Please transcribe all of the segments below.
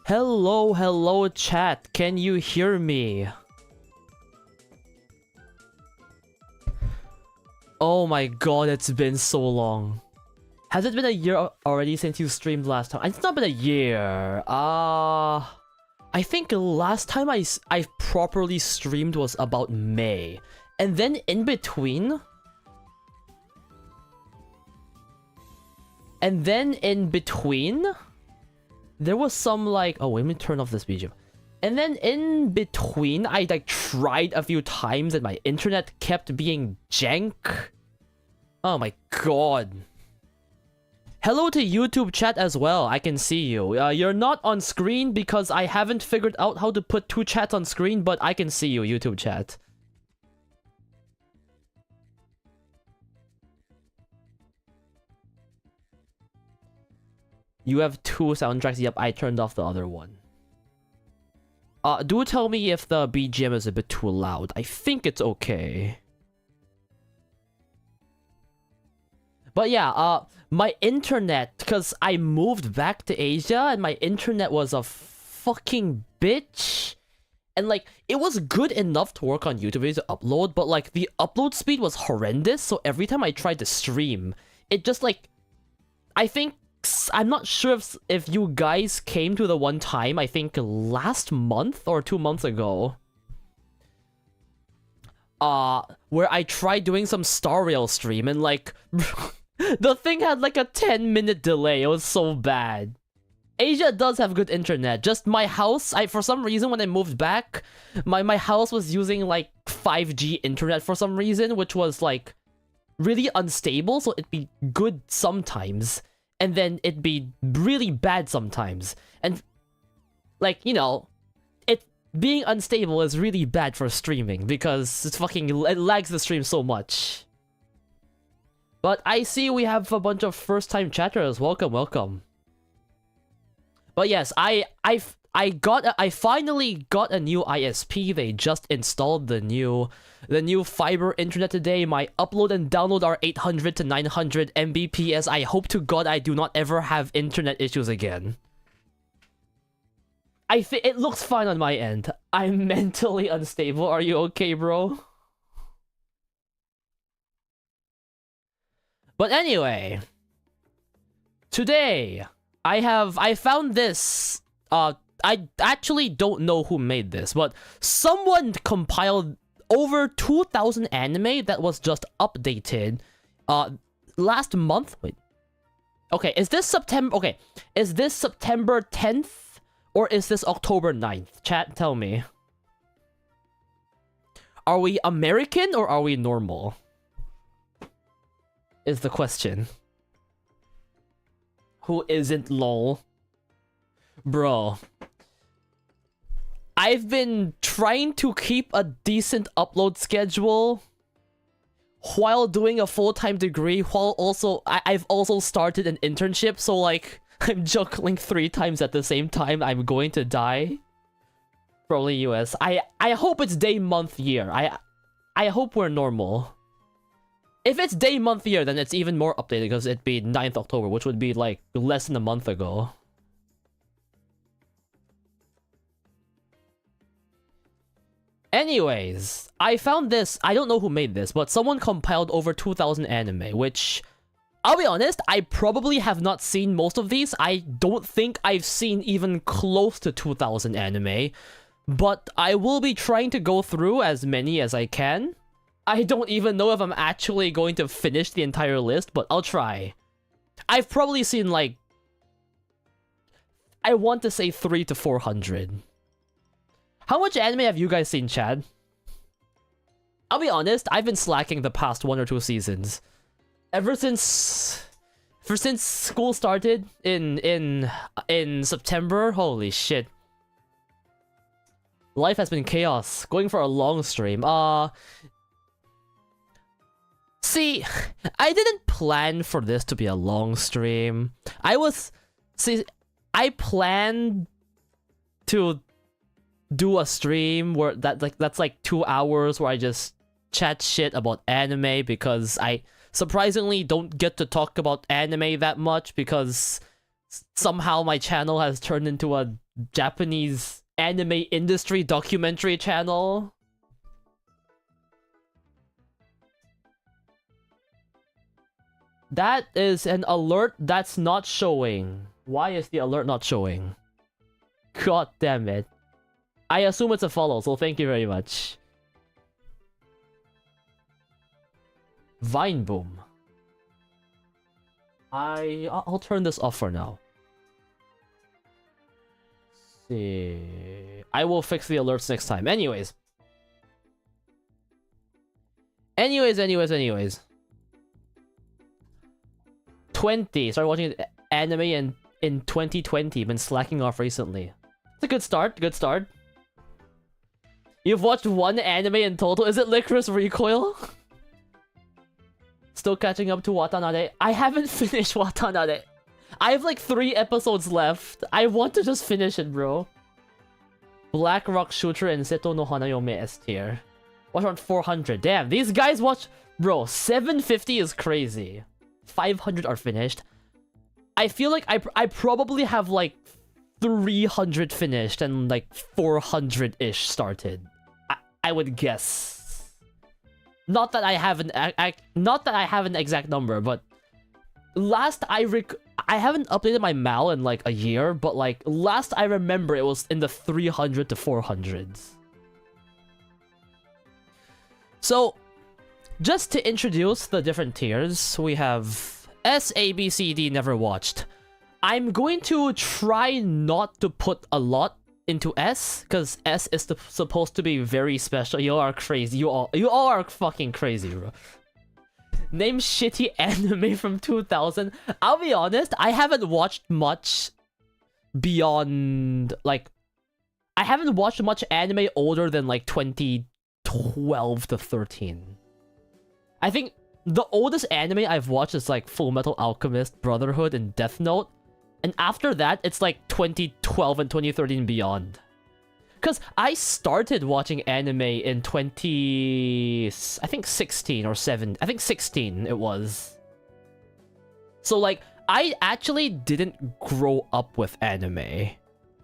Hello, chat. Can you hear me? Oh my god, it's been so long. Has it been a year already since you streamed last time? It's not been a year. I think last time I properly streamed was about May. And then in between... there was some like... Oh, let me turn off this BGM. And then in between, I like tried a few times and my internet kept being jank. Oh my god. Hello to YouTube chat as well, I can see you. You're not on screen because I haven't figured out how to put two chats on screen, but I can see you, YouTube chat. You have two soundtracks, yep, I turned off the other one. Do tell me if the BGM is a bit too loud. I think it's okay. But yeah, my internet, because I moved back to Asia and my internet was a fucking bitch. And like, it was good enough to work on YouTube videos to upload, but like, the upload speed was horrendous, so every time I tried to stream, it just like... I'm not sure if you guys came to the one time, I think last month or 2 months ago. Where I tried doing some Star Rail stream and like... the thing had like a 10-minute delay, it was so bad. Asia does have good internet, just my house, for some reason when I moved back, my house was using like 5G internet for some reason, which was like really unstable, so it'd be good sometimes. And then it'd be really bad sometimes. And, like, you know, it being unstable is really bad for streaming because it lags the stream so much. But I see we have a bunch of first-time chatters. Welcome. But yes, I finally got a new ISP. They just installed the new fiber internet today. My upload and download are 800 to 900 Mbps. I hope to God I do not ever have internet issues again. It looks fine on my end. I'm mentally unstable. Are you okay, bro? But anyway, today I found this. I actually don't know who made this, but someone compiled over 2,000 anime that was just updated last month. Wait. Okay, is this September 10th or is this October 9th? Chat, tell me. Are we American or are we normal? Is the question. Who isn't lol? Bro. I've been trying to keep a decent upload schedule while doing a full-time degree, while also I've also started an internship, so like I'm juggling 3 times at the same time. I'm going to die. Probably US. I hope it's day, month, year. I hope we're normal. If it's day, month, year, then it's even more updated because it'd be 9th October, which would be like less than a month ago. Anyways, I found this. I don't know who made this, but someone compiled over 2,000 anime, which, I'll be honest, I probably have not seen most of these. I don't think I've seen even close to 2,000 anime, but I will be trying to go through as many as I can. I don't even know if I'm actually going to finish the entire list, but I'll try. I've probably seen like, I want to say 300 to 400. How much anime have you guys seen, Chad? I'll be honest, I've been slacking the past 1 or 2 seasons. Ever since school started in September, holy shit. Life has been chaos. Going for a long stream. See, I didn't plan for this to be a long stream. I planned to do a stream where that's like 2 hours where I just chat shit about anime because I surprisingly don't get to talk about anime that much because somehow my channel has turned into a Japanese anime industry documentary channel. That is an alert that's not showing. Why is the alert not showing? God damn it. I assume it's a follow, so thank you very much. Vine Boom. I'll turn this off for now. Let's see. I will fix the alerts next time. Anyways. 20. Started watching anime in 2020. Been slacking off recently. It's a good start. Good start. You've watched one anime in total. Is it Licorice Recoil? Still catching up to Watanabe. I haven't finished Watanabe. I have like 3 episodes left. I want to just finish it, bro. Black Rock Shooter and Seto no Hanayome S tier. Watch around 400. Damn, these guys watch... Bro, 750 is crazy. 500 are finished. I feel like I probably have like 300 finished and like 400-ish started. I would guess. Not that I have an exact number, but last I haven't updated my MAL in like a year, but like last I remember it was in the 300 to 400s. So, just to introduce the different tiers, we have S, A, B, C, D, never watched. I'm going to try not to put a lot into S, because S is supposed to be very special. You all are crazy. You all are fucking crazy, bro. Name shitty anime from 2000. I'll be honest, I haven't watched much beyond, like... I haven't watched much anime older than, like, 2012 to 13. I think the oldest anime I've watched is, like, Full Metal Alchemist, Brotherhood, and Death Note. And after that, it's like 2012 and 2013 beyond. Because I started watching anime in I think 16 or 7. I think 16 it was. So like, I actually didn't grow up with anime.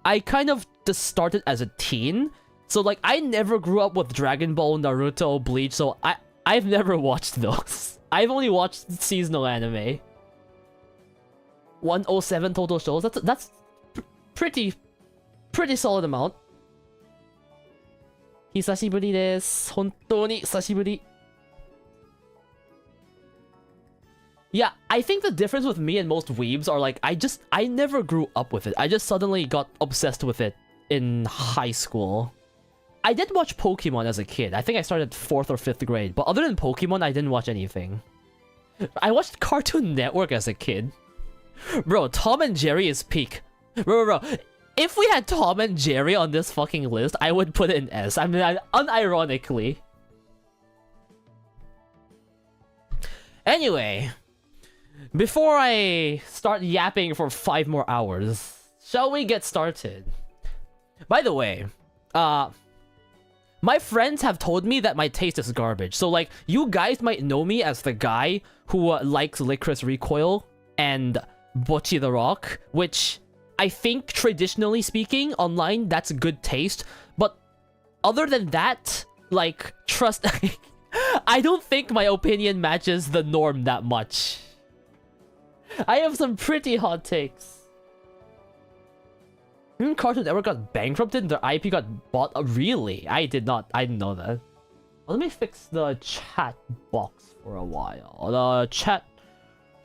I kind of just started as a teen. So like, I never grew up with Dragon Ball, Naruto, Bleach, so I've never watched those. I've only watched seasonal anime. 107 total shows. That's pretty solid amount. 久しぶりです。本当に久しぶり。Yeah, I think the difference with me and most weebs are like, I never grew up with it. I just suddenly got obsessed with it in high school. I did watch Pokemon as a kid. I think I started 4th or 5th grade. But other than Pokemon, I didn't watch anything. I watched Cartoon Network as a kid. Bro, Tom and Jerry is peak. Bro. If we had Tom and Jerry on this fucking list, I would put it in S. I mean, unironically. Anyway, before I start yapping for 5 more hours, shall we get started? By the way, my friends have told me that my taste is garbage. So, like, you guys might know me as the guy who likes Licorice Recoil and Bocchi the Rock, which I think, traditionally speaking, online, that's good taste. But other than that, like, trust... I don't think my opinion matches the norm that much. I have some pretty hot takes. Cartoon Network got bankrupted and their IP got bought? Really? I didn't know that. Let me fix the chat box for a while. The chat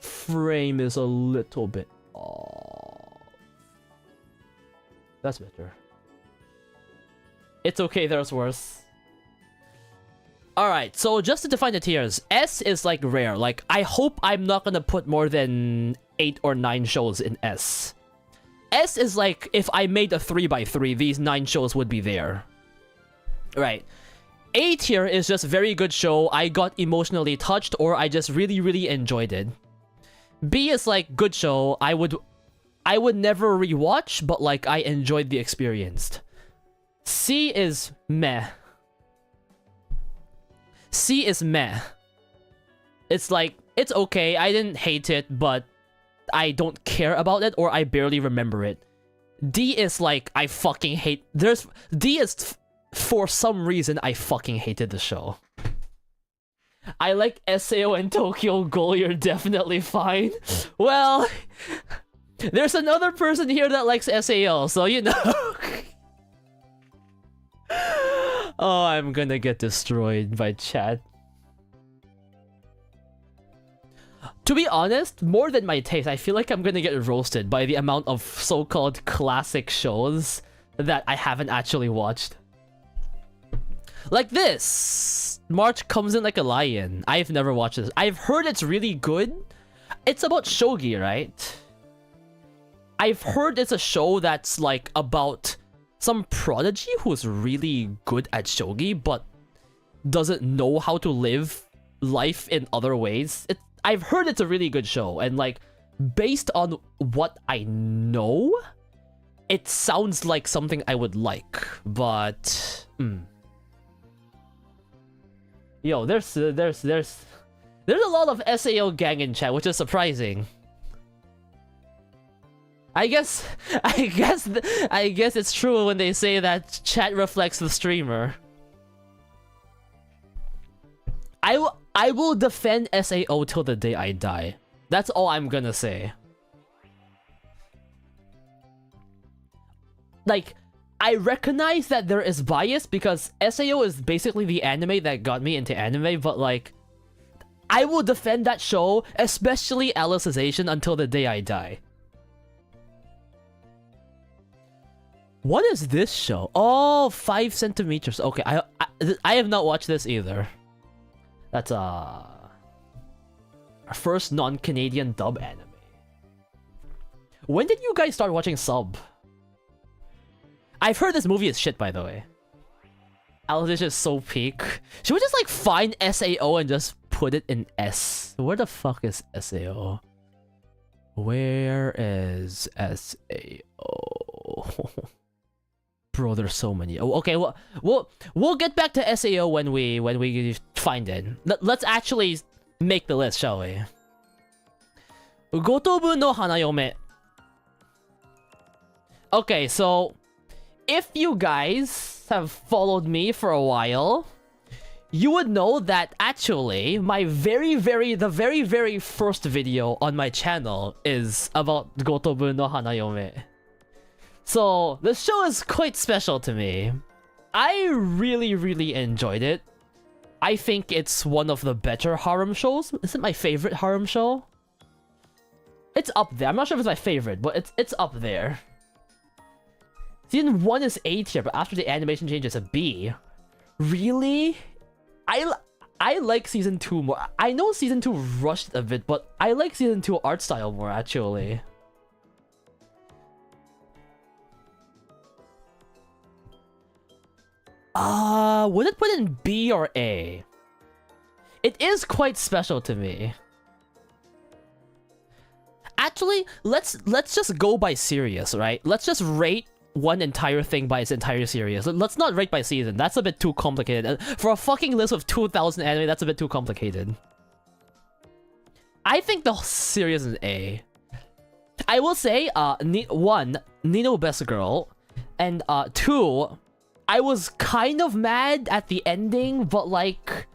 frame is a little bit off. That's better. It's okay, there's worse. Alright, so just to define the tiers, S is like rare. Like, I hope I'm not gonna put more than 8 or 9 shows in S. S is like, if I made a 3x3, these 9 shows would be there. Right. A tier is just very good show, I got emotionally touched, or I just really enjoyed it. B is like, good show, I would never rewatch, but like, I enjoyed the experience. C is meh. C is meh. It's like, it's okay, I didn't hate it, but I don't care about it or I barely remember it. D is like, I fucking hate... D is, for some reason, I fucking hated the show. I like SAO and Tokyo Ghoul, you're definitely fine. Well, there's another person here that likes SAO, so you know. Oh, I'm gonna get destroyed by chat. To be honest, more than my taste, I feel like I'm gonna get roasted by the amount of so-called classic shows that I haven't actually watched. Like this! March Comes In Like a Lion. I've never watched this. I've heard it's really good. It's about shogi, right? I've heard it's a show that's like about some prodigy who's really good at shogi, but doesn't know how to live life in other ways. I've heard it's a really good show, and like, based on what I know, it sounds like something I would like, but... Yo, there's a lot of SAO gang in chat, which is surprising. I guess it's true when they say that chat reflects the streamer. I will defend SAO till the day I die. That's all I'm gonna say. Like, I recognize that there is bias because SAO is basically the anime that got me into anime, but like, I will defend that show, especially Alicization, until the day I die. What is this show? Oh, 5 centimeters. Okay, I have not watched this either. That's our first non-Canadian dub anime. When did you guys start watching sub? I've heard this movie is shit, by the way. Alicization is so peak. Should we just like find SAO and just put it in S? Where the fuck is SAO? Where is SAO? Bro, there's so many. Oh, okay, we'll get back to SAO when we find it. Let's actually make the list, shall we? Gotobu no Hanayome. Okay, so if you guys have followed me for a while, you would know that actually my very first video on my channel is about Gotobu no Hanayome. So, the show is quite special to me. I really enjoyed it. I think it's one of the better harem shows. Is it my favorite harem show? It's up there. I'm not sure if it's my favorite, but it's up there. Season 1 is A tier, but after the animation change, it's a B. Really? I like Season 2 more. I know Season 2 rushed a bit, but I like Season 2 art style more, actually. Would it put in B or A? It is quite special to me. Actually, let's just go by series, right? Let's just rate one entire thing by its entire series. Let's not rate by season. That's a bit too complicated. For a fucking list of 2,000 anime, that's a bit too complicated. I think the series is A. I will say, 1, Nino Best Girl, and 2, I was kind of mad at the ending, but like,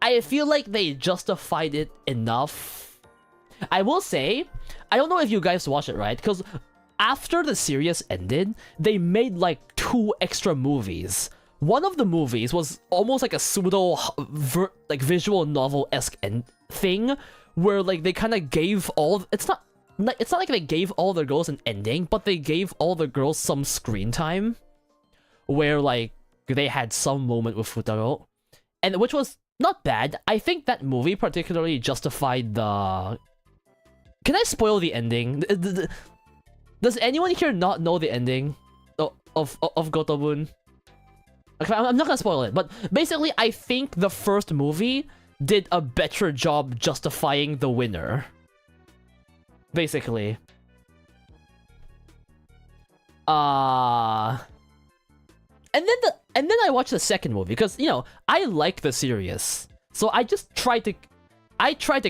I feel like they justified it enough. I will say, I don't know if you guys watched it, right? Because after the series ended, they made like 2 extra movies. One of the movies was almost like a pseudo visual novel-esque thing, where like they kind of gave all. It's not like they gave all the girls an ending, but they gave all the girls some screen time, where like they had some moment with Futaro, and which was not bad. I think that movie particularly justified the... Can I spoil the ending? Does anyone here not know the ending of Gotobun? Okay, I'm not gonna spoil it, but basically I think the first movie did a better job justifying the winner. Basically. And then I watched the second movie because, you know, I like the series. So I just try to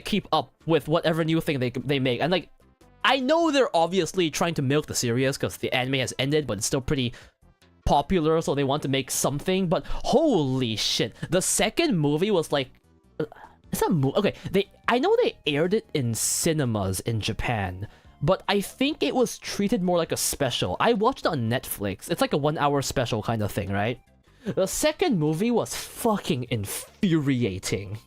keep up with whatever new thing they make. And like, I know they're obviously trying to milk the series because the anime has ended, but it's still pretty popular, so they want to make something. But holy shit, the second movie was like, it's a movie. Okay, I know they aired it in cinemas in Japan, but I think it was treated more like a special. I watched it on Netflix. It's like a 1 hour special kind of thing, right? The second movie was fucking infuriating.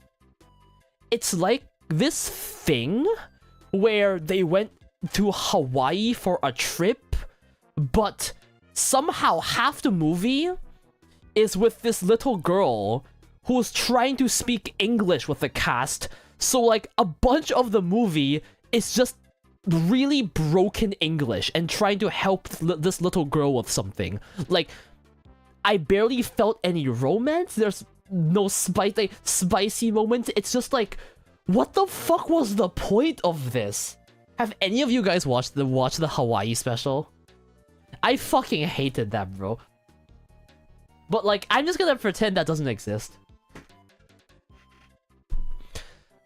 It's like this thing where they went to Hawaii for a trip, but somehow half the movie is with this little girl who's trying to speak English with the cast. So like a bunch of the movie is just really broken English and trying to help this little girl with something. Like, I barely felt any romance. There's no spicy moments. It's just like, what the fuck was the point of this? Have any of you guys watched the Hawaii special? I fucking hated that, bro. But like, I'm just gonna pretend that doesn't exist.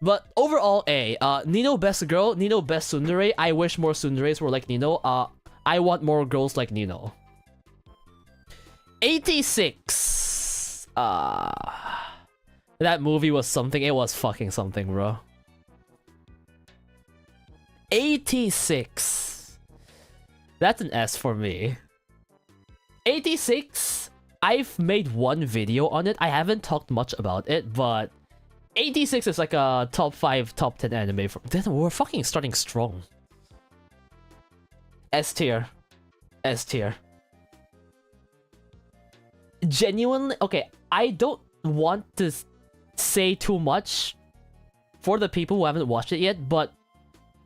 But overall, Nino best girl, Nino best tsundere. I wish more tsunderes were like Nino. I want more girls like Nino. 86. That movie was something. It was fucking something, bro. 86. That's an S for me. 86. I've made one video on it. I haven't talked much about it, but 86 is like a top 5, top 10 anime. We're fucking starting strong. S tier. S tier. Genuinely, okay, I don't want to say too much for the people who haven't watched it yet, but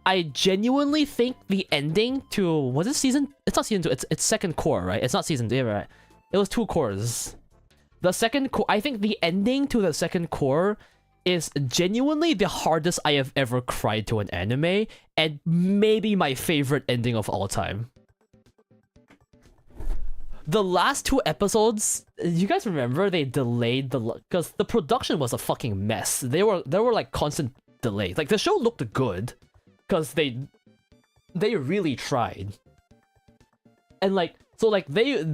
I genuinely think the ending to, was it season? It's not season 2, it's second core, right? It's not season 2, right? It was 2 cores. The second core, I think the ending to the second core is genuinely the hardest I have ever cried to an anime, and maybe my favorite ending of all time. The last 2 episodes, you guys remember they delayed because the production was a fucking mess. There were like constant delays. Like the show looked good because they really tried. And like, so like they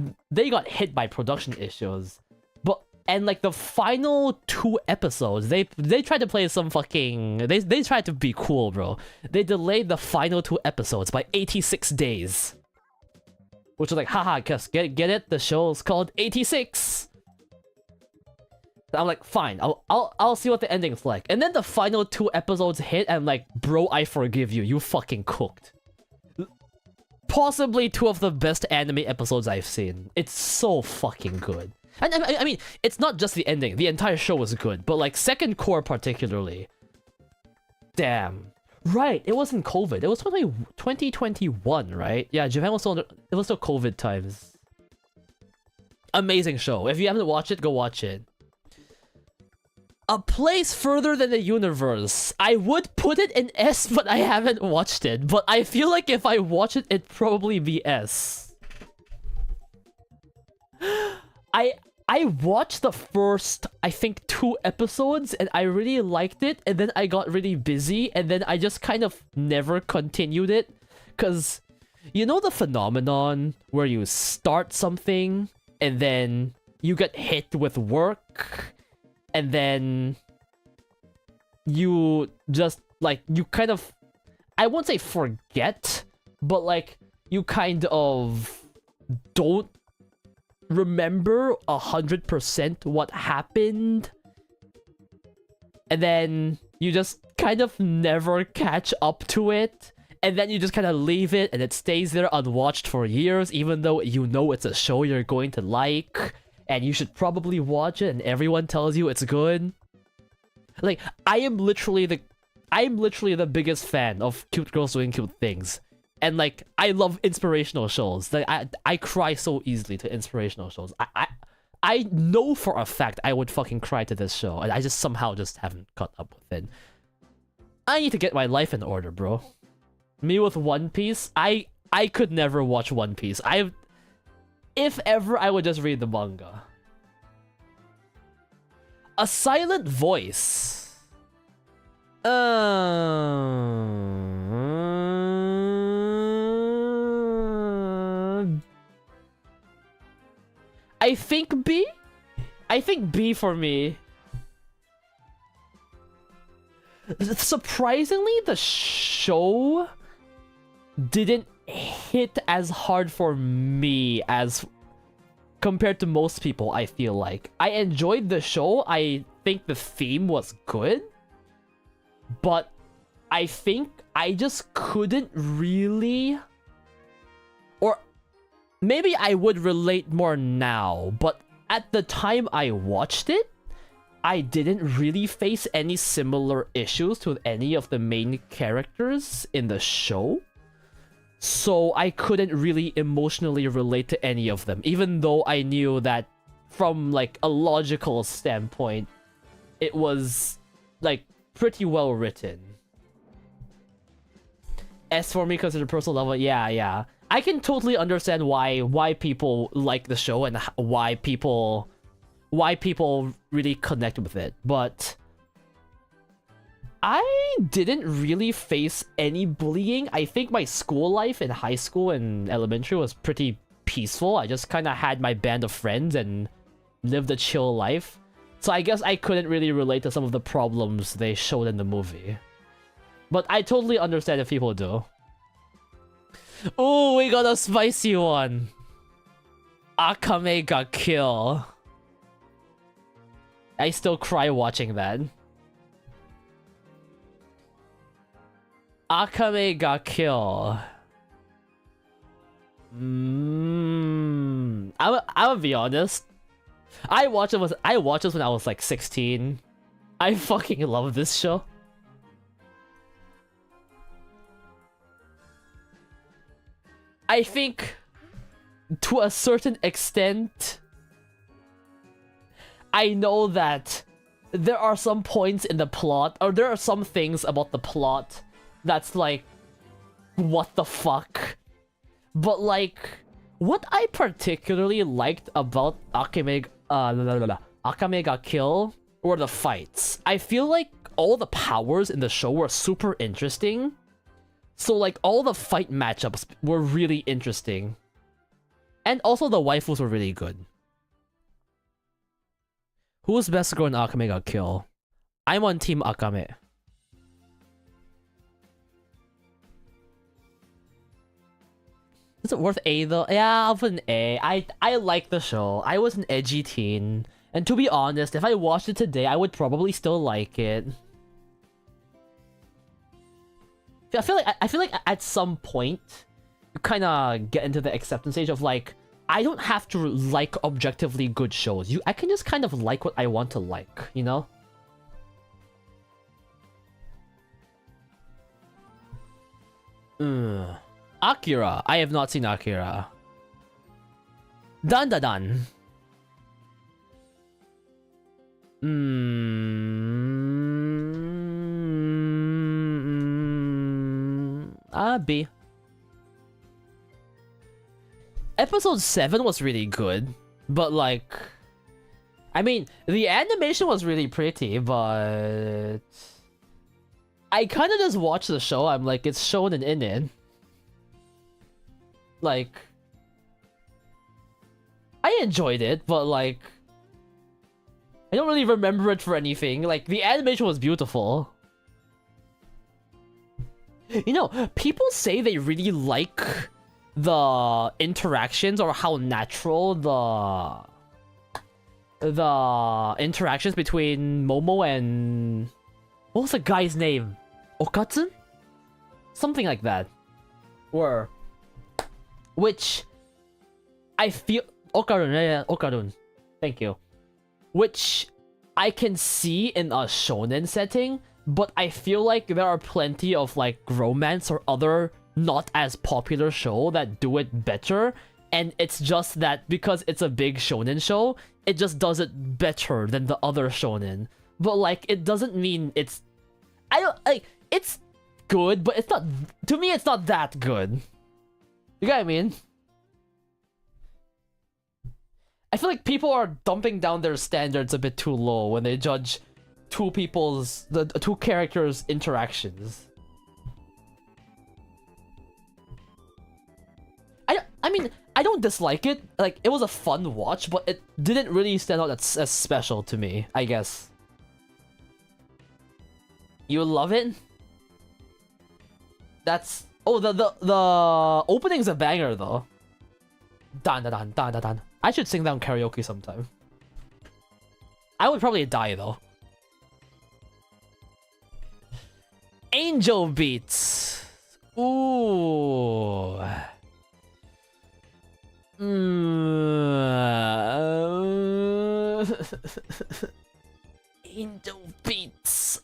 got hit by production issues. And like the final 2 episodes, they tried to play some fucking, they tried to be cool, bro. They delayed the final 2 episodes by 86 days. Which was like, haha, cuz get it? The show's called 86. I'm like, fine, I'll see what the ending's like. And then the final 2 episodes hit, and I'm like, bro, I forgive you. You fucking cooked. Possibly 2 of the best anime episodes I've seen. It's so fucking good. And I mean, it's not just the ending. The entire show was good, but like second core particularly. Damn. Right, it wasn't COVID. It was 2021, right? Yeah, Japan was still it was still COVID times. Amazing show. If you haven't watched it, go watch it. A place further than the universe. I would put it in S, but I haven't watched it. But I feel like if I watch it, it'd probably be S. I watched the first, I think, 2 episodes, and I really liked it, and then I got really busy, and then I just kind of never continued it. Cause, you know the phenomenon where you start something, and then you get hit with work, and then you just, like, you kind of, I won't say forget, but like, you kind of don't remember 100% what happened, and then you just kind of never catch up to it, and then you just kind of leave it, and it stays there unwatched for years, even though you know it's a show you're going to like, and you should probably watch it, and everyone tells you it's good. Like, I'm literally the biggest fan of cute girls doing cute things. And like, I love inspirational shows. Like, I cry so easily to inspirational shows. I know for a fact I would fucking cry to this show, and I just somehow just haven't caught up with it. I need to get my life in order, bro. Me with One Piece, I could never watch One Piece. If ever, I would just read the manga. A silent voice. I think B? I think B for me. Surprisingly, the show didn't hit as hard for me as compared to most people, I feel like. I enjoyed the show. I think the theme was good. But I think I just couldn't really... Or maybe I would relate more now, but at the time I watched it, I didn't really face any similar issues with any of the main characters in the show. So I couldn't really emotionally relate to any of them, even though I knew that from like a logical standpoint, it was like pretty well written. As for me, because of the personal level, yeah. I can totally understand why people like the show and why people really connect with it, but I didn't really face any bullying. I think my school life in high school and elementary was pretty peaceful. I just kind of had my band of friends and lived a chill life. So I guess I couldn't really relate to some of the problems they showed in the movie. But I totally understand if people do. Oh, we got a spicy one. Akame got killed. I still cry watching that. Akame got killed. I'm gonna be honest. I watched this when I was like 16. I fucking love this show. I think to a certain extent, I know that there are some points in the plot, or there are some things about the plot that's like, what the fuck? But like, what I particularly liked about Akame ga Kill were the fights. I feel like all the powers in the show were super interesting. So like all the fight matchups were really interesting. And also the waifus were really good. Who's best girl in Akame ga Kill? I'm on team Akame. Is it worth A though? Yeah, I'll put an A. I like the show. I was an edgy teen. And to be honest, if I watched it today, I would probably still like it. I feel like at some point, you kind of get into the acceptance stage of like, I don't have to like objectively good shows. I can just kind of like what I want to like, you know? Akira. I have not seen Akira. Dandadan. B. Episode 7 was really good, but like, I mean, the animation was really pretty, but I kind of just watched the show. I'm like, it's shown in it. Like, I enjoyed it, but like, I don't really remember it for anything. Like, the animation was beautiful. You know, people say they really like the interactions or how natural the interactions between Momo and... What was the guy's name? Okatsun? Something like that. Were. Which I feel... Okarun, yeah, Okarun. Thank you. Which I can see in a shonen setting, but I feel like there are plenty of like romance or other not as popular show that do it better, and it's just that because it's a big shonen show, it just does it better than the other shonen. But like, it doesn't mean it's... I don't... like, it's good, but it's not... To me, it's not that good. You get what I mean? I feel like people are dumping down their standards a bit too low when they judge the two characters' interactions. I mean, I don't dislike it. Like, it was a fun watch, but it didn't really stand out as special to me, I guess. You love it? That's... Oh, the opening's a banger, though. Dan, dan, dan, dan, dan, dan. I should sing that on karaoke sometime. I would probably die, though. Angel Beats. Ooh. Angel Beats.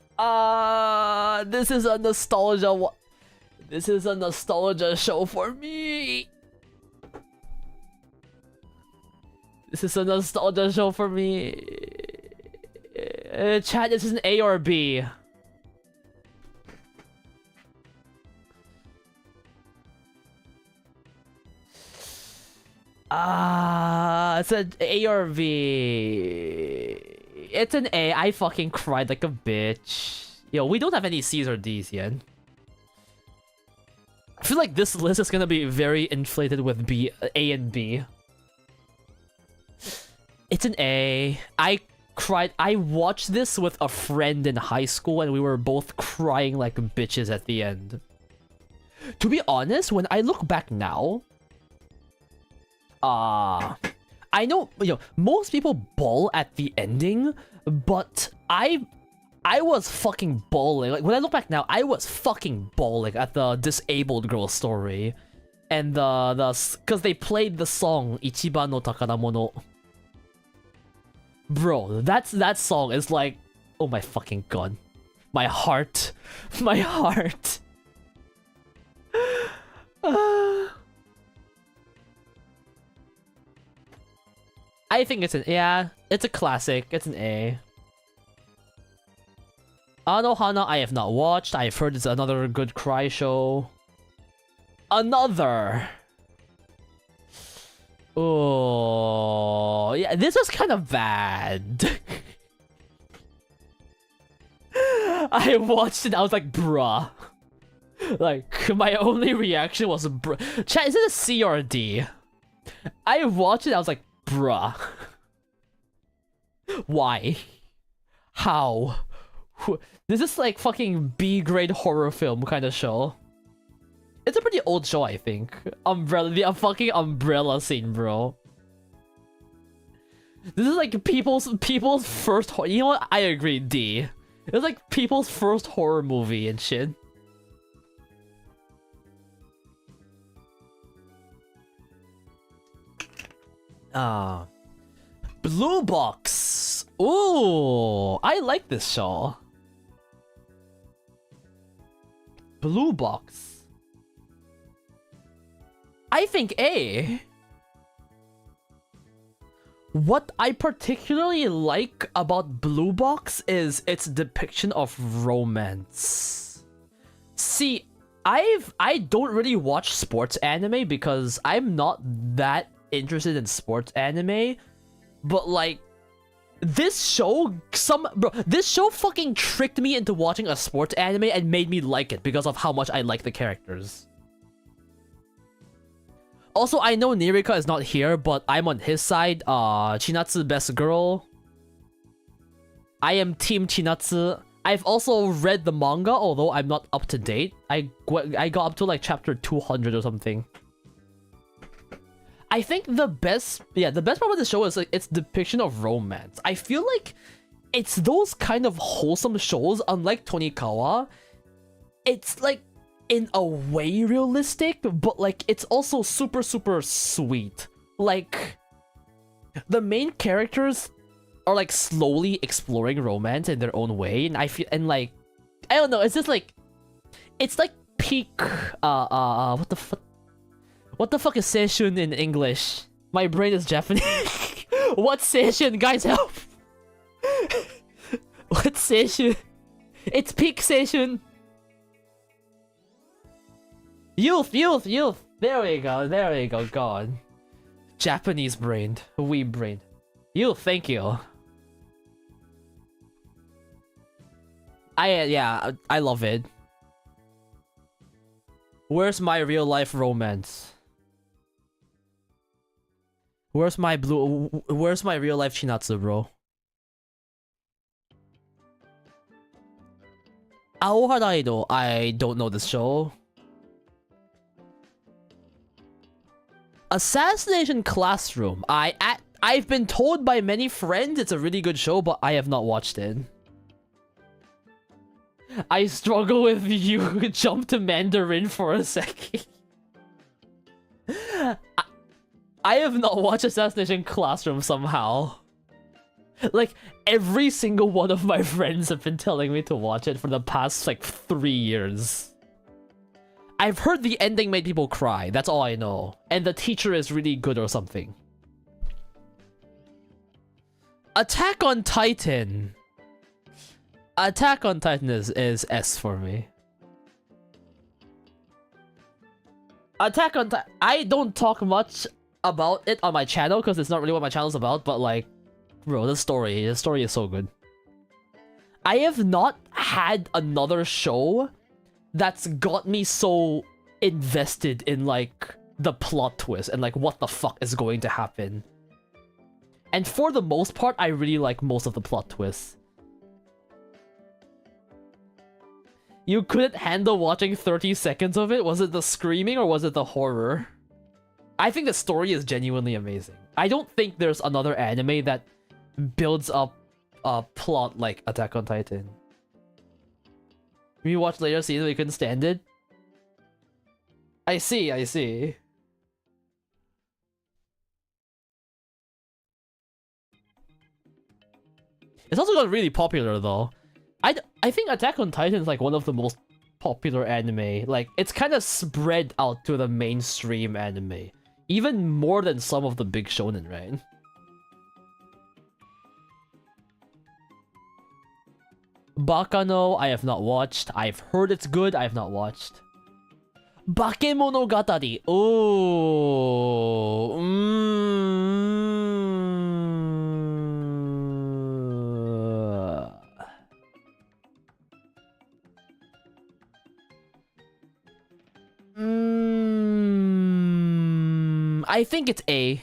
This is a nostalgia. This is a nostalgia show for me. This is a nostalgia show for me. Chat, this is an A or B. It's an A or B. It's an A. I fucking cried like a bitch. Yo, we don't have any C's or D's yet. I feel like this list is gonna be very inflated with B, A and B. It's an A. I cried. I watched this with a friend in high school and we were both crying like bitches at the end. To be honest, when I look back now, I know, most people bawl at the ending, but I was fucking bawling. Like, when I look back now, I was fucking bawling at the disabled girl story. And cause they played the song Ichiban no Takaramono. Bro, that song is like, oh my fucking god. My heart. My heart. I think it's it's a classic. It's an A. Anohana, I have not watched. I've heard it's another good cry show. Another. Oh, yeah, this was kind of bad. I watched it, I was like, bruh. Like, my only reaction was, bruh. Chat, is it a C or a D? I watched it, I was like, bruh. Why? How? This is like fucking B-grade horror film kind of show. It's a pretty old show, I think. The fucking umbrella scene, bro. This is like people's first horror. You know what? I agree, D. It's like people's first horror movie and shit. Blue Box. Ooh, I like this show. Blue Box. I think A. What I particularly like about Blue Box is its depiction of romance. See, I don't really watch sports anime because I'm not that interested in sports anime, but like this show fucking tricked me into watching a sports anime and made me like it because of how much I like the characters. Also, I know Nirika is not here, but I'm on his side. Chinatsu best girl. I am team Chinatsu. I've also read the manga, although I'm not up to date. I got up to like chapter 200 or something. I think the best part of the show is like its depiction of romance. I feel like it's those kind of wholesome shows, unlike Tonikawa. It's like in a way realistic, but like it's also super sweet. Like the main characters are like slowly exploring romance in their own way, and I feel, and like I don't know, it's just like it's like peak what the fuck is seishun in English? My brain is Japanese. What's seishun? Guys, help! What's seishun? It's peak seishun. Youth! There we go, God. Japanese brained. Weeb brained. Youth, thank you. I love it. Where's my real life romance? Where's my real life Chinatsu, bro? Aoharaido, I don't know this show. Assassination Classroom. I've been told by many friends it's a really good show, but I have not watched it. I struggle with you. Jump to Mandarin for a second. I have not watched Assassination Classroom somehow. Like, every single one of my friends have been telling me to watch it for the past, like, 3 years. I've heard the ending made people cry, that's all I know. And the teacher is really good or something. Attack on Titan. Attack on Titan is S for me. Attack on Titan. I don't talk much about it on my channel because it's not really what my channel's about, but like, bro, the story is so good. I have not had another show that's got me so invested in like the plot twist and like what the fuck is going to happen. And for the most part, I really like most of the plot twists. You couldn't handle watching 30 seconds of it? Was it the screaming or was it the horror? I think the story is genuinely amazing. I don't think there's another anime that builds up a plot like Attack on Titan. We watched later seasons, we couldn't stand it. I see. It's also got really popular though. I think Attack on Titan is like one of the most popular anime. Like, it's kind of spread out to the mainstream anime. Even more than some of the big shonen, right? Bakano, I have not watched. I've heard it's good, I have not watched. Bakemonogatari. Oh. I think it's A.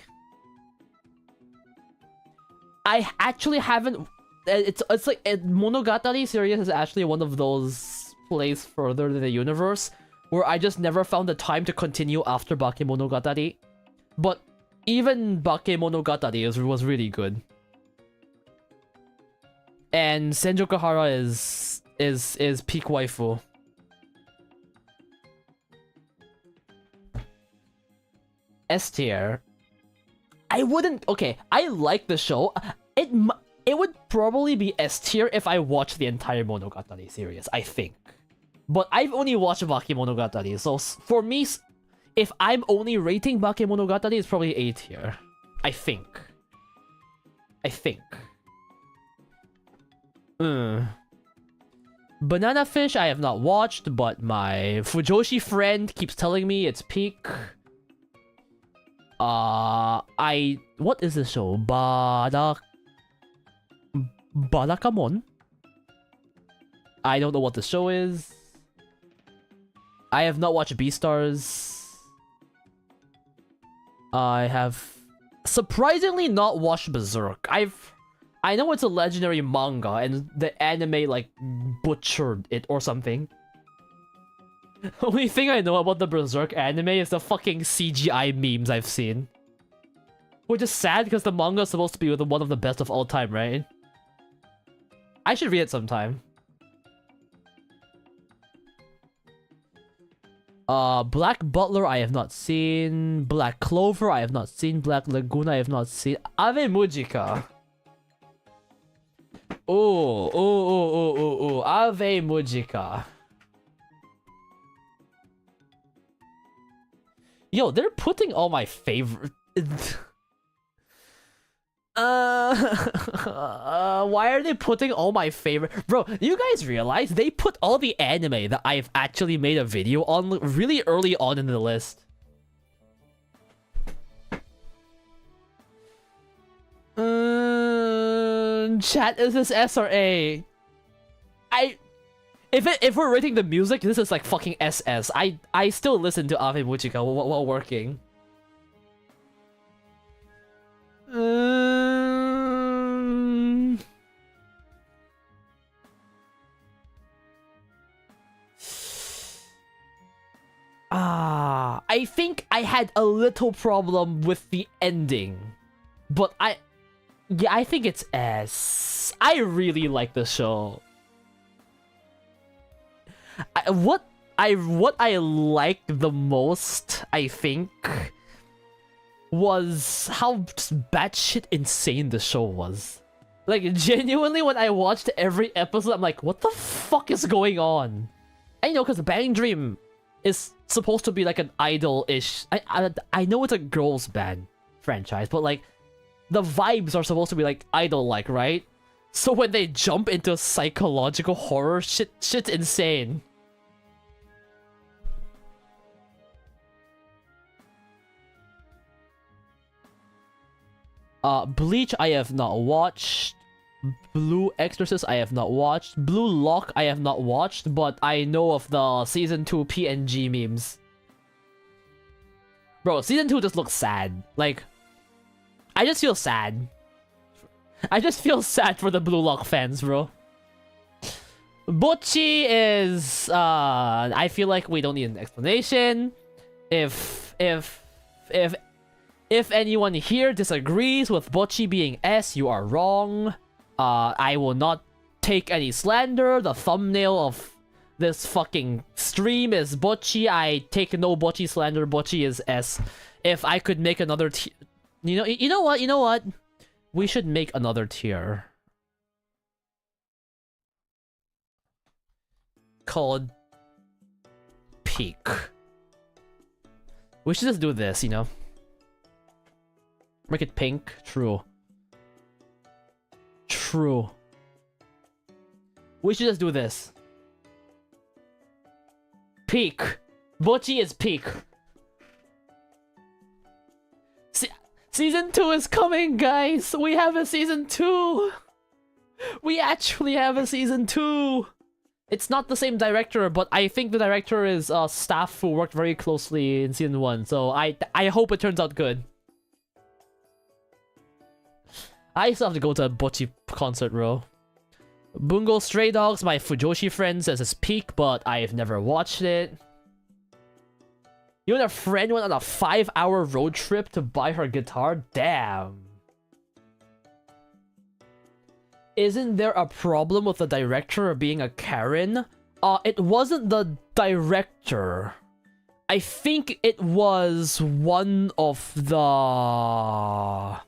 I actually haven't. It's like Monogatari series is actually one of those plays further than the universe where I just never found the time to continue after Bakemonogatari. But even Bakemonogatari was really good. And Senjoku Hara is peak waifu. S tier. I wouldn't. Okay, I like the show. It would probably be S tier if I watched the entire Monogatari series, I think. But I've only watched Bakemonogatari, so for me, if I'm only rating Bakemonogatari, it's probably A tier. I think. Banana Fish I have not watched, but my Fujoshi friend keeps telling me it's peak. What is this show? Barakamon? I don't know what the show is. I have not watched Beastars. I have surprisingly not watched Berserk. I know it's a legendary manga and the anime like butchered it or something. Only thing I know about the Berserk anime is the fucking CGI memes I've seen. Which is sad because the manga is supposed to be one of the best of all time, right? I should read it sometime. Black Butler I have not seen. Black Clover I have not seen. Black Lagoon I have not seen. Ave Mujika. Oh, Ave Mujika. Yo, they're putting all my favorite. Why are they putting all my favorite? Bro, you guys realize they put all the anime that I've actually made a video on really early on in the list. Chat, is this S or A? If we're rating the music, this is like fucking SS. I still listen to Ave Muchika while working. Um, I think I had a little problem with the ending, but yeah, I think it's S. I really like the show. What I like the most, I think, was how batshit insane the show was. Like, genuinely, when I watched every episode, I'm like, what the fuck is going on? And you know, because Bang Dream is supposed to be like an idol-ish. I know it's a girls band franchise, but like, the vibes are supposed to be like idol-like, right? So when they jump into psychological horror, shit's insane. Bleach I have not watched. Blue Exorcist I have not watched. Blue Lock I have not watched, but I know of the Season 2 PNG memes. Bro, Season 2 just looks sad. Like, I just feel sad. I just feel sad for the Blue Lock fans, bro. Bocchi is... I feel like we don't need an explanation. If anyone here disagrees with Bocchi being S, you are wrong. I will not take any slander. The thumbnail of this fucking stream is Bocchi. I take no Bocchi slander. Bocchi is S. If I could make another tier... You know what? We should make another tier. Called... Peak. We should just do this, you know? Make it pink. True. True. We should just do this. Peak. Bocchi is peak. Season 2 is coming, guys! We have a Season 2! We actually have a Season 2! It's not the same director, but I think the director is staff who worked very closely in Season 1, so I hope it turns out good. I still have to go to a Bocchi concert, bro. Bungo Stray Dogs, my Fujoshi friend says it's peak, but I've never watched it. You and a friend went on a 5-hour road trip to buy her guitar? Damn. Isn't there a problem with the director being a Karen? It wasn't the director. I think it was one of the...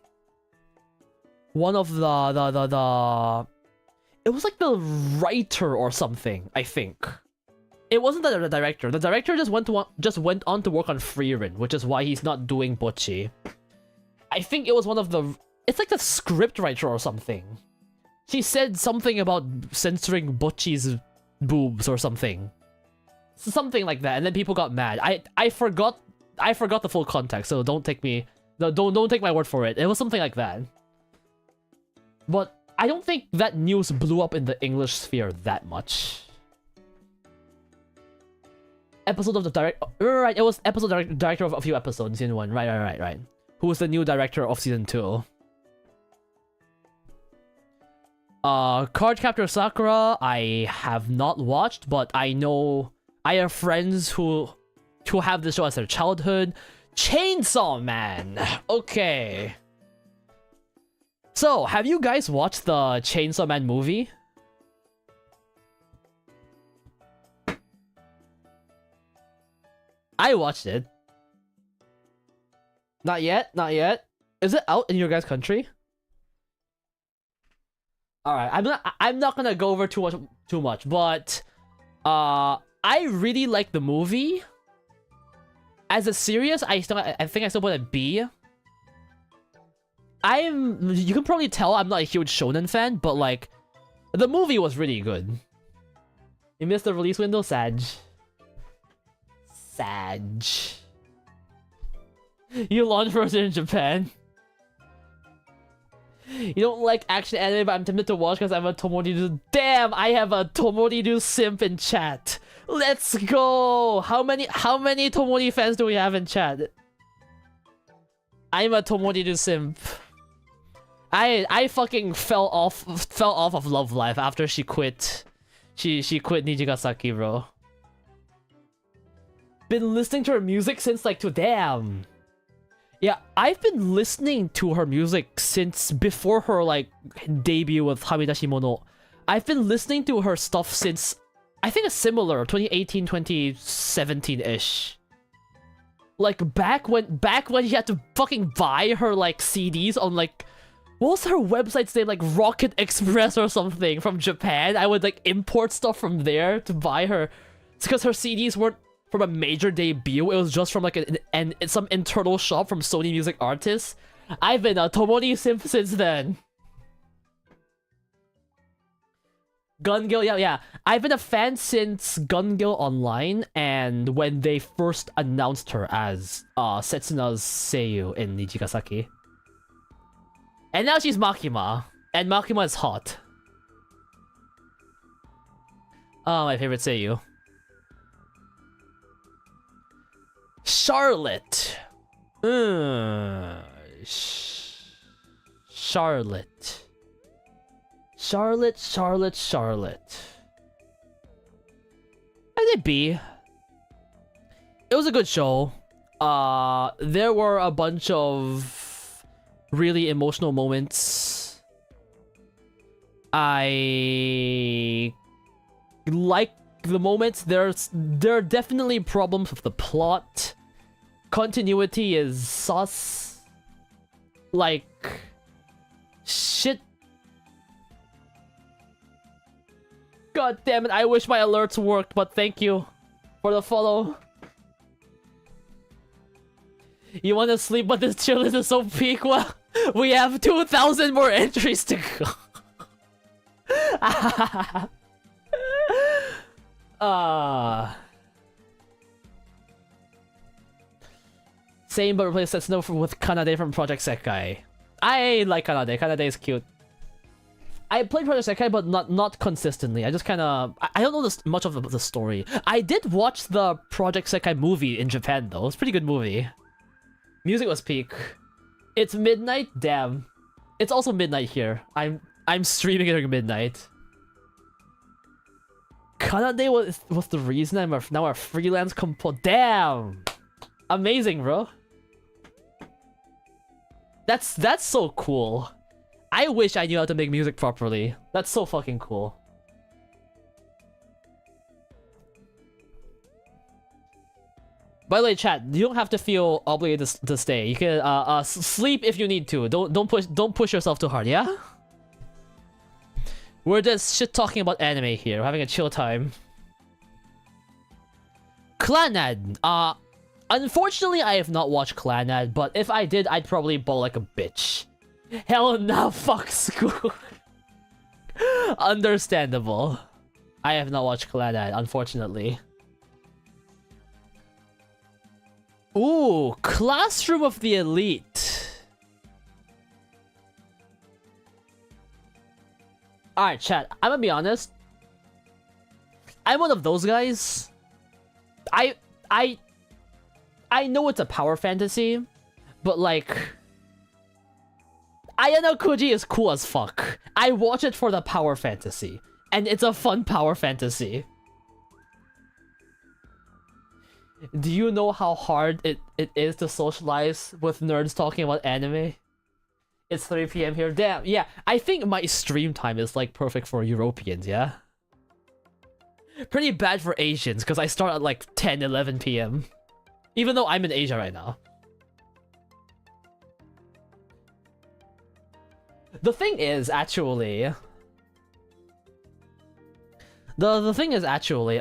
It was like the writer or something, I think. It wasn't the director. The director just went on to work on Frieren, which is why he's not doing Bocchi. I think it was one of the... It's like the script writer or something. She said something about censoring Bocchi's boobs or something. Something like that, and then people got mad. I forgot the full context, so don't take me... Don't take my word for it. It was something like that. But I don't think that news blew up in the English sphere that much. Episode of the director... Right, it was episode director of a few episodes in Season 1. Right. Who was the new director of Season 2? Cardcaptor Sakura, I have not watched, but I know... I have friends who have this show as their childhood. Chainsaw Man! Okay. So, have you guys watched the Chainsaw Man movie? I watched it. Not yet. Is it out in your guys' country? Alright, I'm not gonna go over too much, but I really like the movie. As a series, I think I still put a B. You can probably tell I'm not a huge shonen fan, but like, the movie was really good. You missed the release window? Sag. You launched first in Japan. You don't like action anime, but I'm tempted to watch because I'm a Tomoridu. Damn, I have a Tomoridu simp in chat. Let's go! How many Tomori fans do we have in chat? I'm a Tomoridu simp. I fucking fell off of Love Live after she quit. She quit Nijigasaki, bro. Been listening to her music since like damn. Yeah, I've been listening to her music since before her like debut with Hamidashi Mono. I've been listening to her stuff since I think a similar 2018, 2017-ish. Like back when you had to fucking buy her like CDs on like what was her website's name, like Rocket Express or something from Japan. I would like import stuff from there to buy her. It's because her CDs weren't from a major debut. It was just from like some internal shop from Sony Music Artists. I've been a Tomoni simp since then. Gun Gil, yeah. I've been a fan since Gun Gil Online and when they first announced her as Setsuna's Seiyu in Nijigasaki. And now she's Makima. And Makima is hot. Oh, my favorite Seiyu. Charlotte. Charlotte. I did B. It was a good show. There were a bunch of really emotional moments. I like the moments. There are definitely problems with the plot. Continuity is sus. Like shit. God damn it, I wish my alerts worked, but thank you for the follow. You wanna sleep, but this chill list is so peak? Well, we have 2,000 more entries to go. Same, but replace Setsuno with Kanade from Project Sekai. I like Kanade. Kanade is cute. I played Project Sekai, but not consistently. I just kind of... I don't know much of the story. I did watch the Project Sekai movie in Japan, though. It's a pretty good movie. Music was peak. It's midnight? Damn. It's also midnight here. I'm streaming it during midnight. Kanade was the reason I'm now a freelance Damn! Amazing, bro. That's so cool. I wish I knew how to make music properly. That's so fucking cool. By the way, chat, you don't have to feel obligated to stay. You can sleep if you need to. Don't push yourself too hard, yeah? We're just shit talking about anime here. We're having a chill time. Clannad. Unfortunately, I have not watched Clannad, but if I did, I'd probably bawl like a bitch. Hell no, fuck school. Understandable. I have not watched Clannad, unfortunately. Ooh, Classroom of the Elite. Alright, chat, I'm gonna be honest. I'm one of those guys. I know it's a power fantasy, but like... Ayano Koji is cool as fuck. I watch it for the power fantasy. And it's a fun power fantasy. Do you know how hard it is to socialize with nerds talking about anime? It's 3 PM here. Damn, yeah. I think my stream time is like perfect for Europeans, yeah? Pretty bad for Asians, because I start at like 10, 11 PM. Even though I'm in Asia right now. The thing is, actually... The thing is, actually,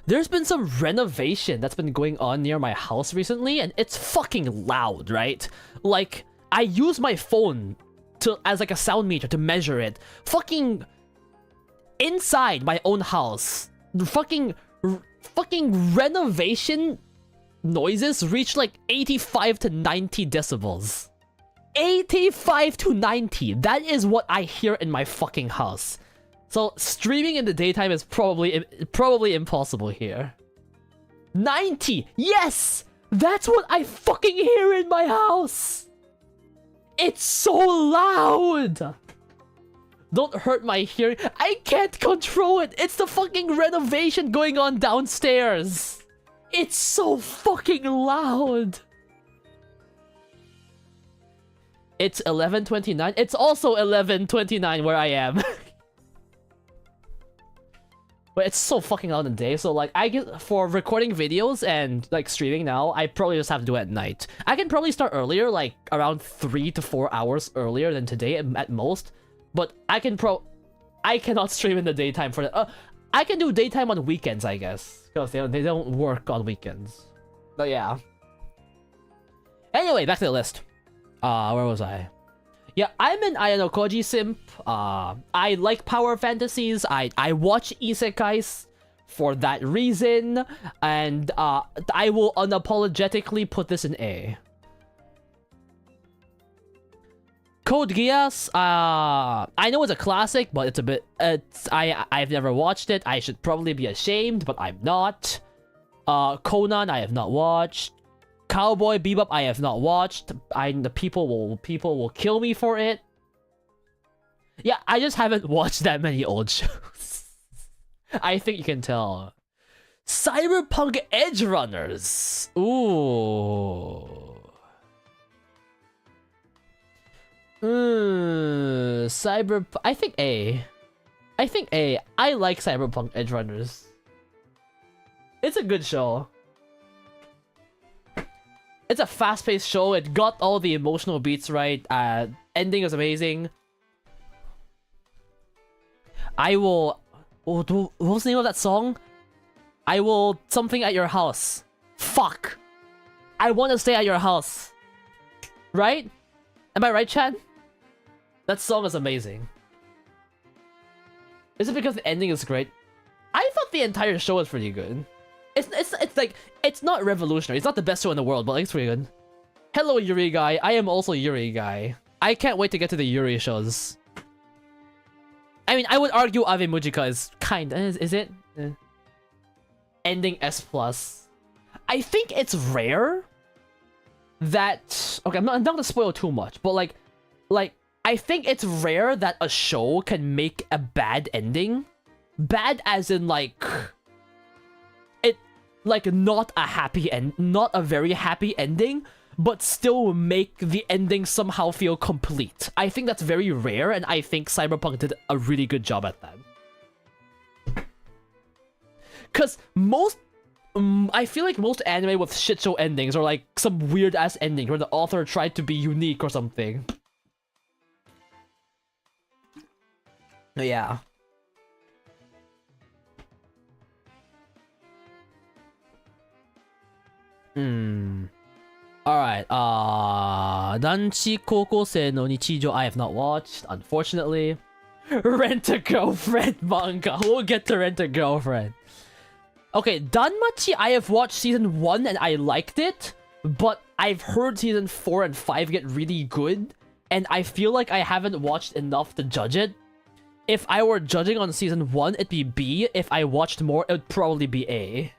there's been some renovation that's been going on near my house recently, and it's fucking loud, right? Like, I use my phone as like a sound meter to measure it. Fucking... inside my own house. Fucking renovation noises reach like 85 to 90 decibels. 85 to 90. That is what I hear in my fucking house. So streaming in the daytime is probably impossible here. 90. Yes, that's what I fucking hear in my house. It's so loud! Don't hurt my hearing. I can't control it. It's the fucking renovation going on downstairs. It's so fucking loud. It's 11:29. It's also 11:29 where I am. But it's so fucking loud in the day. So like, I get for recording videos and like streaming now, I probably just have to do it at night. I can probably start earlier, like around 3 to 4 hours earlier than today at most. But I cannot stream in the daytime for that. I can do daytime on weekends, I guess, because they don't work on weekends. But yeah. Anyway, back to the list. Where was I? Yeah, I'm an Ayano Koji simp. I like power fantasies. I watch isekais for that reason, and I will unapologetically put this in A. Code Geass, I know it's a classic, but it's a bit, I've never watched it. I should probably be ashamed, but I'm not. Conan, I have not watched. Cowboy Bebop, I have not watched. The people will kill me for it. Yeah, I just haven't watched that many old shows. I think you can tell. Cyberpunk Edge Runners. Ooh. I think A. I like Cyberpunk Edge Runners. It's a good show. It's a fast-paced show. It got all the emotional beats right. Ending is amazing. I will... what was the name of that song? I will... something at your house. Fuck. I want to stay at your house. Right? Am I right, Chad? That song is amazing. Is it because the ending is great? I thought the entire show was pretty good. It's like, it's not revolutionary. It's not the best show in the world, but like, it's pretty good. Hello, Yuri Guy. I am also Yuri Guy. I can't wait to get to the Yuri shows. I mean, I would argue Ave Mujika is kinda... Is it? Ending S+. I think it's rare that... Okay, I'm not gonna spoil too much, but like... I think it's rare that a show can make a bad ending. Bad as in like... Like, not a happy end, not a very happy ending, but still make the ending somehow feel complete. I think that's very rare, and I think Cyberpunk did a really good job at that. Cause I feel like most anime with shitshow endings are like some weird ass ending where the author tried to be unique or something. Yeah. Alright, Danchi Koukosei no Nichijou I have not watched, unfortunately. Rent a Girlfriend manga. We'll get to Rent a Girlfriend. Okay, Danmachi I have watched season 1 and I liked it, but I've heard season 4 and 5 get really good, and I feel like I haven't watched enough to judge it. If I were judging on season 1, it'd be B. If I watched more, it would probably be A.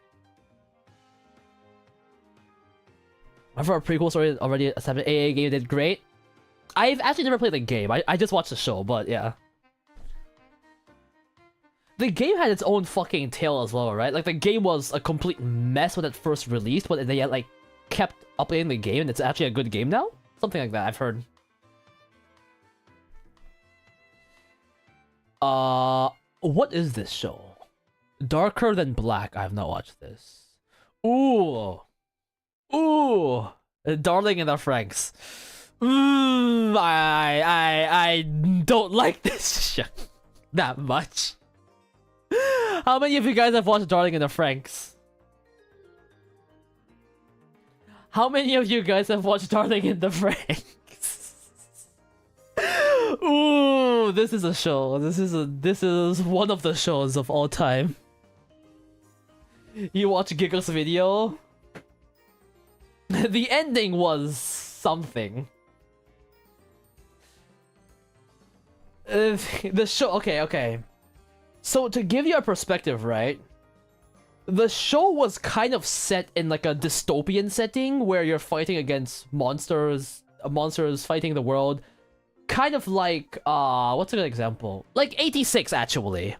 For a prequel story already a 7 AA game did great. I've actually never played the game. I just watched the show, but yeah. The game had its own fucking tale as well, right? Like, the game was a complete mess when it first released, but they like kept updating the game and it's actually a good game now? Something like that, I've heard. What is this show? Darker Than Black. I have not watched this. Ooh. Ooh, Darling in the Franxx. I don't like this show that much. How many of you guys have watched Darling in the Franxx? How many of you guys have watched Darling in the Franxx? Ooh, this is a show. This is one of the shows of all time. You watch Giggle's video? The ending was something. The show, okay. So to give you a perspective, right? The show was kind of set in like a dystopian setting where you're fighting against monsters monsters fighting the world. Kind of like, what's a good example? Like 86, actually.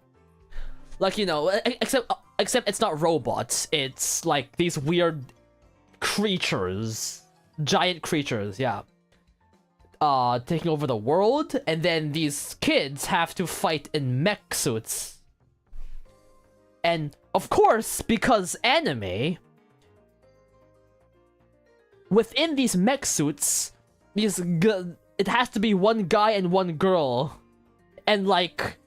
Like, you know, except it's not robots. It's like these weird creatures. Giant creatures, yeah. Taking over the world, and then these kids have to fight in mech suits. And, of course, because anime, within these mech suits, it has to be one guy and one girl. And, like,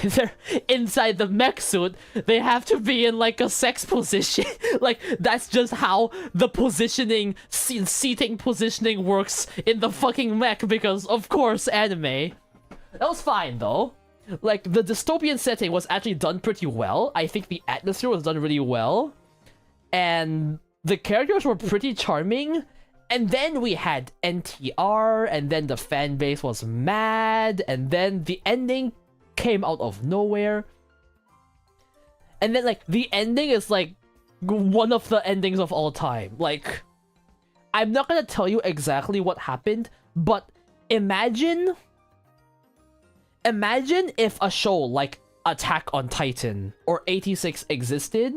they're inside the mech suit, they have to be in, like, a sex position. Like, that's just how the positioning, seating positioning works in the fucking mech, because, of course, anime. That was fine, though. Like, the dystopian setting was actually done pretty well. I think the atmosphere was done really well. And the characters were pretty charming. And then we had NTR, and then the fan base was mad, and then the ending came out of nowhere. And then, like, the ending is, like, one of the endings of all time. Like, I'm not gonna tell you exactly what happened, but imagine if a show like Attack on Titan or 86 existed,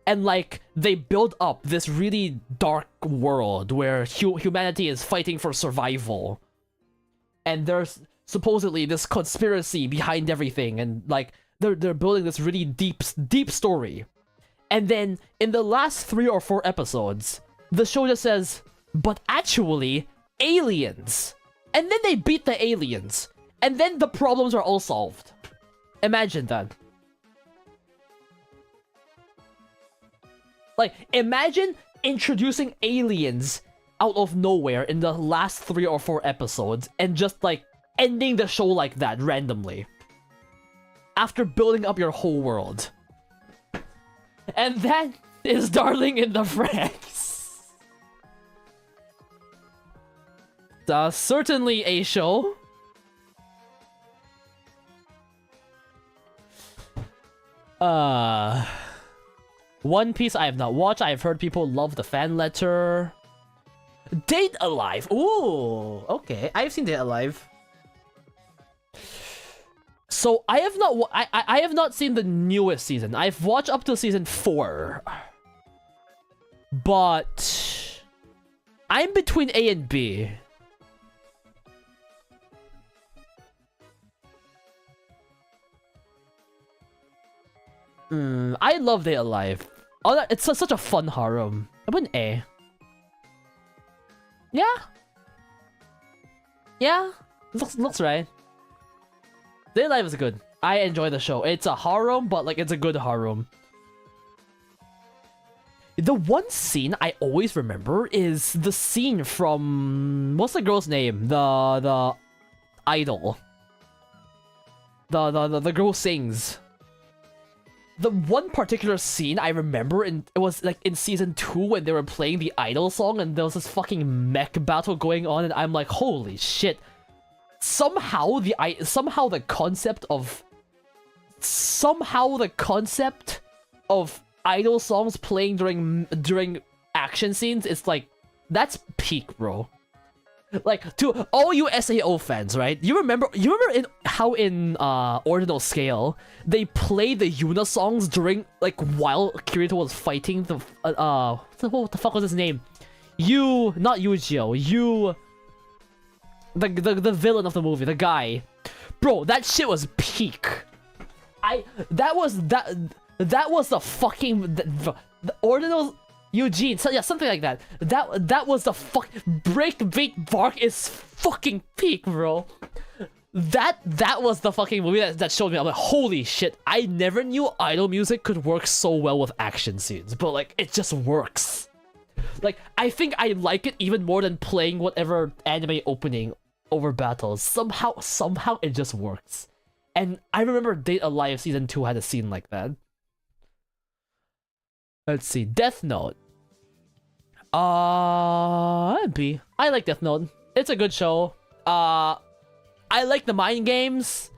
and, like, they build up this really dark world where humanity is fighting for survival. And there's supposedly this conspiracy behind everything, and, like, they're building this really deep story. And then, in the last 3 or 4 episodes, the show just says, but actually, aliens! And then they beat the aliens. And then the problems are all solved. Imagine that. Like, imagine introducing aliens out of nowhere in the last 3 or 4 episodes and just, like, ending the show like that randomly. After building up your whole world. And that is Darling in the Franxx. Certainly a show. One Piece I have not watched. I have heard people love the fan letter. Date Alive. Ooh, okay. I have seen Date Alive. So I have not. I have not seen the newest season. I've watched up to season 4, but I'm between A and B. I love Date Alive. Oh, it's such a fun harem. I'm an A. Yeah. Yeah. Looks right. Date Alive is good. I enjoy the show. It's a harem, but, like, it's a good harem. The one scene I always remember is the scene from, what's the girl's name? The idol. The girl sings. The one particular scene I remember, it was like in season 2 when they were playing the idol song, and there was this fucking mech battle going on, and I'm like, holy shit. Somehow the concept of idol songs playing during action scenes is like, that's peak, bro. Like, to all you SAO fans, right? You remember how in Ordinal Scale they play the Yuna songs during, like, while Kirito was fighting the what the fuck was his name? Not Yujiro. The villain of the movie, the guy. Bro, that shit was peak. That was the fucking the Ordinal Eugene, so yeah, something like that. That was the Breakbeat Bark is fucking peak, bro. That was the fucking movie that showed me. I'm like, holy shit! I never knew idol music could work so well with action scenes, but, like, it just works. Like, I think I like it even more than playing whatever anime opening over battles. Somehow it just works. And I remember Date Alive season 2 had a scene like that. Let's see, Death Note. B. I like Death Note. It's a good show. I like the mind games.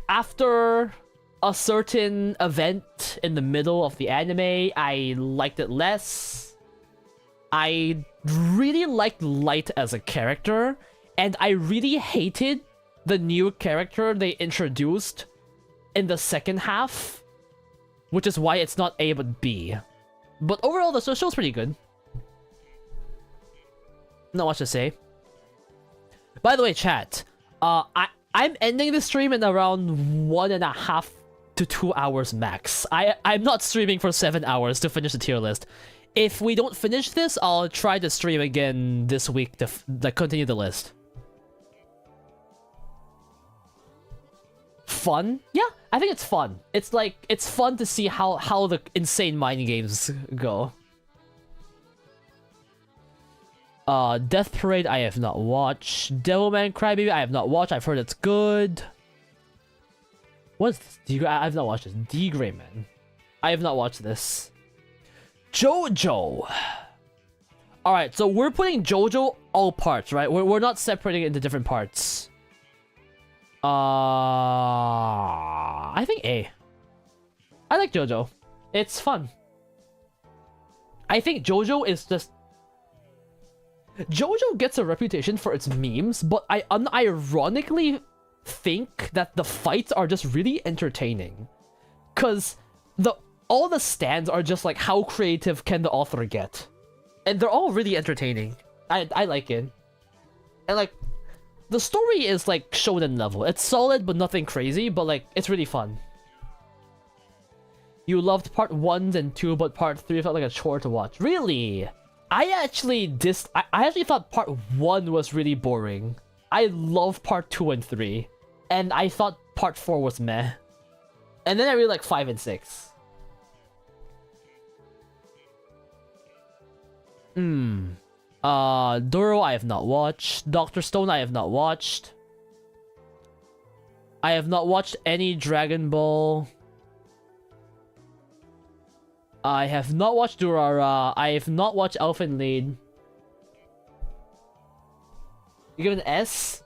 After a certain event in the middle of the anime, I liked it less. I really liked Light as a character, and I really hated the new character they introduced in the second half, which is why it's not A but B. But overall, the show's pretty good. Not much to say. By the way, chat, I'm ending the stream in around 1.5 to 2 hours max. I'm not streaming for 7 hours to finish the tier list. If we don't finish this, I'll try to stream again this week to continue the list. Fun? Yeah, I think it's fun. It's fun to see how the insane mind games go. Death Parade I have not watched. Devilman Crybaby I have not watched. I've heard it's good. What's this? I have not watched this. D-Gray Man. I have not watched this. JoJo. Alright, so we're putting JoJo all parts, right? We're not separating it into different parts. I think A. I like JoJo. It's fun. I think JoJo is just... JoJo gets a reputation for its memes, but I unironically think that the fights are just really entertaining. Cause all the stands are just like, how creative can the author get? And they're all really entertaining. I like it. And like, the story is like shonen level. It's solid but nothing crazy, but like, it's really fun. You loved part 1 and 2, but part 3 felt like a chore to watch. Really? I actually thought part 1 was really boring. I love part 2 and 3. And I thought part 4 was meh. And then I really like 5 and 6. Doro I have not watched. Dr. Stone I have not watched. I have not watched any Dragon Ball. I have not watched Durara. I have not watched Elfen Lied. You give it an S?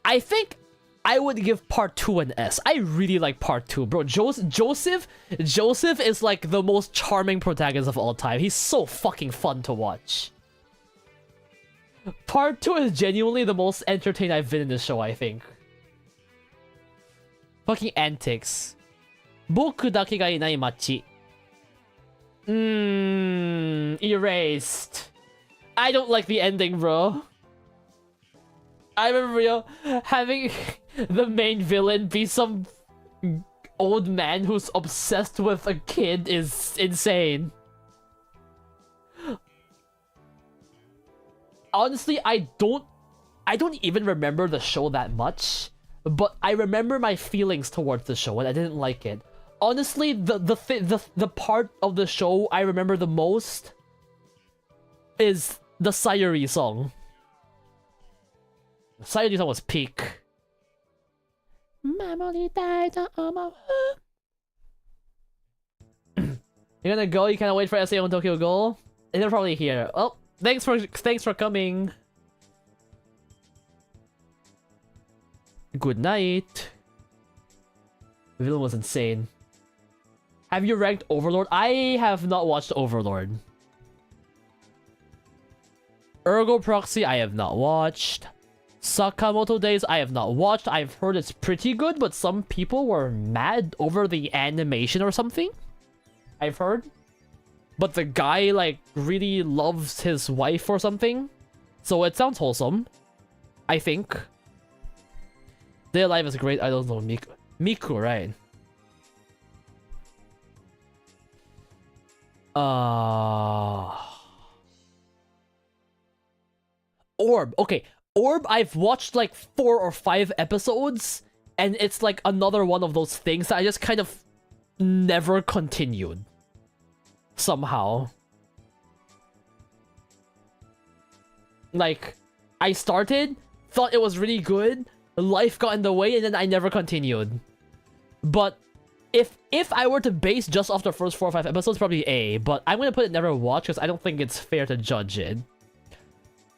I think I would give part 2 an S. I really like part 2, bro. Joseph is like the most charming protagonist of all time. He's so fucking fun to watch. Part 2 is genuinely the most entertained I've been in this show, I think. Fucking antics. Boku dake ga inai machi. Erased. I don't like the ending, bro. I remember having the main villain be some old man who's obsessed with a kid is insane. Honestly, I don't even remember the show that much, but I remember my feelings towards the show and I didn't like it. Honestly, the part of the show I remember the most is the Sayuri song. The Sayuri song was peak. You're gonna go? You cannot wait for SA on Tokyo Ghoul? They're probably here. Oh, thanks for coming. Good night. The villain was insane. Have you ranked Overlord? I have not watched Overlord. Ergo Proxy, I have not watched. Sakamoto Days, I have not watched. I've heard it's pretty good, but some people were mad over the animation or something. I've heard. But the guy, like, really loves his wife or something. So it sounds wholesome. I think. Day Alive is great. I don't know Miku. Miku, right? Orb. Okay. Orb, I've watched like 4 or 5 episodes, and it's like another one of those things that I just kind of never continued. Somehow. Like, I started, thought it was really good, life got in the way, and then I never continued. But if I were to base just off the first 4 or 5 episodes, probably A, but I'm gonna put it never watch because I don't think it's fair to judge it.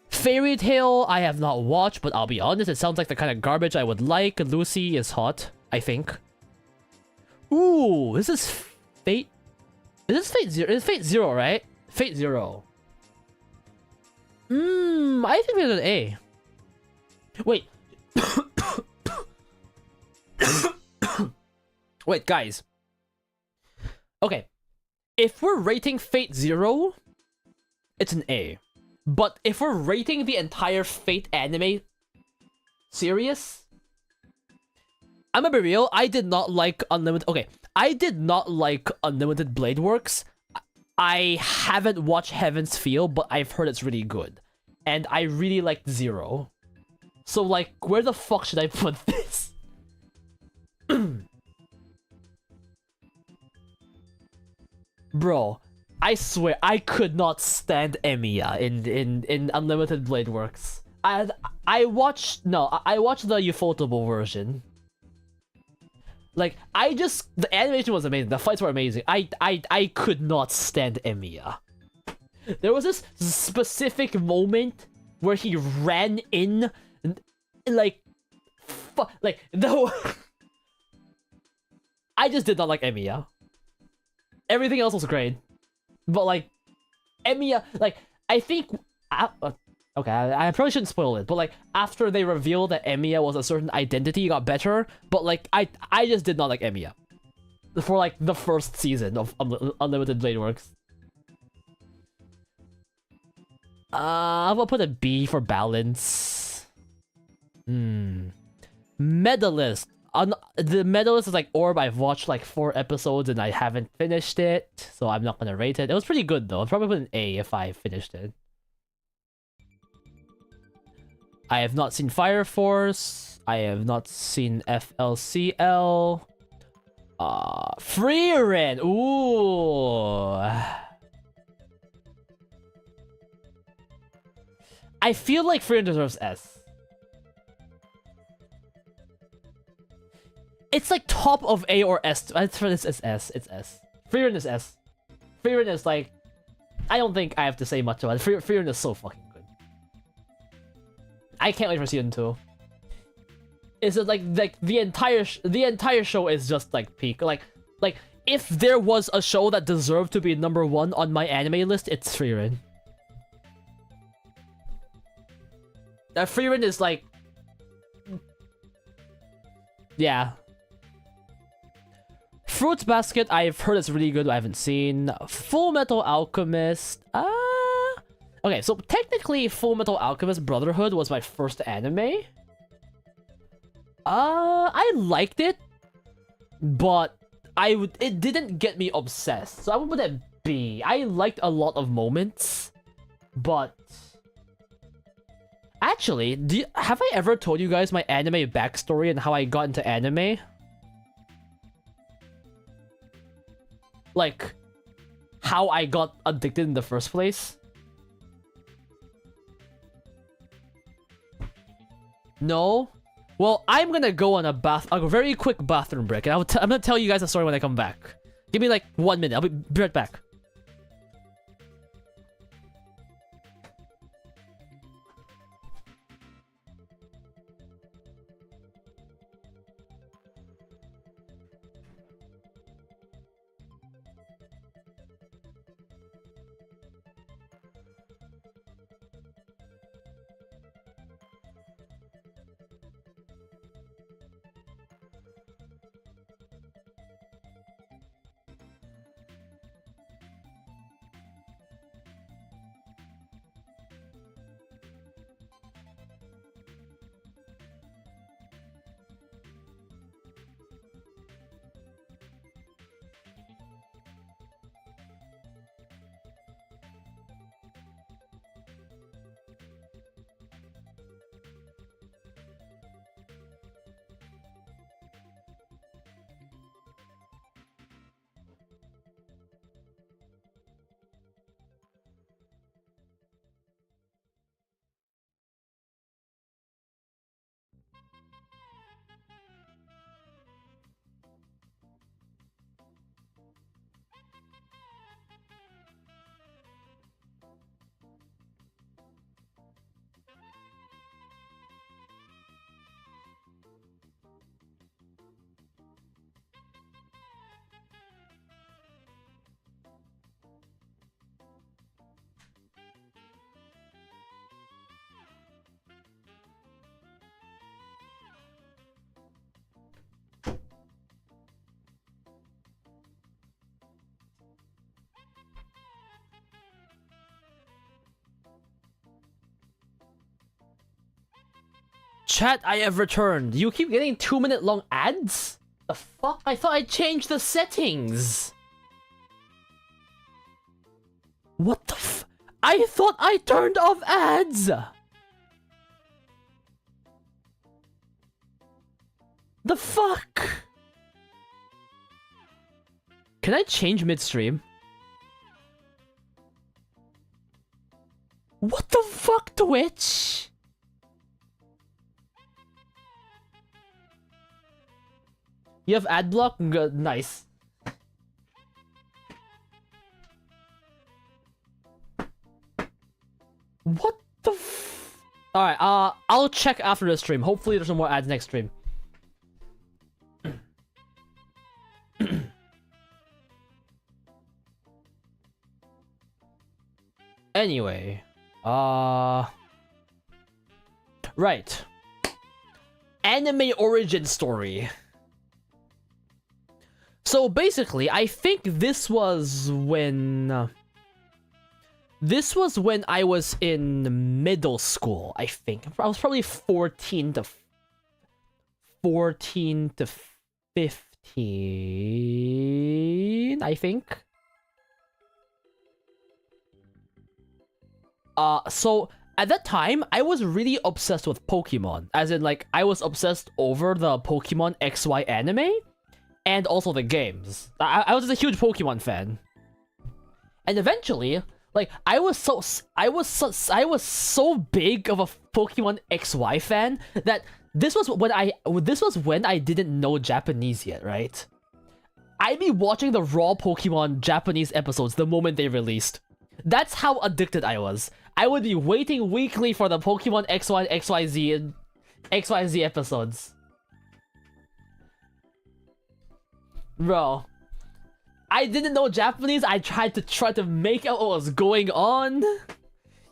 Fairy Tail, I have not watched, but I'll be honest, it sounds like the kind of garbage I would like. Lucy is hot, I think. Ooh, this is Fate. Is this Fate Zero? It's Fate Zero, right? Fate Zero. I think it's an A. Wait. Wait, guys. Okay. If we're rating Fate Zero, it's an A. But if we're rating the entire Fate anime series, I'm gonna be real, I did not like Unlimited. Okay, I did not like Unlimited Blade Works. I haven't watched Heaven's Feel, but I've heard it's really good. And I really liked Zero. So, like, where the fuck should I put this? Bro, I swear, I could not stand Emiya in Unlimited Blade Works. I watched the Ufotable version. Like, the animation was amazing, the fights were amazing. I could not stand Emiya. There was this specific moment where he ran in, like, no. I just did not like Emiya. Everything else was great, but like, Emiya, like, I think, okay, I probably shouldn't spoil it, but like, after they revealed that Emiya was a certain identity, it got better, but like, I just did not like Emiya for like the first season of Unlimited Blade Works. I'm gonna put a B for balance. Medalist. The Medalist is like Orb. I've watched like 4 episodes and I haven't finished it, so I'm not gonna rate it. It was pretty good though. I'd probably put an A if I finished it. I have not seen Fire Force. I have not seen FLCL. Frieren. Ooh. I feel like Frieren deserves S. It's like top of A or S. It's S. It's S. Frieren is S. Frieren is like, I don't think I have to say much about it. Frieren is so fucking good. I can't wait for season 2. It's just like the entire show is just like peak. Like if there was a show that deserved to be #1 on my anime list, it's Frieren. Frieren is like, yeah. Fruits Basket, I've heard it's really good, but I haven't seen. Full Metal Alchemist, okay, so technically Full Metal Alchemist Brotherhood was my first anime. I liked it, but it didn't get me obsessed, so I would put it B. I liked a lot of moments, but actually, have I ever told you guys my anime backstory and how I got into anime? Like, how I got addicted in the first place? No? Well, I'm gonna go on a very quick bathroom break, and I'm gonna tell you guys a story when I come back. Give me like 1 minute, I'll be right back. Chat, I have returned. You keep getting 2-minute long ads? The fuck? I thought I changed the settings. What the I thought I turned off ads. The fuck? Can I change midstream? What the fuck, Twitch? You have ad block? Good, nice. What the f- Alright, I'll check after the stream. Hopefully there's no more ads next stream. Anyway, right. Anime origin story. So basically, I think this was when I was in middle school, I think. I was probably 14 to 15, I think. So at that time, I was really obsessed with Pokemon. As in, like, I was obsessed over the Pokemon XY anime and also the games. I was just a huge Pokemon fan. And eventually, like, I was so big of a Pokemon XY fan that this was when I didn't know Japanese yet, right? I'd be watching the raw Pokemon Japanese episodes the moment they released. That's how addicted I was. I would be waiting weekly for the Pokemon XY, XYZ, and XYZ episodes. Bro, I didn't know Japanese. I tried to make out what was going on.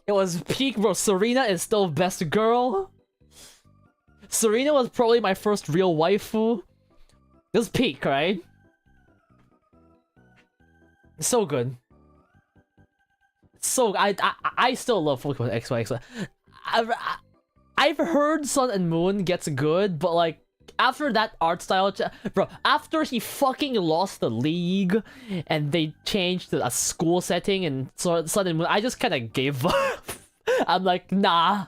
It was peak, bro. Serena is still best girl. Serena was probably my first real waifu. It was peak, right? So good. So I still love Pokemon XY. I've heard Sun and Moon gets good, but like after that art style, bro, after he fucking lost the league and they changed to a school setting and Sun and Moon, I just kind of gave up. I'm like, nah.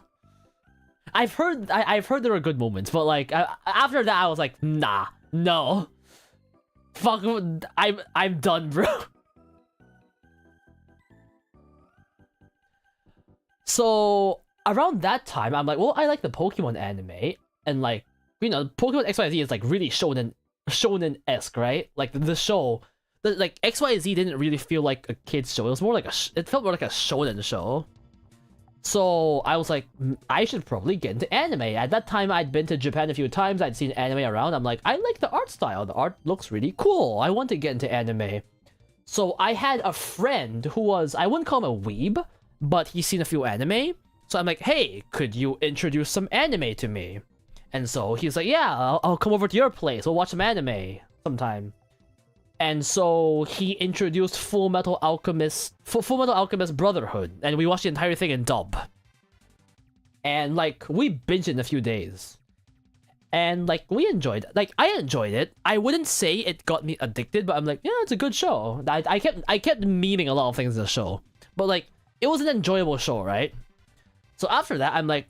I've heard there were good moments, but like after that, I was like, nah, no, fuck, I'm done, bro. So around that time, I'm like, well, I like the Pokemon anime, and like, you know, Pokemon XYZ is like really shonen-esque, right? Like the show, like XYZ didn't really feel like a kid's show. It was more like it felt more like a shonen show. So I was like, I should probably get into anime. At that time, I'd been to Japan a few times. I'd seen anime around. I'm like, I like the art style. The art looks really cool. I want to get into anime. So I had a friend who was, I wouldn't call him a weeb, but he's seen a few anime. So I'm like, hey, could you introduce some anime to me? And so he's like, yeah, I'll come over to your place. We'll watch some anime sometime. And so he introduced Full Metal Alchemist Brotherhood, and we watched the entire thing in dub. And like, we binged it in a few days. And like, we enjoyed it. Like, I enjoyed it. I wouldn't say it got me addicted, but I'm like, yeah, it's a good show. I kept memeing a lot of things in the show. But like, it was an enjoyable show, right? So after that, I'm like...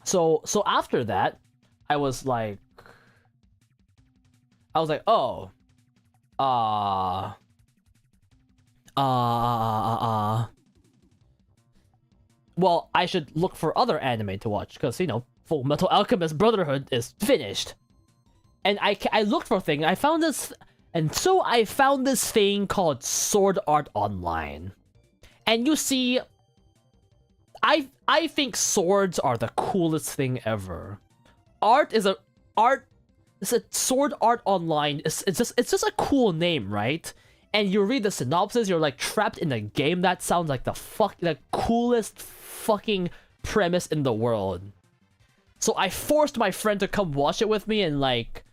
So after that, I was like, oh. Well, I should look for other anime to watch, because, you know, Full Metal Alchemist Brotherhood is finished. And I looked for a thing, I found this... And so I found this thing called Sword Art Online. And you see, I think swords are the coolest thing ever. It's a Sword Art Online. It's just a cool name, right? And you read the synopsis, you're like trapped in a game that sounds like the coolest fucking premise in the world. So I forced my friend to come watch it with me, and like,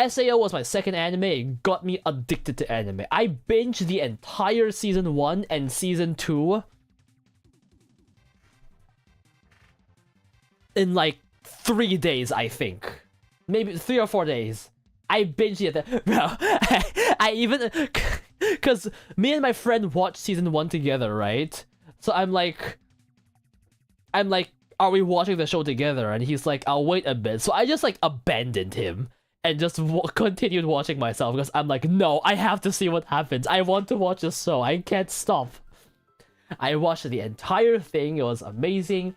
SAO was my second anime. It got me addicted to anime. I binged the entire season 1 and season 2. in like 3 days, I think. Maybe 3 or 4 days. I binged it. Bro, I even... Because me and my friend watched season 1 together, right? So I'm like, are we watching the show together? And he's like, I'll wait a bit. So I just like abandoned him and just continued watching myself because I'm like, no, I have to see what happens. I want to watch this show. I can't stop. I watched the entire thing. It was amazing.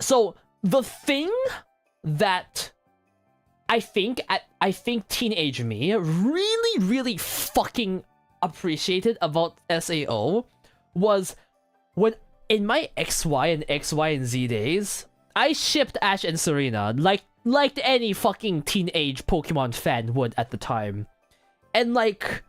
So the thing that I think teenage me really fucking appreciated about SAO was when in my XY and XY and Z days, I shipped Ash and Serena like any fucking teenage Pokemon fan would at the time. And like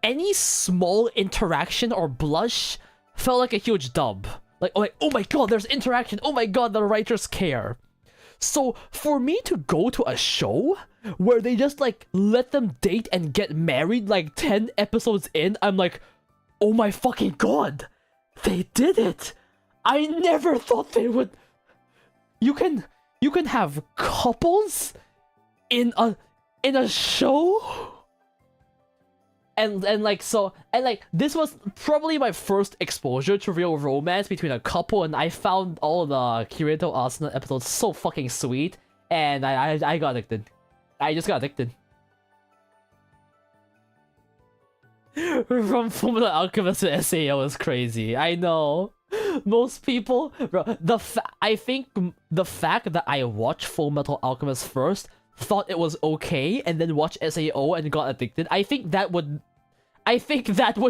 any small interaction or blush felt like a huge dub. Like, oh my god, there's interaction. Oh my god, the writers care. So for me to go to a show where they just like let them date and get married like 10 episodes in, I'm like, oh my fucking god, they did it. I never thought they would. You can have couples in a show. And this was probably my first exposure to real romance between a couple, and I found all the Kirito Asuna episodes so fucking sweet, and I got addicted. I just got addicted. From Fullmetal Alchemist to SAO is crazy. I know. Most people, bro. I think the fact that I watched Fullmetal Alchemist first, thought it was okay, and then watched SAO and got addicted. I think that would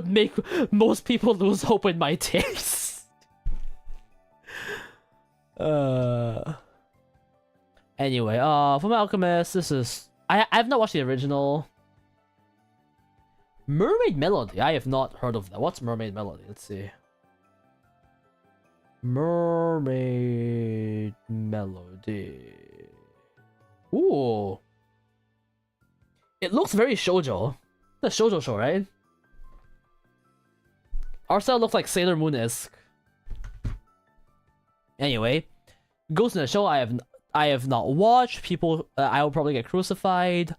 make most people lose hope in my taste. Anyway, Fullmetal Alchemist. This is I've not watched the original. Mermaid Melody. I have not heard of that. What's Mermaid Melody? Let's see. Mermaid Melody. Ooh. It looks very shoujo. It's a shoujo show, right? Our style looks like Sailor Moon-esque. Anyway, Ghost in the Shell I have not watched. People, I will probably get crucified.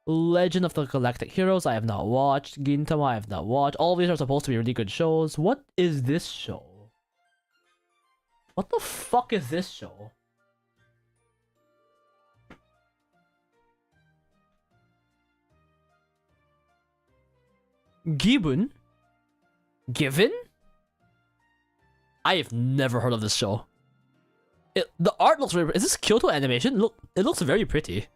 Legend of the Galactic Heroes I have not watched. Gintama I have not watched. All of these are supposed to be really good shows. What is this show? What the fuck is this show? Gibbon? Given? I have never heard of this show. The art looks very... Is this Kyoto Animation? Look, it looks very pretty.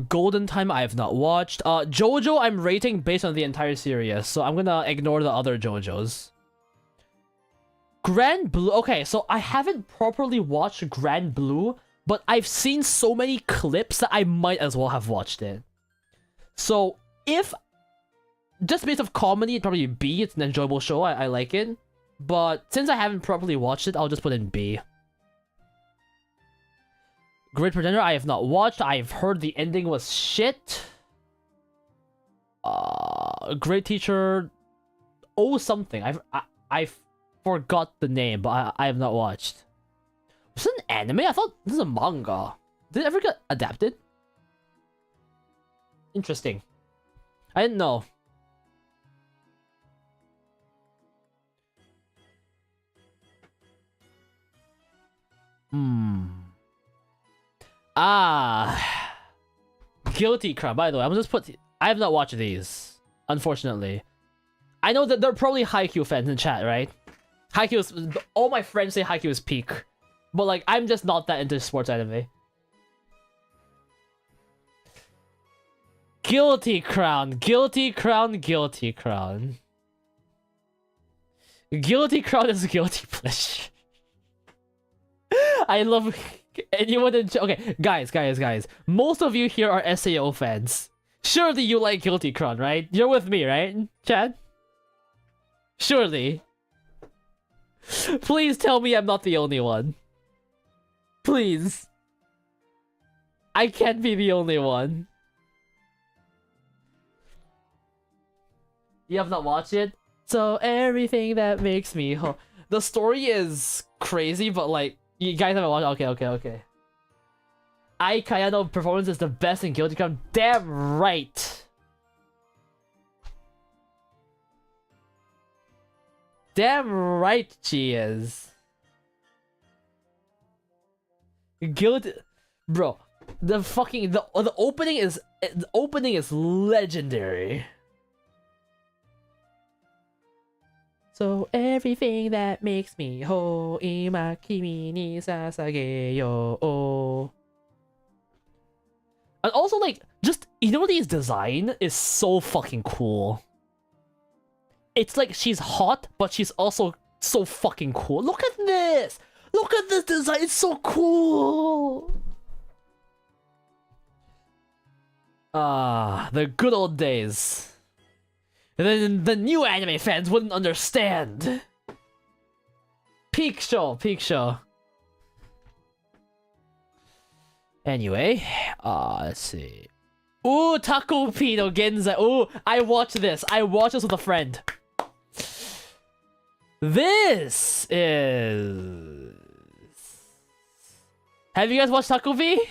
Golden Time I have not watched. JoJo I'm rating based on the entire series, so I'm gonna ignore the other JoJos. Grand Blue... Okay, so I haven't properly watched Grand Blue, but I've seen so many clips that I might as well have watched it. So, if... Just based off comedy, it'd probably be B. It's an enjoyable show, I like it. But since I haven't properly watched it, I'll just put in B. Great Pretender I have not watched. I've heard the ending was shit. Great Teacher... Oh something. I forgot the name, but I have not watched. Was it an anime? I thought this is a manga. Did it ever get adapted? Interesting. I didn't know. Guilty Crown. By the way, I'm just put... I have not watched these, unfortunately. I know that there are probably Haikyuu fans in chat, right? Haikyuu is... All my friends say Haikyuu is peak. But like, I'm just not that into sports anime. Guilty Crown. Guilty Crown. Guilty Crown. Guilty Crown is guilty pleasure. I love... Anyone in... Okay, guys. Most of you here are SAO fans. Surely you like Guilty Crown, right? You're with me, right, Chad? Surely. Please tell me I'm not the only one. Please. I can't be the only one. You have not watched it? So everything that makes me the story is crazy, but like you guys haven't watched. Okay. Ai Kayano performance is the best in Guilty Crown. Damn right. Damn right she is. Guilty, bro. The opening is legendary. So everything that makes me ho ima kimi ni sasageyo. And also like just Inori's design is so fucking cool. It's like she's hot, but she's also so fucking cool. Look at this! Look at this design, it's so cool! Ah, the good old days. And then the new anime fans wouldn't understand. Peak show. Anyway, let's see. Ooh, Taco Pino Genza. Ooh, I watched this with a friend. This is... Have you guys watched Taco V?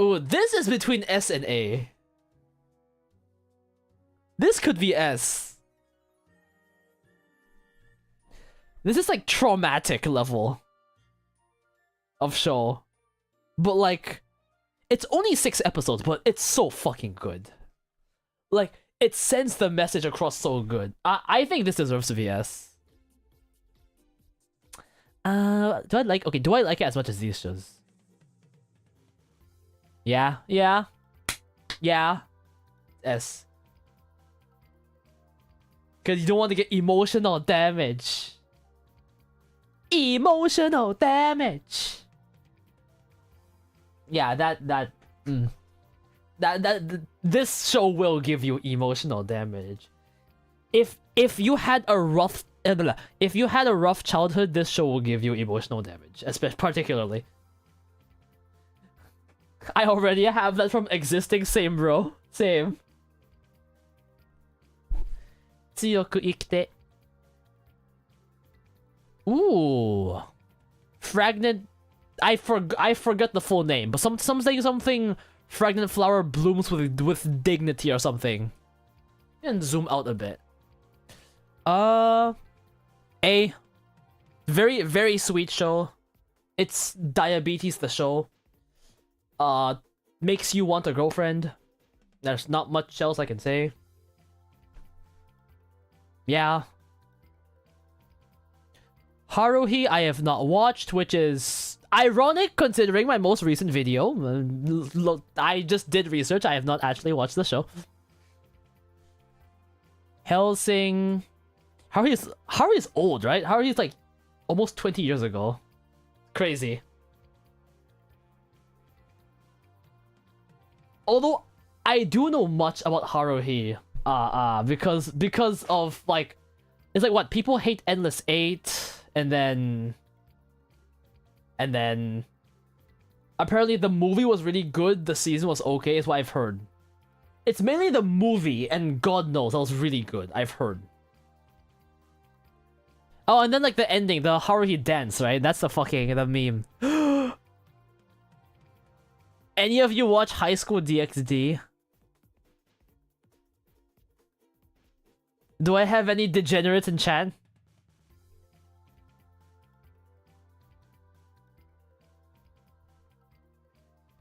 Ooh, this is between S and A. This could be S. This is like traumatic level of show. But like, it's only 6 episodes, but it's so fucking good. Like, it sends the message across so good. I think this deserves to be S. Do I like it as much as these shows? Yeah. S. Cause you don't want to get emotional damage. Emotional damage. Yeah, this show will give you emotional damage. If you had a rough childhood, this show will give you emotional damage, especially particularly. I already have that from existing, same bro. Same. Tsuyoku ikite. Ooh. Fragrant. I forgot the full name, but something fragrant flower blooms with dignity or something. And zoom out a bit. A very, very sweet show. It's Diabetes the show. Makes you want a girlfriend. There's not much else I can say. Yeah. Haruhi I have not watched, which is ironic considering my most recent video. I just did research, I have not actually watched the show. Hellsing. Haruhi's old, right? Haruhi's like almost 20 years ago. Crazy. Although I do know much about Haruhi, because of like, it's like what people hate Endless 8, and then apparently the movie was really good, the season was okay, is what I've heard. It's mainly the movie, and God knows that was really good, I've heard. Oh, and then like the ending, the Haruhi dance, right? That's the meme. Any of you watch High School DxD? Do I have any degenerates in chat?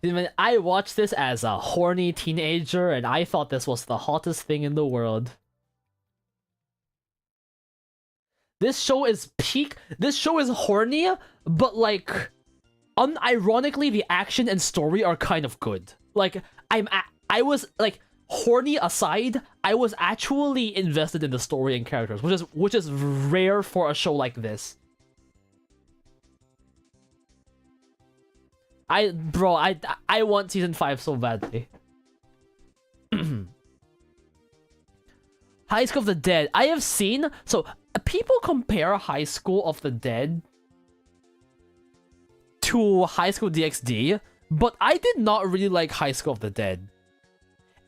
When I watched this as a horny teenager, and I thought this was the hottest thing in the world. This show is peak. This show is horny, but like, unironically, the action and story are kind of good. Like, I was like, horny aside, I was actually invested in the story and characters, which is rare for a show like this. I want season 5 so badly. High School of the Dead. I have seen, so people compare High School of the Dead to High School DxD, but I did not really like High School of the Dead.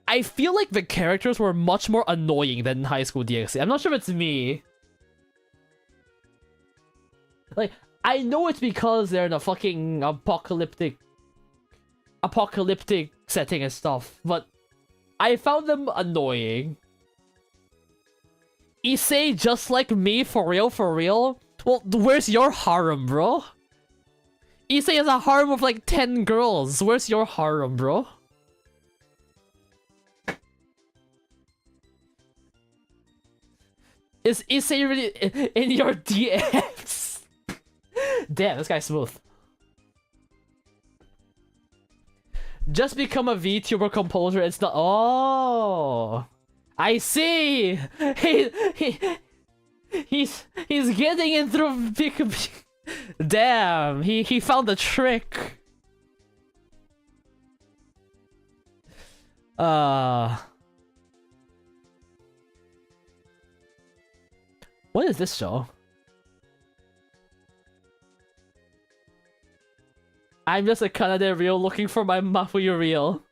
I feel like the characters were much more annoying than High School DxD. I'm not sure if it's me. Like, I know it's because they're in a fucking apocalyptic setting and stuff, but I found them annoying. Issei, just like me, for real, for real? Well, where's your harem, bro? Issei has a harem of like 10 girls. Where's your harem, bro? Is Issei really in your DMs? Damn, this guy's smooth. Just become a VTuber composer. It's not. Oh, I see. He's getting in through. Damn, he found the trick. What is this show? I'm just a Canada reel looking for my Mafuyu reel.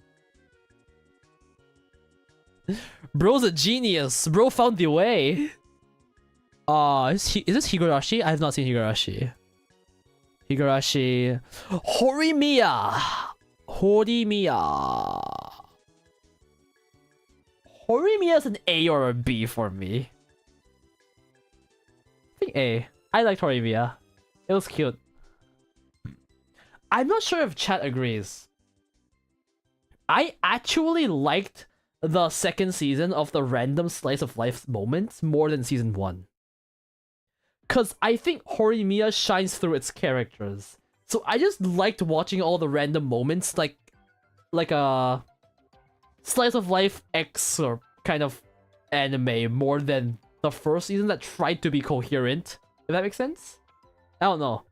Bro's a genius. Bro found the way. Is this Higurashi? I have not seen Higurashi. Higurashi. Horimiya. Horimiya is an A or a B for me. I think A. I liked Horimiya. It was cute. I'm not sure if chat agrees. I actually liked the second season of the random slice of life moments more than season 1. Cause I think Horimiya shines through its characters. So I just liked watching all the random moments like a slice of life X or kind of anime more than the first season that tried to be coherent. If that makes sense? I don't know.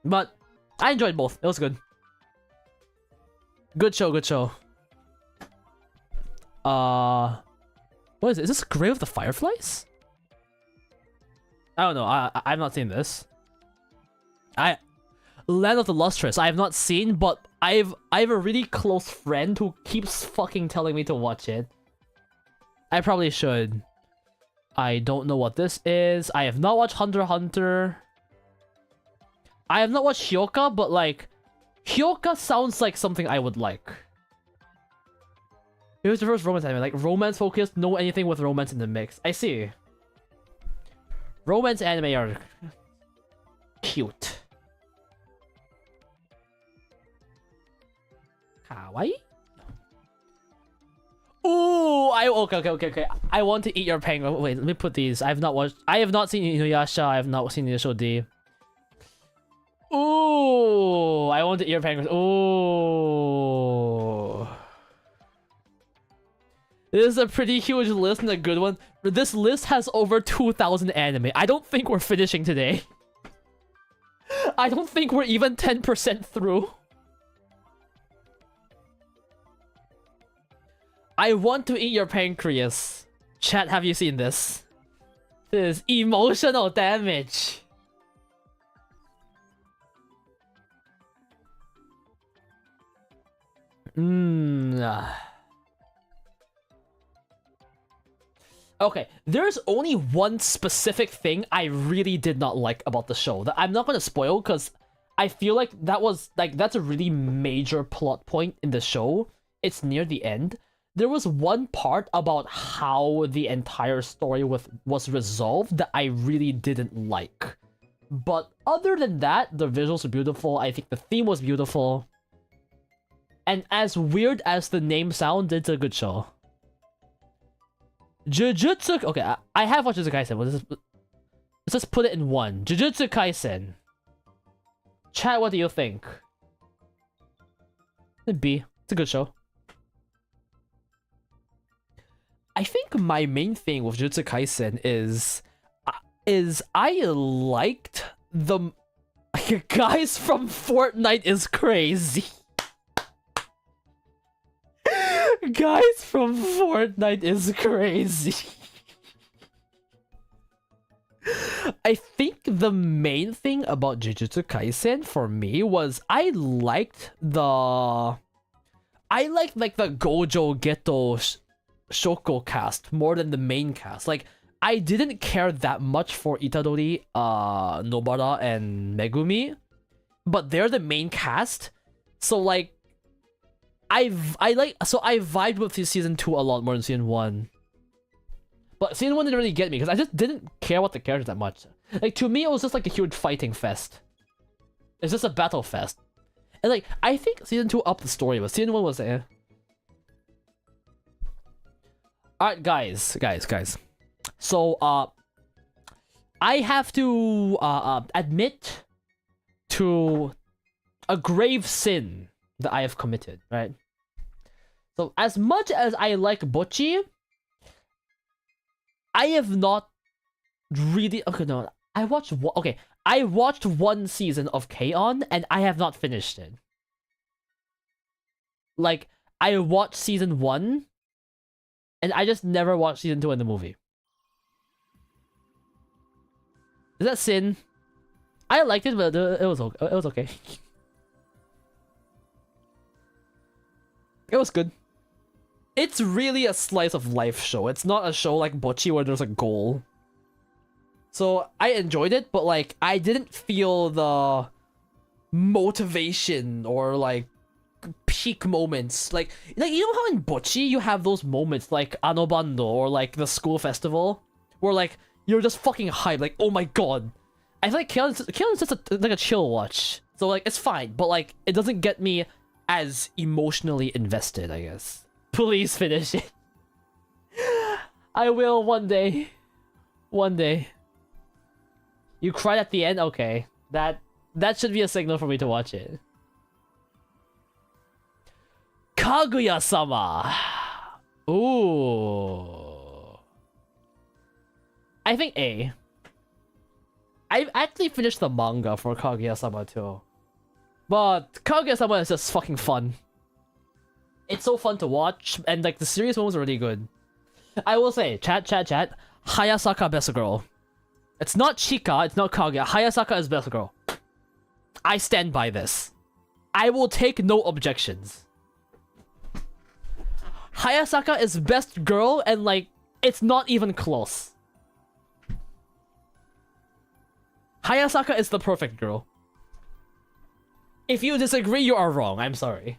But I enjoyed both. It was good. Good show, good show. What is it? Is this Grave of the Fireflies? I don't know. I've not seen this. Land of the Lustrous. I have not seen, but I have a really close friend who keeps fucking telling me to watch it. I probably should. I don't know what this is. I have not watched Hunter x Hunter. I have not watched Hyoka, but like, Hyoka sounds like something I would like. It was the first romance anime, like romance focused, no anything with romance in the mix. I see. Romance anime are cute. Kawaii? Ooh, okay. I want to eat your penguin. Wait, let me put these. I have not seen Inuyasha. I have not seen Inuyasha D. Ooh, I want to eat your penguins. Ooh. This is a pretty huge list and a good one. This list has over 2,000 anime. I don't think we're finishing today. I don't think we're even 10% through. I want to eat your pancreas. Chat, have you seen this? This is emotional damage. Okay, there's only one specific thing I really did not like about the show that I'm not gonna spoil because I feel like that's a really major plot point in the show. It's near the end. There was one part about how the entire story was resolved that I really didn't like. But other than that, the visuals were beautiful. I think the theme was beautiful. And as weird as the name sounds, it's a good show. Jujutsu... Okay, I have watched Jujutsu Kaisen. Let's just put it in one. Jujutsu Kaisen. Chat, what do you think? B. It's a good show. I think my main thing with Jujutsu Kaisen is I liked the... Guys from Fortnite is crazy. Guys from Fortnite is crazy. I think the main thing about Jujutsu Kaisen for me was I liked the I like the Gojo Geto Shoko cast more than the main cast. Like, I didn't care that much for Itadori, Nobara, and Megumi, but they're the main cast. So like, I vibed with season 2 a lot more than season 1. But season 1 didn't really get me because I just didn't care about the characters that much. Like, to me, it was just like a huge fighting fest. It's just a battle fest. And like, I think season 2 upped the story, but season 1 was eh. Alright, guys. So, I have to admit to a grave sin that I have committed, right? So, as much as I like Bocchi, I have not really... Okay, no. I watched one season of K-On! And I have not finished it. Like, I watched season 1, and I just never watched season 2 in the movie. Is that sin? I liked it, but it was okay. It was good. It's really a slice of life show. It's not a show like Bocchi where there's a goal. So I enjoyed it, but like I didn't feel the motivation or like peak moments. Like you know how in Bocchi you have those moments like Anobando or like the school festival where like you're just fucking hyped, like oh my god. I feel like Keon's just like a chill watch. So like it's fine, but like it doesn't get me as emotionally invested, I guess. Please finish it. I will one day. One day. You cried at the end? Okay. That should be a signal for me to watch it. Kaguya-sama. Ooh. I think A. I've actually finished the manga for Kaguya-sama too. But Kaguya-sama is just fucking fun. It's so fun to watch, and like the serious moments are really good. I will say, chat. Hayasaka best girl. It's not Chika, it's not Kaguya. Hayasaka is best girl. I stand by this. I will take no objections. Hayasaka is best girl, and like, it's not even close. Hayasaka is the perfect girl. If you disagree, you are wrong. I'm sorry.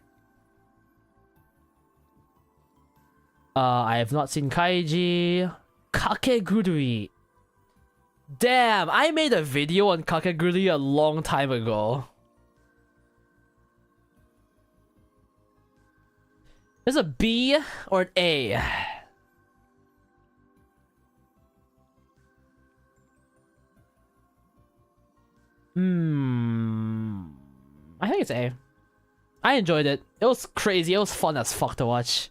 I have not seen Kaiji. Kakegurui. Damn, I made a video on Kakegurui a long time ago. There's a B or an A. I think it's A. I enjoyed it. It was crazy. It was fun as fuck to watch.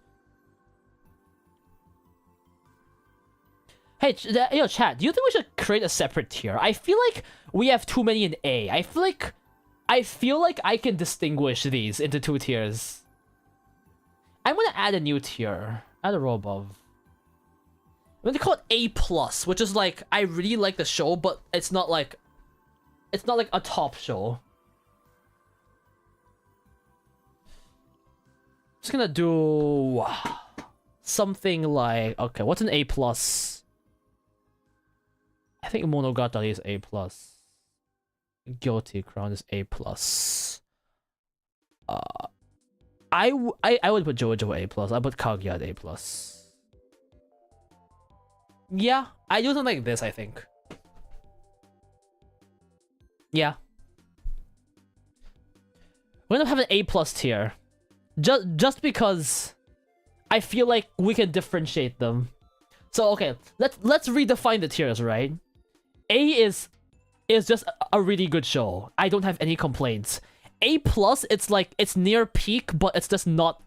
Hey, yo, chat, do you think we should create a separate tier? I feel like we have too many in A. I feel like I can distinguish these into 2 tiers. I'm gonna add a new tier. Add a row above. I'm gonna call it A+, which is like, I really like the show, but it's not like a top show. Just gonna do something like, okay, what's an A+? I think Monogatari is A+. Guilty Crown is A+. I would put JoJo A+. I put Kaguya at A+. Yeah, I do something like this, I think. Yeah. We're gonna have an A+ tier. Just because I feel like we can differentiate them. So okay, let's redefine the tiers, right? A is just a really good show. I don't have any complaints. A+, it's like it's near peak, but it's just not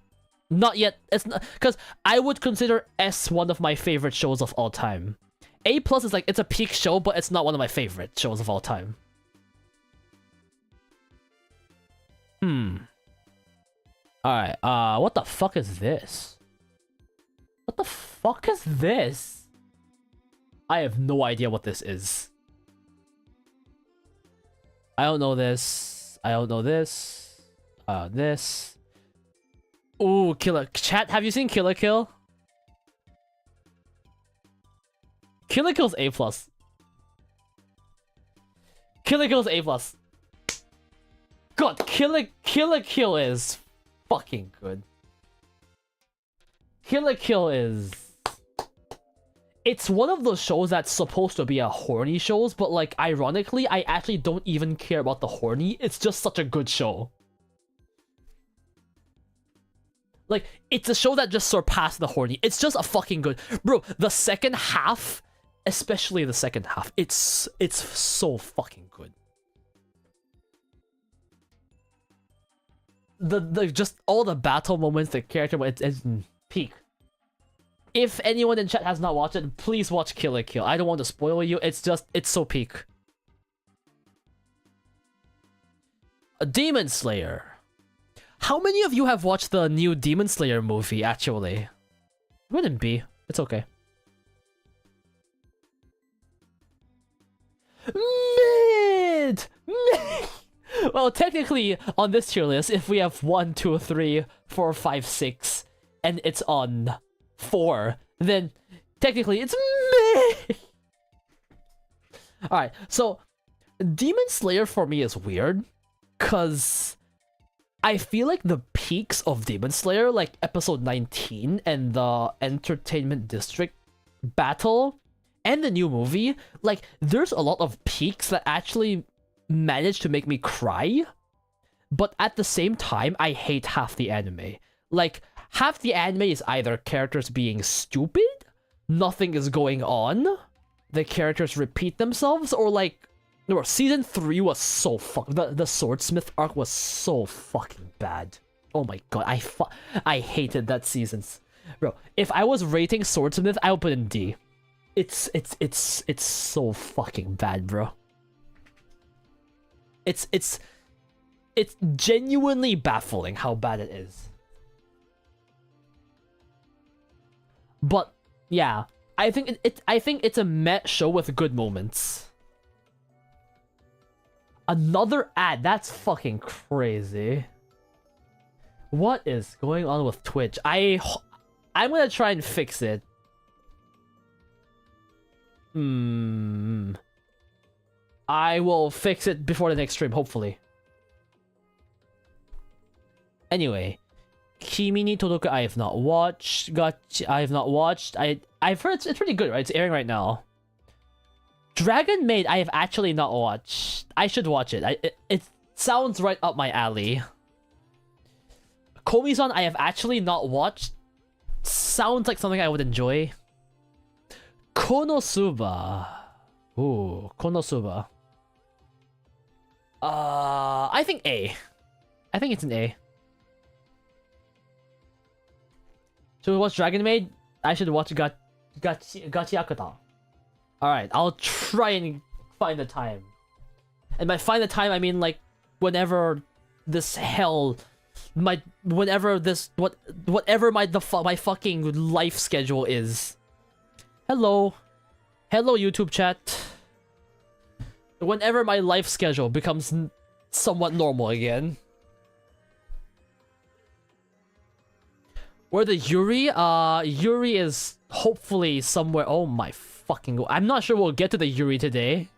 yet. It's not, because I would consider S one of my favorite shows of all time. A+ is like it's a peak show, but it's not one of my favorite shows of all time. Alright, what the fuck is this? What the fuck is this? I have no idea what this is. I don't know this. I don't know this. This. Ooh, Killer Chat, have you seen Killer Kill? Killer Kill's A+. Killer Kill's A+. God, Killer Kill is fucking good. Killer Kill is... It's one of those shows that's supposed to be a horny shows, but like, ironically, I actually don't even care about the horny. It's just such a good show. Like, it's a show that just surpassed the horny. It's just a fucking good... Bro, the second half, especially the second half, it's so fucking good. The just all the battle moments, the character, it's peak. If anyone in chat has not watched it, please watch Killer Kill. I don't want to spoil you. It's so peak. A Demon Slayer. How many of you have watched the new Demon Slayer movie, actually? Wouldn't be. It's okay. Mid! Well, technically, on this tier list, if we have 1, 2, 3, 4, 5, 6, and it's on 4, then technically it's mid! Alright, so Demon Slayer for me is weird, cause I feel like the peaks of Demon Slayer, like episode 19 and the Entertainment District battle, and the new movie, like, there's a lot of peaks that actually manage to make me cry, but at the same time, I hate half the anime. Like, half the anime is either characters being stupid, nothing is going on, the characters repeat themselves, or like, no, season 3 was so the Swordsmith arc was so fucking bad. Oh my god, I hated that season. Bro, if I was rating Swordsmith, I would put in D. It's so fucking bad, bro. It's genuinely baffling how bad it is. But yeah, I think it's a meh show with good moments. Another ad, that's fucking crazy. What is going on with Twitch? I'm gonna try and fix it. I will fix it before the next stream, hopefully. Anyway, Kimi ni Todoke I have not watched. I have not watched. I've heard it's pretty good, right? It's airing right now. Dragon Maid I have actually not watched. I should watch it. It sounds right up my alley. Komi-san I have actually not watched. Sounds like something I would enjoy. Konosuba. Ooh, Konosuba. I think A. I think it's an A. Should we watch Dragon Maid? I should watch Gachiakuta. Alright, I'll try and find the time. And by find the time, I mean like whenever this hell whatever my fucking life schedule is. Hello YouTube chat. Whenever my life schedule becomes somewhat normal again. Where the Yuri? Yuri is hopefully somewhere. Oh my fucking god. I'm not sure we'll get to the Yuri today.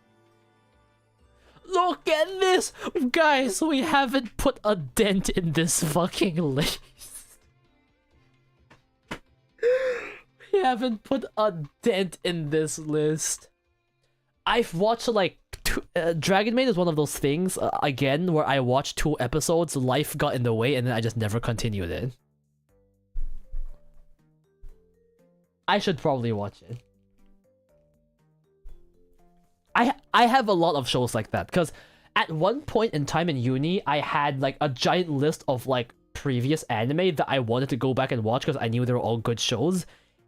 Look at this! Guys, we haven't put a dent in this fucking list. We haven't put a dent in this list. I've watched like Dragon Maid is one of those things, again, where I watched 2 episodes, life got in the way, and then I just never continued it. I should probably watch it. I have a lot of shows like that, because at one point in time in uni, I had like a giant list of like previous anime that I wanted to go back and watch because I knew they were all good shows,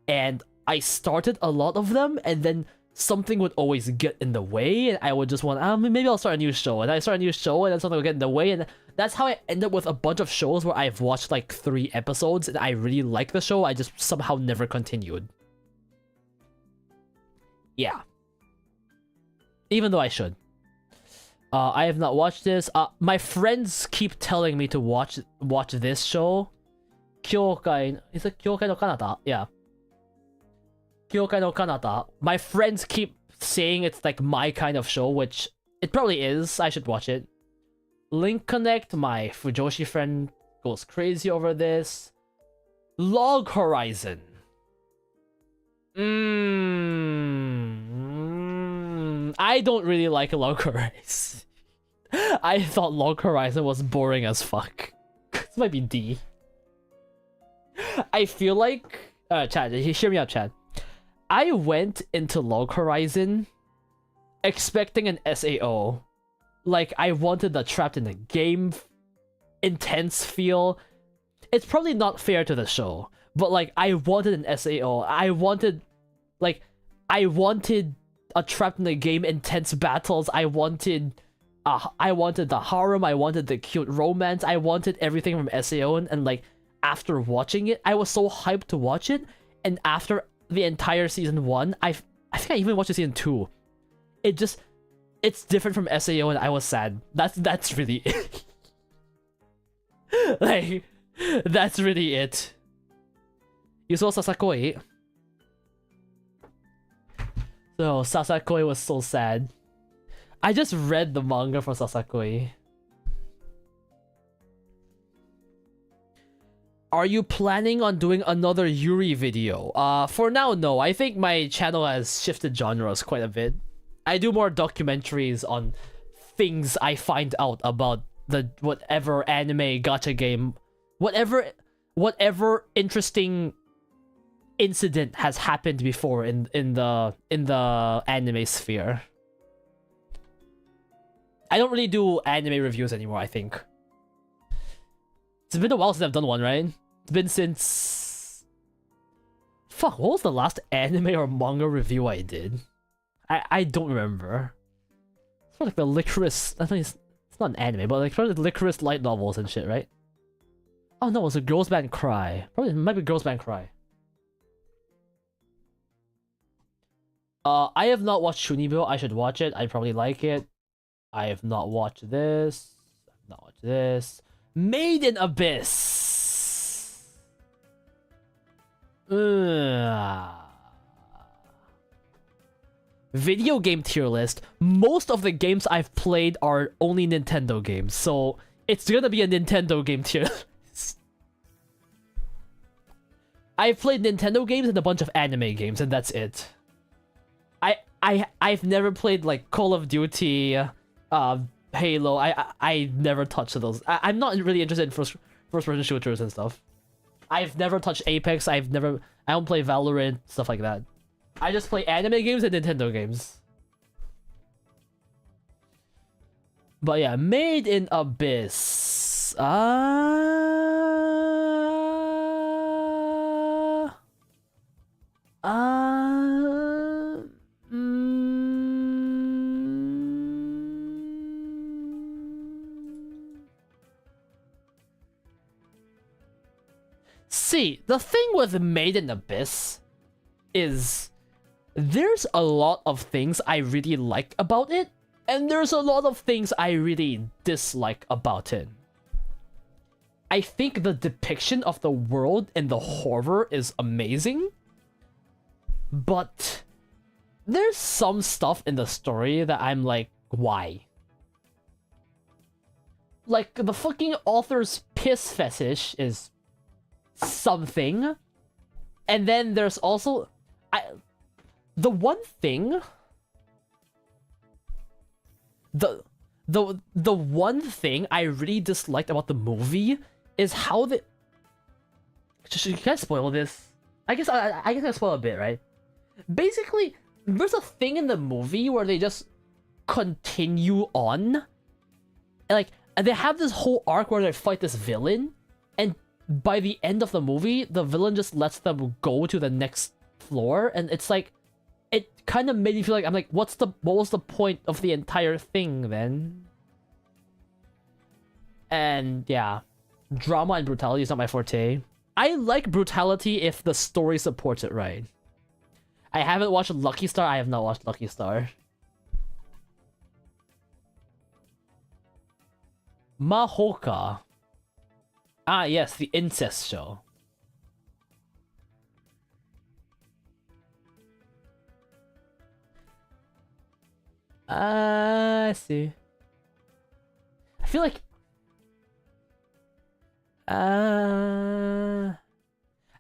and I started a lot of them, and then something would always get in the way, and I would just want, maybe I'll start a new show, and I start a new show, and then something would get in the way, and that's how I end up with a bunch of shows where I've watched like 3 episodes, and I really like the show, I just somehow never continued. Yeah. Even though I should. I have not watched this. My friends keep telling me to watch this show, Kyokai, is it Kyokai no Kanata? Yeah. Kyokai no Kanata. My friends keep saying it's like my kind of show, which it probably is. I should watch it. Link Connect, my Fujoshi friend goes crazy over this. Log Horizon. I don't really like Log Horizon. I thought Log Horizon was boring as fuck. This might be D. I feel like... Chad, hear me out, Chad. I went into Log Horizon expecting an SAO. Like, I wanted the trapped in the game intense feel. It's probably not fair to the show, but like, I wanted an SAO. I wanted a trapped in the game intense battles. I wanted the harem. I wanted the cute romance. I wanted everything from SAO, and like, after watching it, I was so hyped to watch it. And after the entire season 1, I think I even watched the season 2. It's different from SAO, and I was sad. That's really it. Like, that's really it. You saw Sasakoi? So Sasakoi was so sad. I just read the manga for Sasakoi. Are you planning on doing another Yuri video? For now, no. I think my channel has shifted genres quite a bit. I do more documentaries on things I find out about the whatever anime, gacha game, whatever interesting incident has happened before in the anime sphere. I don't really do anime reviews anymore, I think. It's been a while since I've done one, right? It's been since... Fuck, what was the last anime or manga review I did? I don't remember. It's like the Licorice... I think it's not an anime, but like probably the Licorice light novels and shit, right? Oh no, it was a Girls Band Cry. Probably it might be Girls Band Cry. I have not watched Shunibo. I should watch it. I probably like it. I have not watched this. I've not watched this. Made in Abyss. Video game tier list. Most of the games I've played are only Nintendo games, so it's gonna be a Nintendo game tier list. I've played Nintendo games and a bunch of anime games, and that's it. I've never played like Call of Duty, Halo. I never touched those. I'm not really interested in first person shooters and stuff. I've never touched Apex. I don't play Valorant, stuff like that. I just play anime games and Nintendo games. But yeah, Made in Abyss. See, the thing with Made in Abyss is there's a lot of things I really like about it, and there's a lot of things I really dislike about it. I think the depiction of the world and the horror is amazing, but there's some stuff in the story that I'm like, why? Like, the fucking author's piss fetish is something, and then there's also the one thing the one thing I really disliked about the movie is how the... Can I spoil this? I guess I spoil a bit, right? Basically, there's a thing in the movie where they just continue on, like, and they have this whole arc where they fight this villain, and by the end of the movie, the villain just lets them go to the next floor, and it's like, it kind of made me feel like, I'm like, what was the point of the entire thing then? And yeah, drama and brutality is not my forte. I like brutality if the story supports it right. I haven't watched Lucky Star. I have not watched Lucky Star. Mahoka. Ah, yes, the incest show. I see. I feel like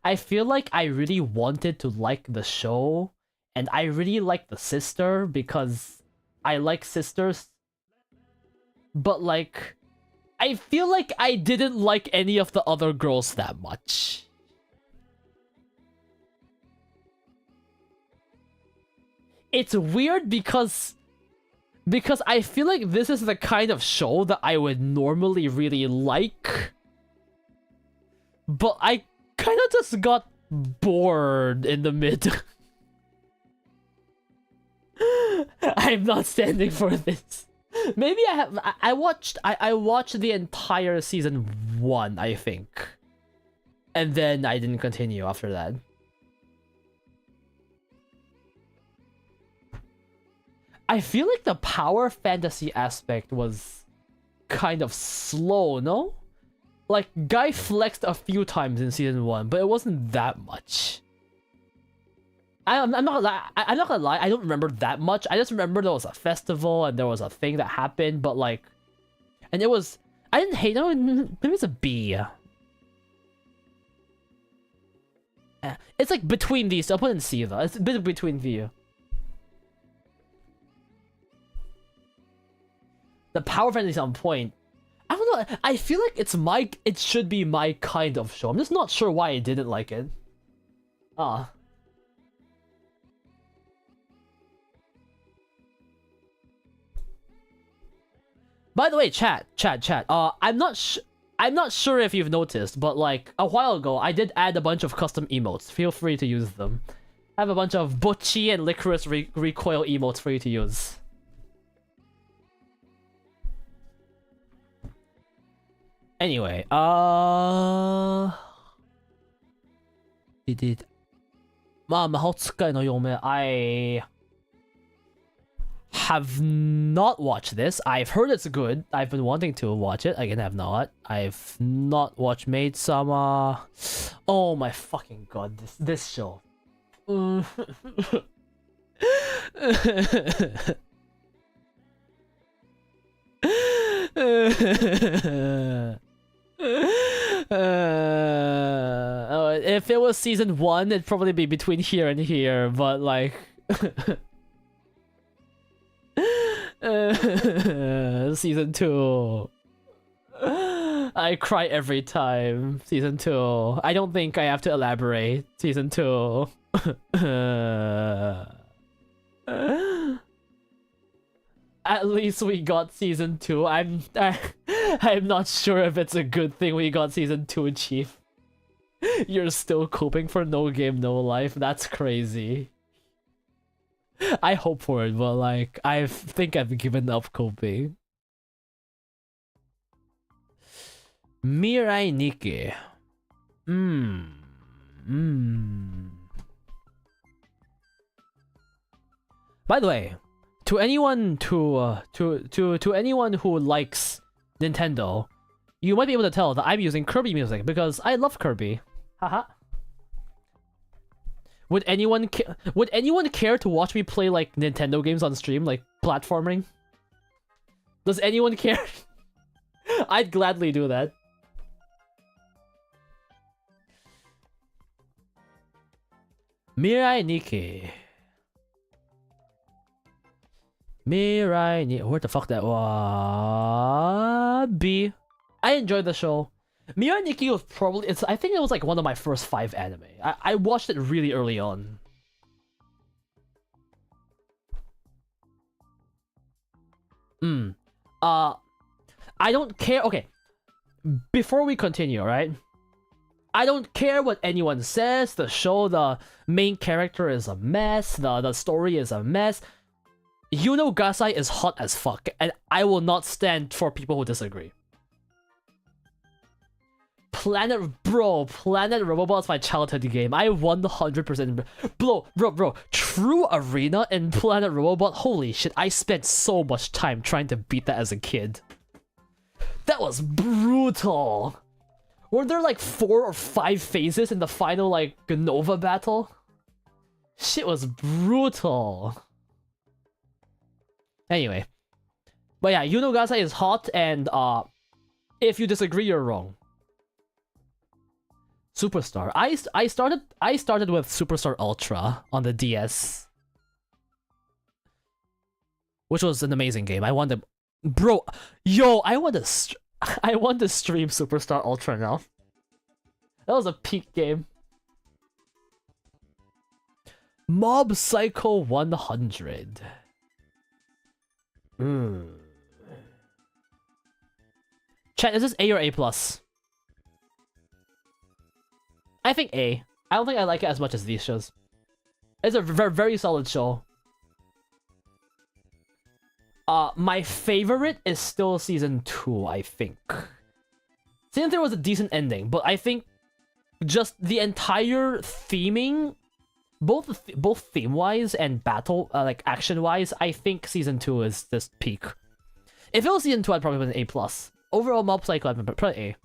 I feel like I really wanted to like the show, and I really like the sister because I like sisters. But like, I feel like I didn't like any of the other girls that much. It's weird because I feel like this is the kind of show that I would normally really like. But I kind of just got bored in the mid. I'm not standing for this. Maybe I watched the entire season 1, I think. And then I didn't continue after that. I feel like the power fantasy aspect was kind of slow, no? Like, Guy flexed a few times in season 1, but it wasn't that much. I'm not gonna lie, I don't remember that much. I just remember there was a festival and there was a thing that happened, but like... And it was... I didn't hate it, maybe it's a B. It's like between these, I'll put in C though. It's a bit between the... The power fantasy is on point. I don't know, I feel like it should be my kind of show. I'm just not sure why I didn't like it. Ah. By the way, chat. I'm not sure if you've noticed, but like a while ago, I did add a bunch of custom emotes. Feel free to use them. I have a bunch of Butchie and Licorice recoil emotes for you to use. Anyway, I have not watched this. I've heard it's good. I've been wanting to watch it. Again, I've not. I've not watched Maid Sama. Oh my fucking god, this show. If it was season 1, it'd probably be between here and here, but like... Season 2. I cry every time. Season 2. I don't think I have to elaborate. Season 2. At least we got season 2. I'm not sure if it's a good thing we got season 2, Chief. You're still coping for No Game No Life. That's crazy. I hope for it, but like I think I've given up coping. Mirai Nikki. By the way, to anyone to anyone who likes Nintendo, you might be able to tell that I'm using Kirby music because I love Kirby. Haha. Would anyone care to watch me play like Nintendo games on stream, like platforming? Does anyone care? I'd gladly do that. Mirai Nikki. Mirai Nikki. Where the fuck that was? B. I enjoyed the show. Mirai Nikki was probably... I think it was like one of my first 5 anime. I watched it really early on. I don't care... Okay. Before we continue, right? I don't care what anyone says. The show, the main character is a mess. The story is a mess. Yuno Gasai is hot as fuck. And I will not stand for people who disagree. Planet Robobot's my childhood game. I 100% bro, True Arena and Planet Robobot, holy shit, I spent so much time trying to beat that as a kid. That was brutal. Were there like 4 or 5 phases in the final like Nova battle? Shit was brutal. Anyway. But yeah, Yunogasa is hot, and if you disagree, you're wrong. Superstar. I started with Superstar Ultra on the DS, which was an amazing game. I want to, bro, yo, I want to stream Superstar Ultra now. That was a peak game. Mob Psycho 100. Chat, is this A or A+? I think A. I don't think I like it as much as these shows. It's a very solid show. My favorite is still Season 2, I think. Season 3 was a decent ending, but I think just the entire theming, both theme-wise and battle, like action-wise, I think Season 2 is this peak. If it was Season 2, I'd probably put an A+. Overall, Mob Psycho, I'd put A.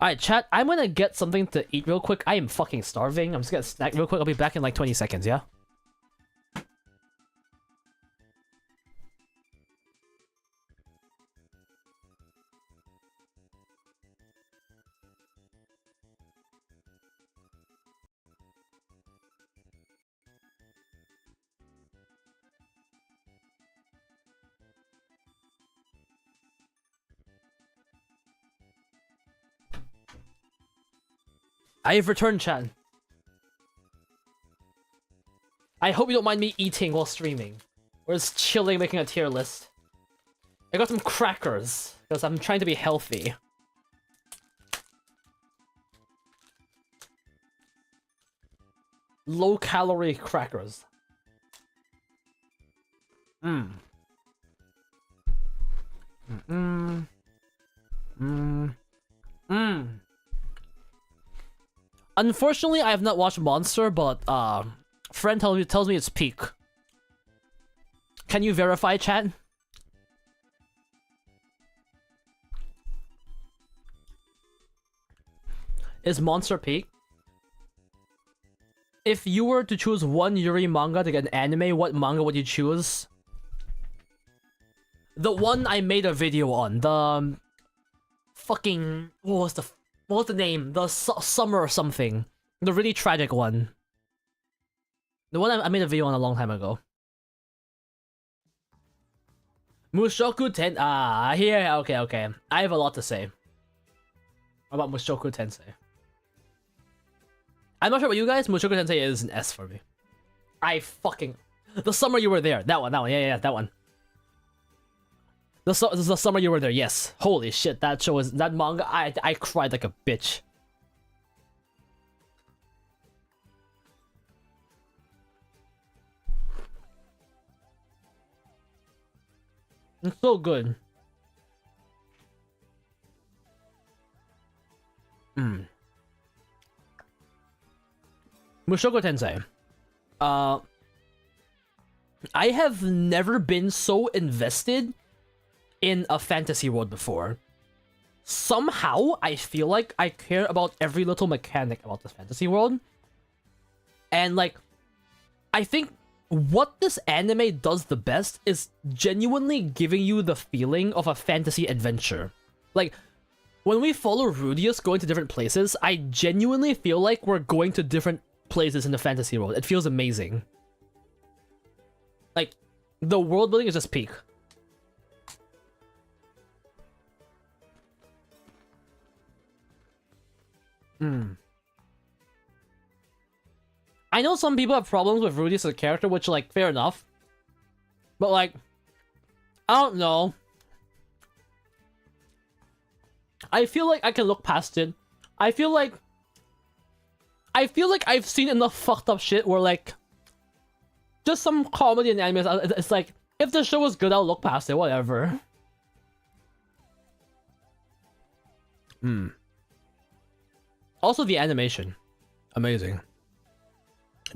Alright, chat, I'm gonna get something to eat real quick. I am fucking starving. I'm just gonna snack real quick. I'll be back in like 20 seconds, yeah? I have returned, chat. I hope you don't mind me eating while streaming. We're just chilling, making a tier list. I got some crackers, because I'm trying to be healthy. Low-calorie crackers. Unfortunately, I have not watched Monster, but friend tells me it's peak. Can you verify, chat? Is Monster peak? If you were to choose one Yuri manga to get an anime, what manga would you choose? The one I made a video on, the fucking what was the name? The summer or something. The really tragic one. The one I made a video on a long time ago. Mushoku here, okay. I have a lot to say about Mushoku Tensei. I'm not sure about you guys, Mushoku Tensei is an S for me. The summer you were there, that one, yeah, that one. The summer you were there, yes. Holy shit, that manga, I cried like a bitch. It's so good. Mushoku Tensei. I have never been so invested in a fantasy world before. Somehow, I feel like I care about every little mechanic about this fantasy world. And like, I think what this anime does the best is genuinely giving you the feeling of a fantasy adventure. Like, when we follow Rudius going to different places, I genuinely feel like we're going to different places in the fantasy world. It feels amazing. Like, the world building is just peak. I know some people have problems with Rudius as a character, which, like, fair enough. But, like, I don't know. I feel like I can look past it. I feel like I've seen enough fucked up shit where, like, just some comedy in anime, it's like, if the show was good, I'll look past it, whatever. Also, the animation. Amazing.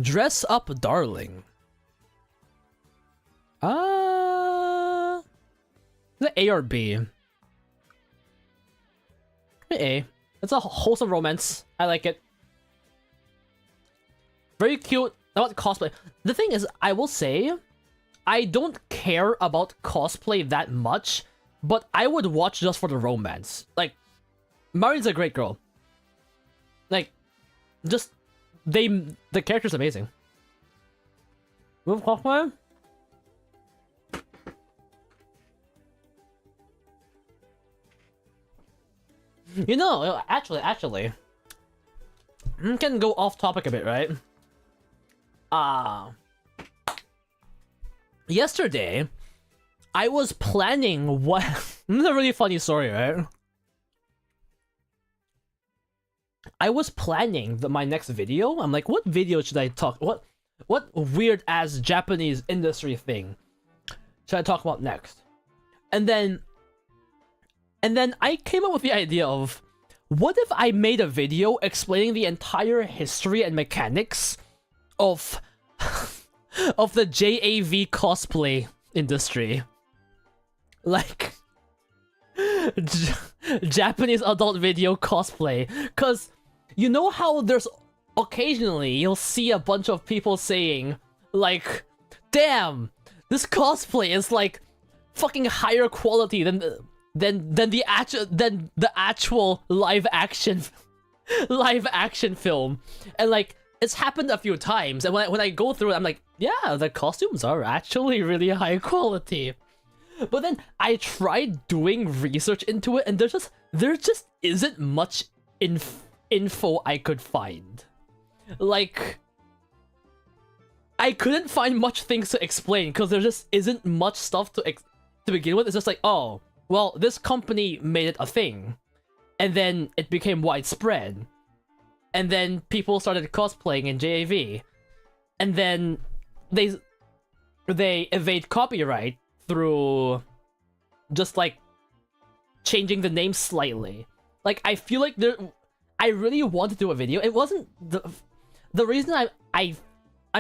Dress Up Darling. Is it A or B? A. It's a wholesome romance. I like it. Very cute. About cosplay. The thing is, I will say, I don't care about cosplay that much, but I would watch just for the romance. Like, Mari's a great girl. Like, just the character's amazing. Move cosplay? You know, actually, we can go off topic a bit, right? Yesterday, I was planning what. This is a really funny story, right? I was planning my next video. I'm like, what video should I talk? What weird ass Japanese industry thing should I talk about next? And then I came up with the idea of, what if I made a video explaining the entire history and mechanics of of the JAV cosplay industry, like Japanese adult video cosplay? Cause you know how there's occasionally you'll see a bunch of people saying like, damn, this cosplay is like fucking higher quality than the actual live action film. And like, it's happened a few times, and when I go through it, I'm like, yeah, the costumes are actually really high quality. But then I tried doing research into it, and there just isn't much info I could find. Like, I couldn't find much things to explain because there just isn't much stuff to begin with. It's just like, oh, well, this company made it a thing, and then it became widespread, and then people started cosplaying in JAV, and then they evade copyright through just like changing the name slightly. Like, I feel like I really want to do a video. It wasn't the reason I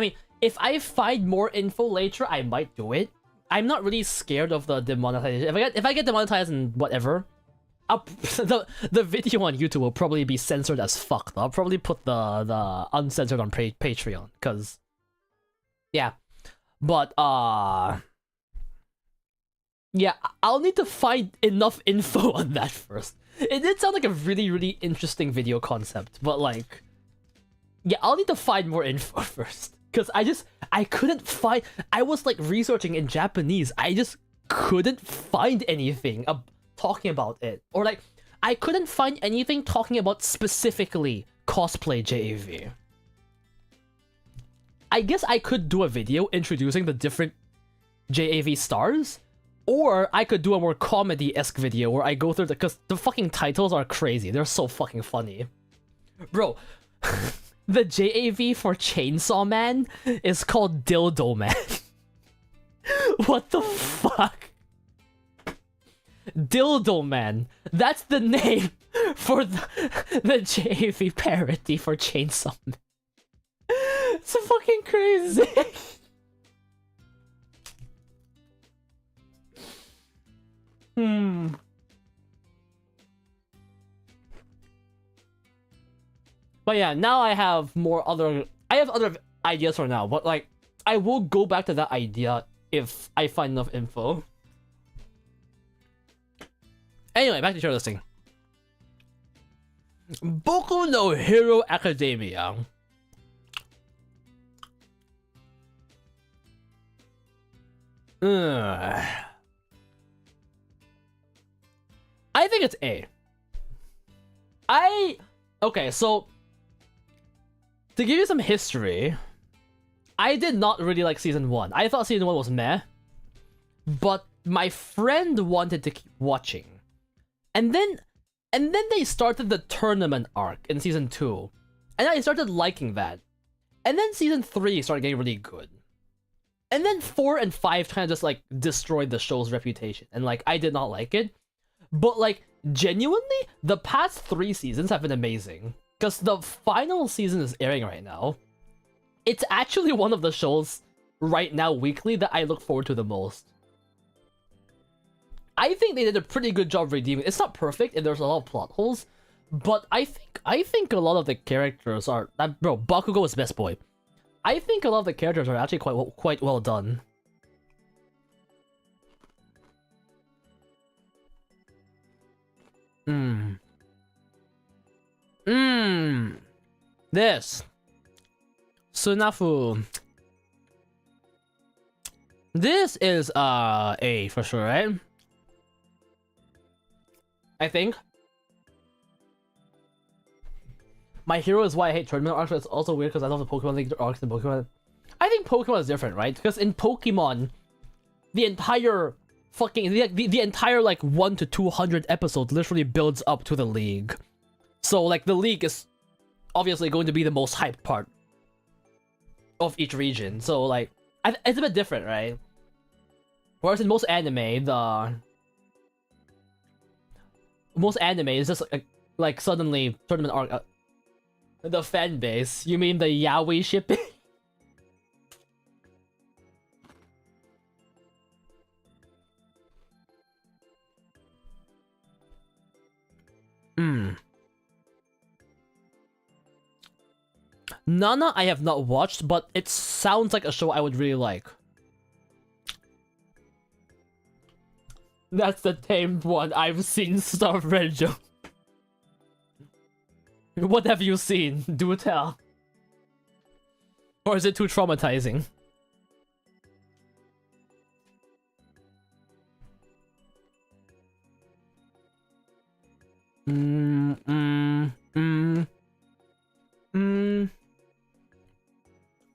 mean, if I find more info later, I might do it. I'm not really scared of the demonetization. If I get demonetized and whatever, the video on YouTube will probably be censored as fuck. I'll probably put the uncensored on Patreon, cause yeah. But yeah, I'll need to find enough info on that first. It did sound like a really, really interesting video concept, but like, yeah, I'll need to find more info first. Because I couldn't find. I was like researching in Japanese. I just couldn't find anything talking about it. Or like, I couldn't find anything talking about specifically cosplay JAV. I guess I could do a video introducing the different JAV stars. Or I could do a more comedy-esque video where I go through because the fucking titles are crazy. They're so fucking funny. Bro. The JAV for Chainsaw Man is called Dildo Man. What the fuck? Dildo Man. That's the name for the JAV parody for Chainsaw Man. It's fucking crazy. But yeah, now I have other ideas for now, but like, I will go back to that idea if I find enough info. Anyway, back to your listing. Boku no Hero Academia. I think it's A. Okay, so to give you some history, I did not really like season 1. I thought season 1 was meh, but my friend wanted to keep watching. And then they started the tournament arc in season 2, and I started liking that. And then season 3 started getting really good. And then 4 and 5 kind of just like destroyed the show's reputation, and like, I did not like it. But like, genuinely, the past 3 seasons have been amazing. Because the final season is airing right now. It's actually one of the shows right now weekly that I look forward to the most. I think they did a pretty good job redeeming. It's not perfect and there's a lot of plot holes, but I think a lot of the characters are bro, Bakugo is best boy. I think a lot of the characters are actually quite well done. Mmm. Mmm. This. Sunafu. This is A for sure, right? I think. My hero is why I hate tournament arcs, but it's also weird because I love the Pokemon League arcs in Pokemon. I think Pokemon is different, right? Because in Pokemon, the entire fucking the entire like 1 to 200 episodes literally builds up to the league. So like the league is obviously going to be the most hyped part of each region. So like it's a bit different, right? Whereas in most anime, most anime is just like suddenly tournament arc. The fan base? You mean the yaoi shipping? Nana I have not watched, but it sounds like a show I would really like. That's the tamed one. I've seen stuff, Renjo. What have you seen? Do tell. Or is it too traumatizing?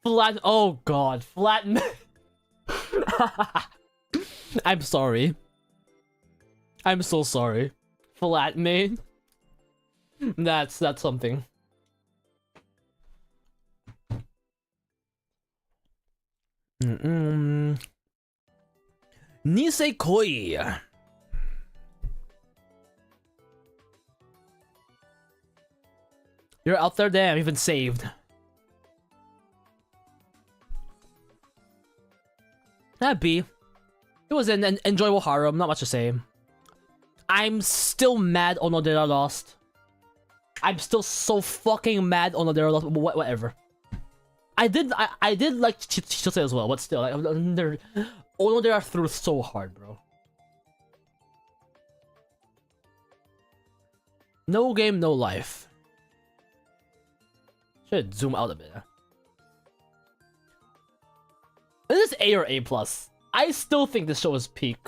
Flat. Oh god, flatten. I'm sorry. I'm so sorry. Flatmate. That's something. Nisekoi. You're out there, damn, even saved. That B. It was an enjoyable harem, not much to say. I'm still mad Onodera lost. I'm still so fucking mad Onodera lost. Whatever. I did like Chitose as well, but still, like, Onodera threw so hard, bro. No game, no life. Should zoom out a bit. Is this A or A+? I still think this show is peak.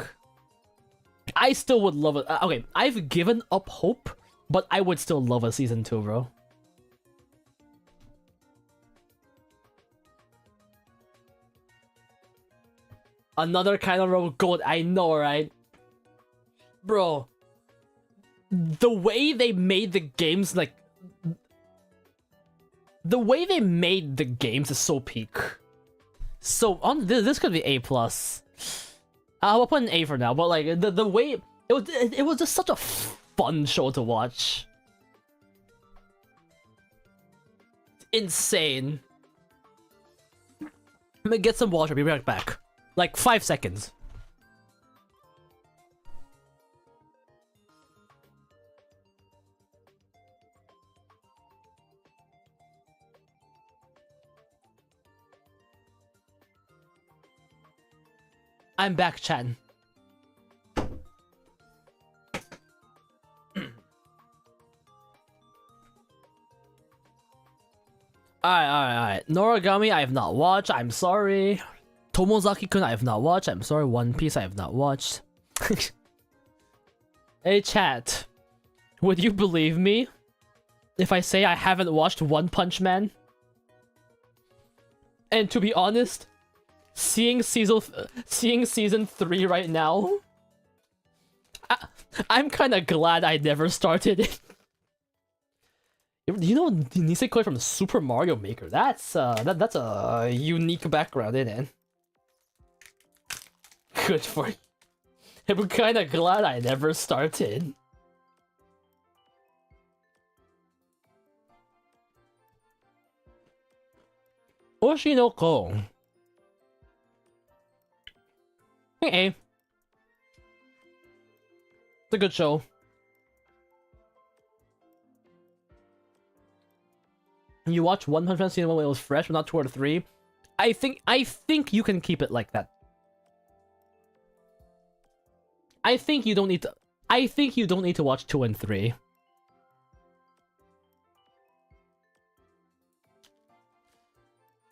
I still would love it. Okay, I've given up hope, but I would still love a season 2, bro. Another kind of road gold, I know, right? Bro, the way they made the games, like... The way they made the games is so peak. So, on this could be A+. I'll put an A for now, but like, the way... It was just such a fun show to watch. Insane. I'm gonna get some water, be right back. Like 5 seconds. I'm back, chatting. Alright. Noragami, I have not watched. I'm sorry. Tomozaki-kun, I have not watched. I'm sorry. One Piece, I have not watched. Hey, chat. Would you believe me if I say I haven't watched One Punch Man? And to be honest, seeing season 3 right now, I'm kind of glad I never started it. You know Nisekoi from Super Mario Maker? That's a unique background, isn't it? Good for you. I'm kind of glad I never started. Oshinoko. Hey, it's a good show. You watch 100% season 1 when it was fresh, but not 2 or 3. I think you can keep it like that. I think you don't need to. I think you don't need to watch 2 and 3.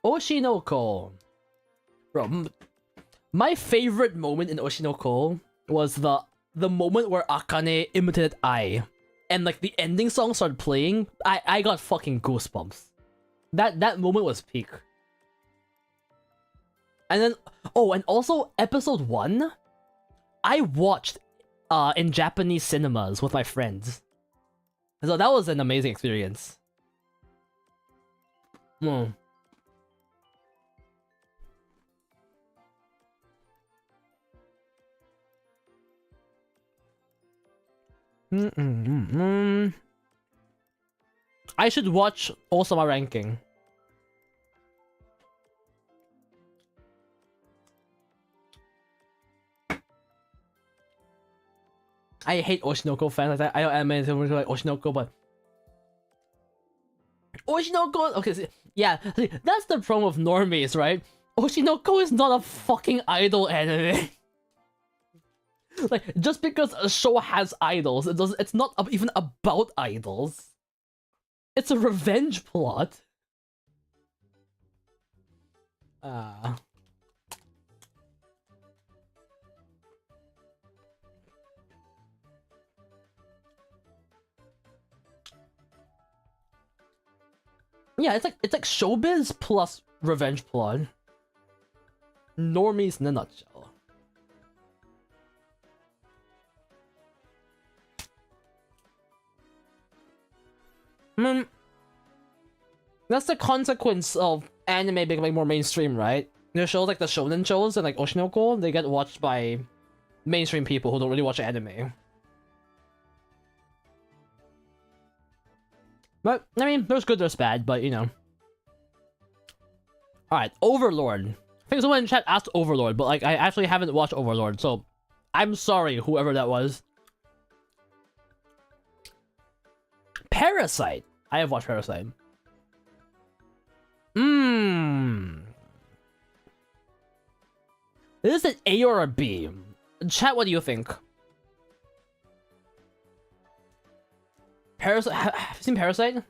Oshinoko. Bro, my favorite moment in Oshinoko was the moment where Akane imitated Ai. And like the ending song started playing. I got fucking goosebumps. That moment was peak. And then, oh, and also episode 1, I watched in Japanese cinemas with my friends. So that was an amazing experience. Mm. I should watch Osama Ranking. I hate Oshinoko fans. I know anime like Oshinoko, but Oshinoko. Okay, yeah, that's the problem with normies, right? Oshinoko is not a fucking idol anime. Like, just because a show has idols, it's not even about idols. It's a revenge plot. Yeah, it's like showbiz plus revenge plot. Normies in a nutshell. That's the consequence of anime becoming more mainstream, right? The shows like the shonen shows and like Oshinoko, they get watched by mainstream people who don't really watch anime. But, I mean, there's good, there's bad, but you know. Alright, Overlord. I think someone in chat asked Overlord, but like I actually haven't watched Overlord, so I'm sorry, whoever that was. Parasite. I have watched Parasite. Is this an A or a B? Chat, what do you think? Parasite. Have you seen Parasite?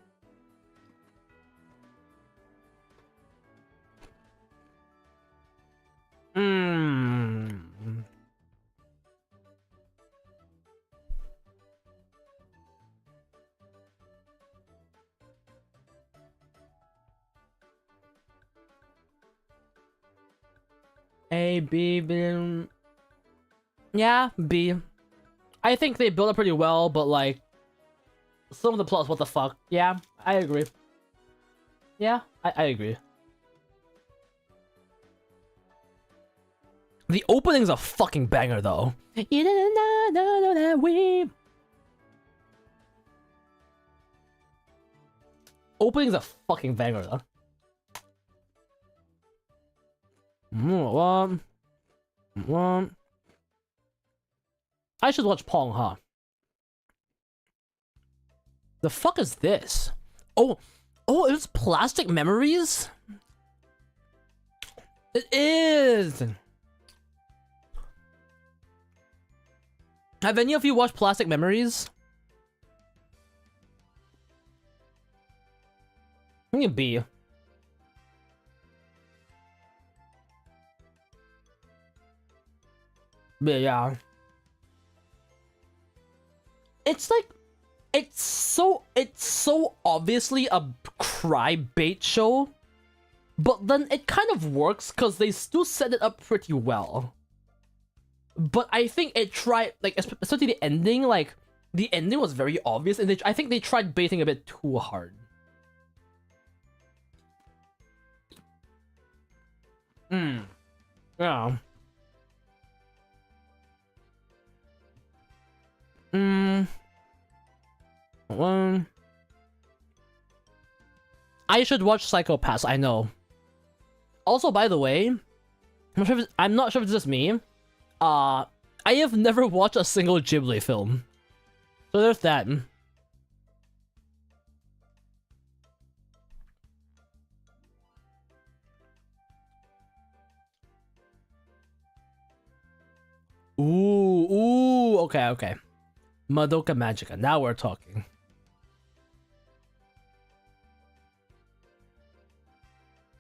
A, B, B. Yeah, B. I think they built it pretty well, but like some of the plots, what the fuck? Yeah, I agree. Yeah, I agree. The opening's a fucking banger, though. You did not know that we. Opening's a fucking banger, though. I should watch Pong, huh? The fuck is this? Oh, it's Plastic Memories? It is! Have any of you watched Plastic Memories? I think it'd be. But yeah. It's like, it's so obviously a cry bait show, but then it kind of works because they still set it up pretty well. But I think it tried, like, especially the ending, like, the ending was very obvious, and I think they tried baiting a bit too hard. Yeah. I should watch Psycho-Pass, I know. Also, by the way, I'm not sure if it's just me. I have never watched a single Ghibli film. So there's that. Ooh, okay. Madoka Magica. Now we're talking.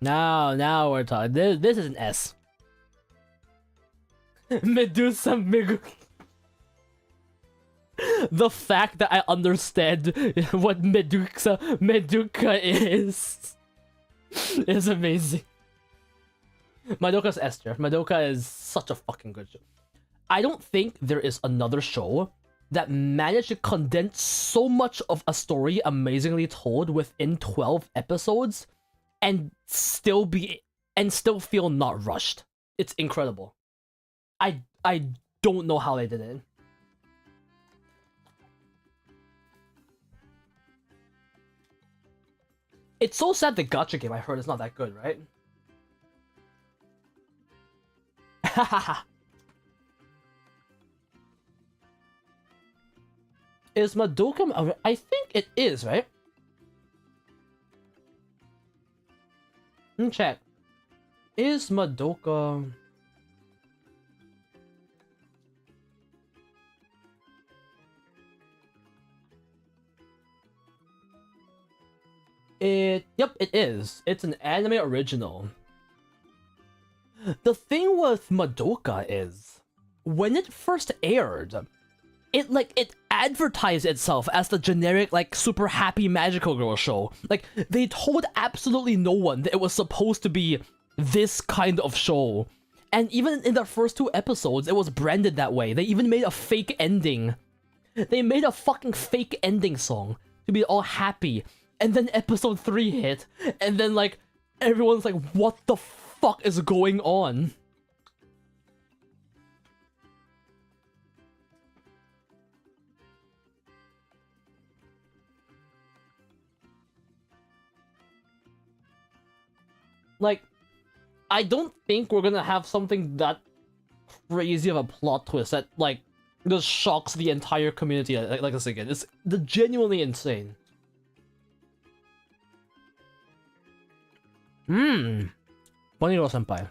Now we're talking. This is an S. Medusa Migu. The fact that I understand what Meduka is amazing. Madoka's Esther. Madoka is such a fucking good show. I don't think there is another show that managed to condense so much of a story amazingly told within 12 episodes and still feel not rushed. It's incredible. I don't know how they did it. It's so sad the gacha game I heard is not that good, right? Is Madoka... I think it is, right? Let me check. Is Madoka... Yep, it is. It's an anime original. The thing with Madoka is, when it first aired, it advertised itself as the generic, like, super happy magical girl show. Like, they told absolutely no one that it was supposed to be this kind of show. And even in the first 2 episodes, it was branded that way. They even made a fake ending. They made a fucking fake ending song to be all happy. And then episode 3 hit, and then, like, everyone's like, what the fuck is going on? Like, I don't think we're gonna have something that crazy of a plot twist that, like, just shocks the entire community like this again. It's genuinely insane. Bunny Girl Senpai.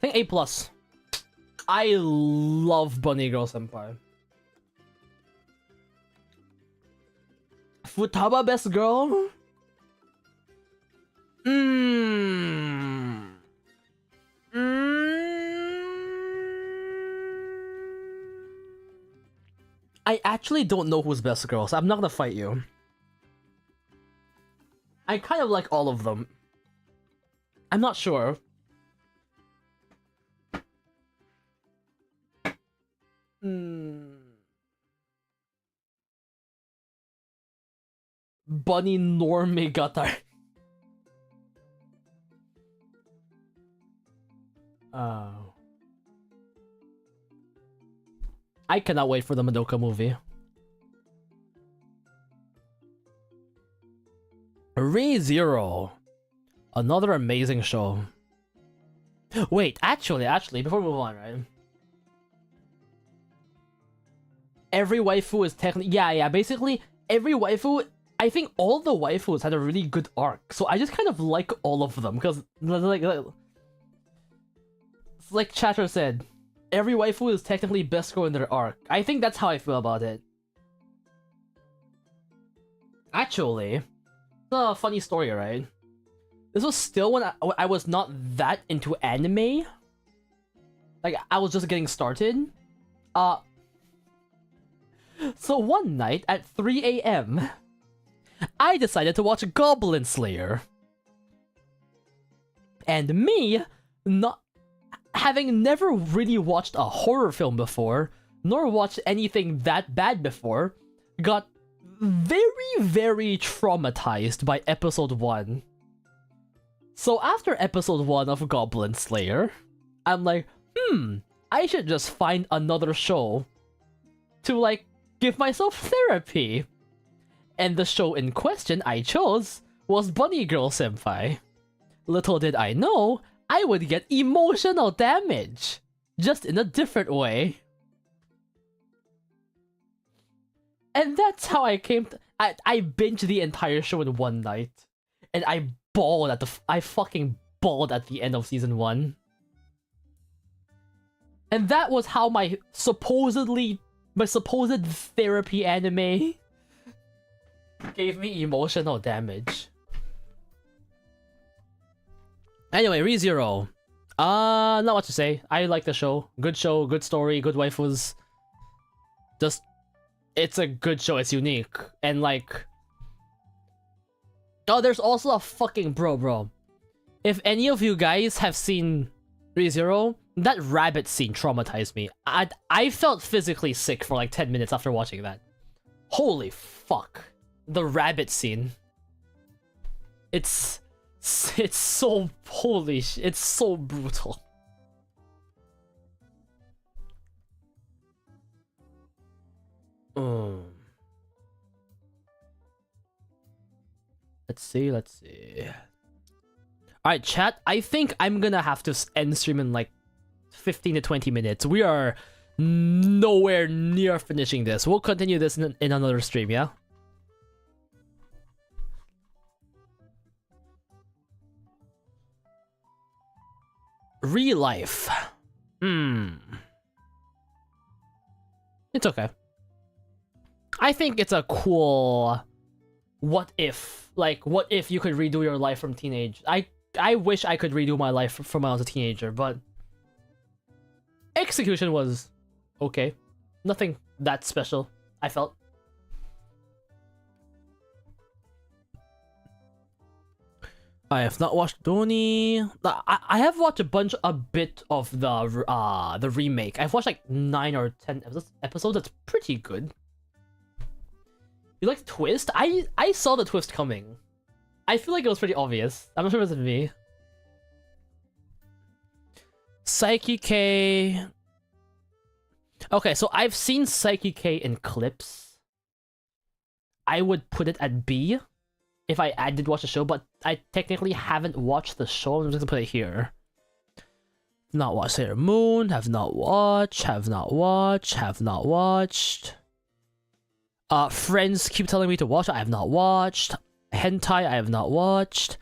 I think A+. I love Bunny Girl Senpai. Futaba Best Girl? I actually don't know who's best girl, so I'm not gonna fight you. I kind of like all of them. I'm not sure. Bunny Normegatar. Oh. I cannot wait for the Madoka movie. ReZero. Another amazing show. Wait, actually, before we move on, right? Every waifu is technically... Yeah, basically, every waifu... I think all the waifus had a really good arc, so I just kind of like all of them, because, like Chatter said, every waifu is technically best girl in their arc. I think that's how I feel about it. Actually, it's a funny story, right? This was still when I was not that into anime. Like, I was just getting started. So one night at 3 a.m., I decided to watch Goblin Slayer. And me, not having never really watched a horror film before, nor watched anything that bad before, got very, very traumatized by episode 1. So after episode 1 of Goblin Slayer, I'm like, I should just find another show to, like, give myself therapy. And the show in question I chose was Bunny Girl Senpai. Little did I know, I would get emotional damage, just in a different way. And that's how I came to... I binged the entire show in one night. And I I fucking bawled at the end of season 1. And that was how my supposed therapy anime gave me emotional damage. Anyway, ReZero. Not what to say. I like the show, good story, good waifus. Just, it's a good show, it's unique. And like... Oh, there's also a fucking bro. If any of you guys have seen ReZero, that rabbit scene traumatized me. I felt physically sick for like 10 minutes after watching that. Holy fuck. The rabbit scene. It's so holy shit. It's so brutal. Let's see. Alright, chat, I think I'm gonna have to end stream in like 15 to 20 minutes. We are nowhere near finishing this. We'll continue this in another stream, yeah? Real life. It's okay. I think it's a cool... What if? Like, what if you could redo your life from teenage? I wish I could redo my life from when I was a teenager, but... Execution was okay. Nothing that special, I felt. I have not watched Doni. I have watched a bit of the remake. I've watched like 9 or 10 episodes. That's pretty good. You like twist? I saw the twist coming. I feel like it was pretty obvious. I'm not sure if it's me. Psyche K. Okay, so I've seen Psyche K in clips. I would put it at B if I did watch the show, but I technically haven't watched the show. I'm just gonna put it here. Not watched Sailor Moon. Have not watched. Friends keep telling me to watch. I have not watched. Hentai, I have not watched.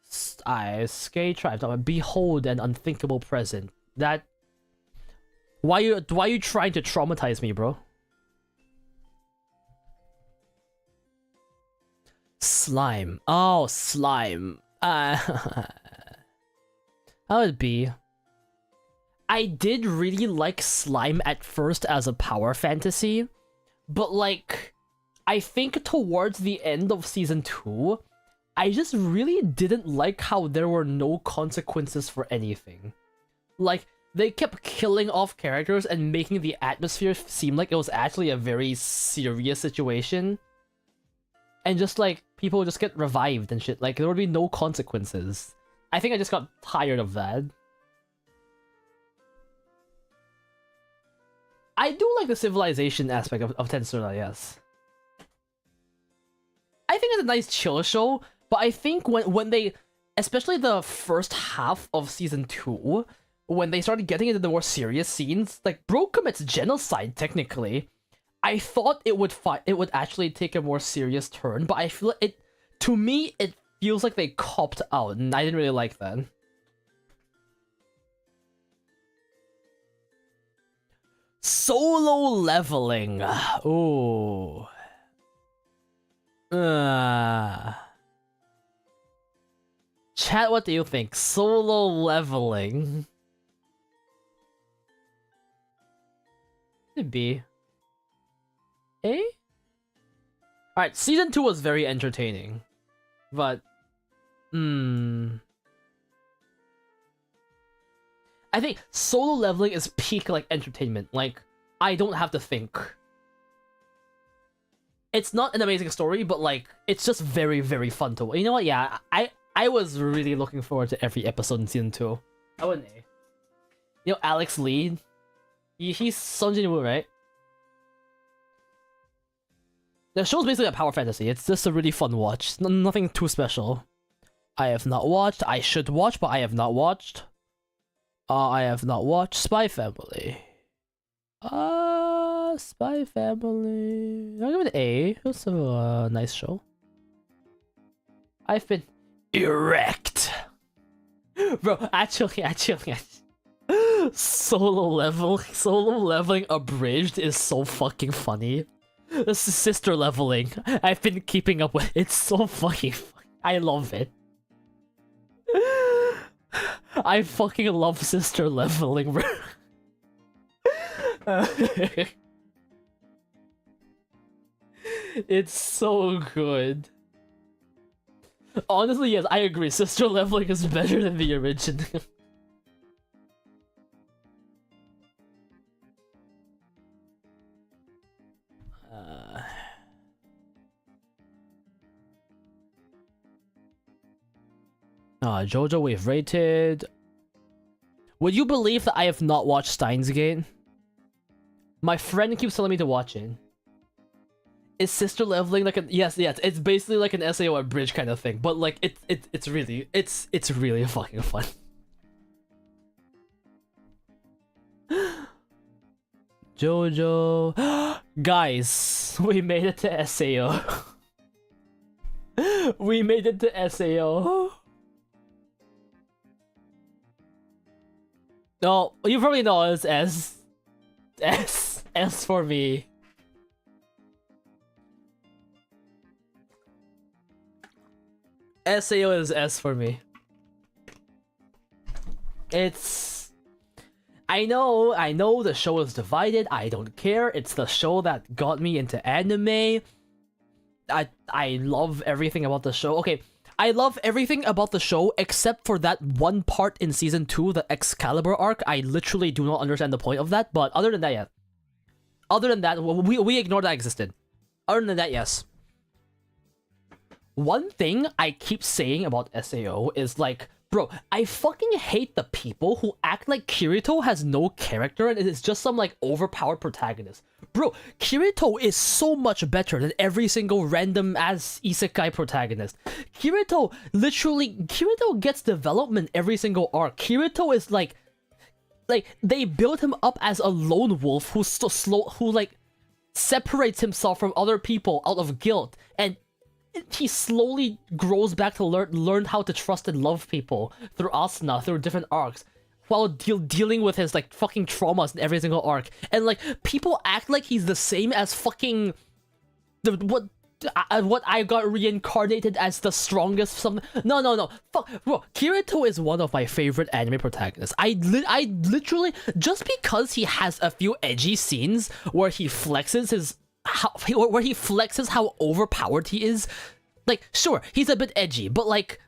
Skate, I have not. Behold an Unthinkable Present. That. Why you trying to traumatize me, bro? Slime. Oh, slime. How would it be? I did really like slime at first as a power fantasy, but like, I think towards the end of season 2, I just really didn't like how there were no consequences for anything. Like, they kept killing off characters and making the atmosphere seem like it was actually a very serious situation. And just like, people would just get revived and shit. Like, there would be no consequences. I think I just got tired of that. I do like the civilization aspect of Tensura, yes. I think it's a nice chill show, but I think when they, especially the first half of season 2, when they started getting into the more serious scenes, like, bro commits genocide, technically. I thought it would actually take a more serious turn, but I feel to me, it feels like they copped out, and I didn't really like that. Solo leveling. Ooh. Chat, what do you think? Solo leveling. Could be. Eh? Alright, season 2 was very entertaining. But... I think solo leveling is peak, like, entertainment. Like, I don't have to think. It's not an amazing story, but, like, it's just very, very fun to watch. You know what? Yeah, I was really looking forward to every episode in season 2. I wouldn't. You know, Alex Lee? He's Son Jin-woo, right? The show's basically a power fantasy. It's just a really fun watch. Nothing too special. I have not watched. I should watch, but I have not watched. I have not watched Spy Family. Spy Family. I'll give it an A. It was a nice show. I've been Erect. Bro, actually, solo leveling abridged is so fucking funny. This is sister leveling. I've been keeping up with. It's so fucking funny. I love it. I fucking love sister leveling, bro. It's so good. Honestly, yes, I agree. Sister leveling is better than the original. Jojo we've rated. Would you believe that I have not watched Steins Gate? My friend keeps telling me to watch it. Is sister leveling like a yes, it's basically like an SAO at bridge kind of thing, but like it's really fucking fun. Jojo, guys, we made it to SAO. We made it to SAO. No, you probably know it's S for me. SAO is S for me. It's... I know the show is divided, I don't care, it's the show that got me into anime. I love everything about the show. Okay, I love everything about the show except for that one part in season 2, the Excalibur arc. I literally do not understand the point of that, but other than that, yeah. Other than that, we ignore that existed. Other than that, yes. One thing I keep saying about SAO is like, bro, I fucking hate the people who act like Kirito has no character and is just some like overpowered protagonist. Bro, Kirito is so much better than every single random ass isekai protagonist. Kirito gets development every single arc. Kirito is like they build him up as a lone wolf who's so slow, who like separates himself from other people out of guilt, and he slowly grows back to learn how to trust and love people through Asuna, through different arcs, while dealing with his like fucking traumas in every single arc. And like people act like he's the same as fucking what I got reincarnated as the strongest something. No. Fuck, bro. Kirito is one of my favorite anime protagonists. I literally, just because he has a few edgy scenes where he flexes how overpowered he is. Like, sure, he's a bit edgy, but like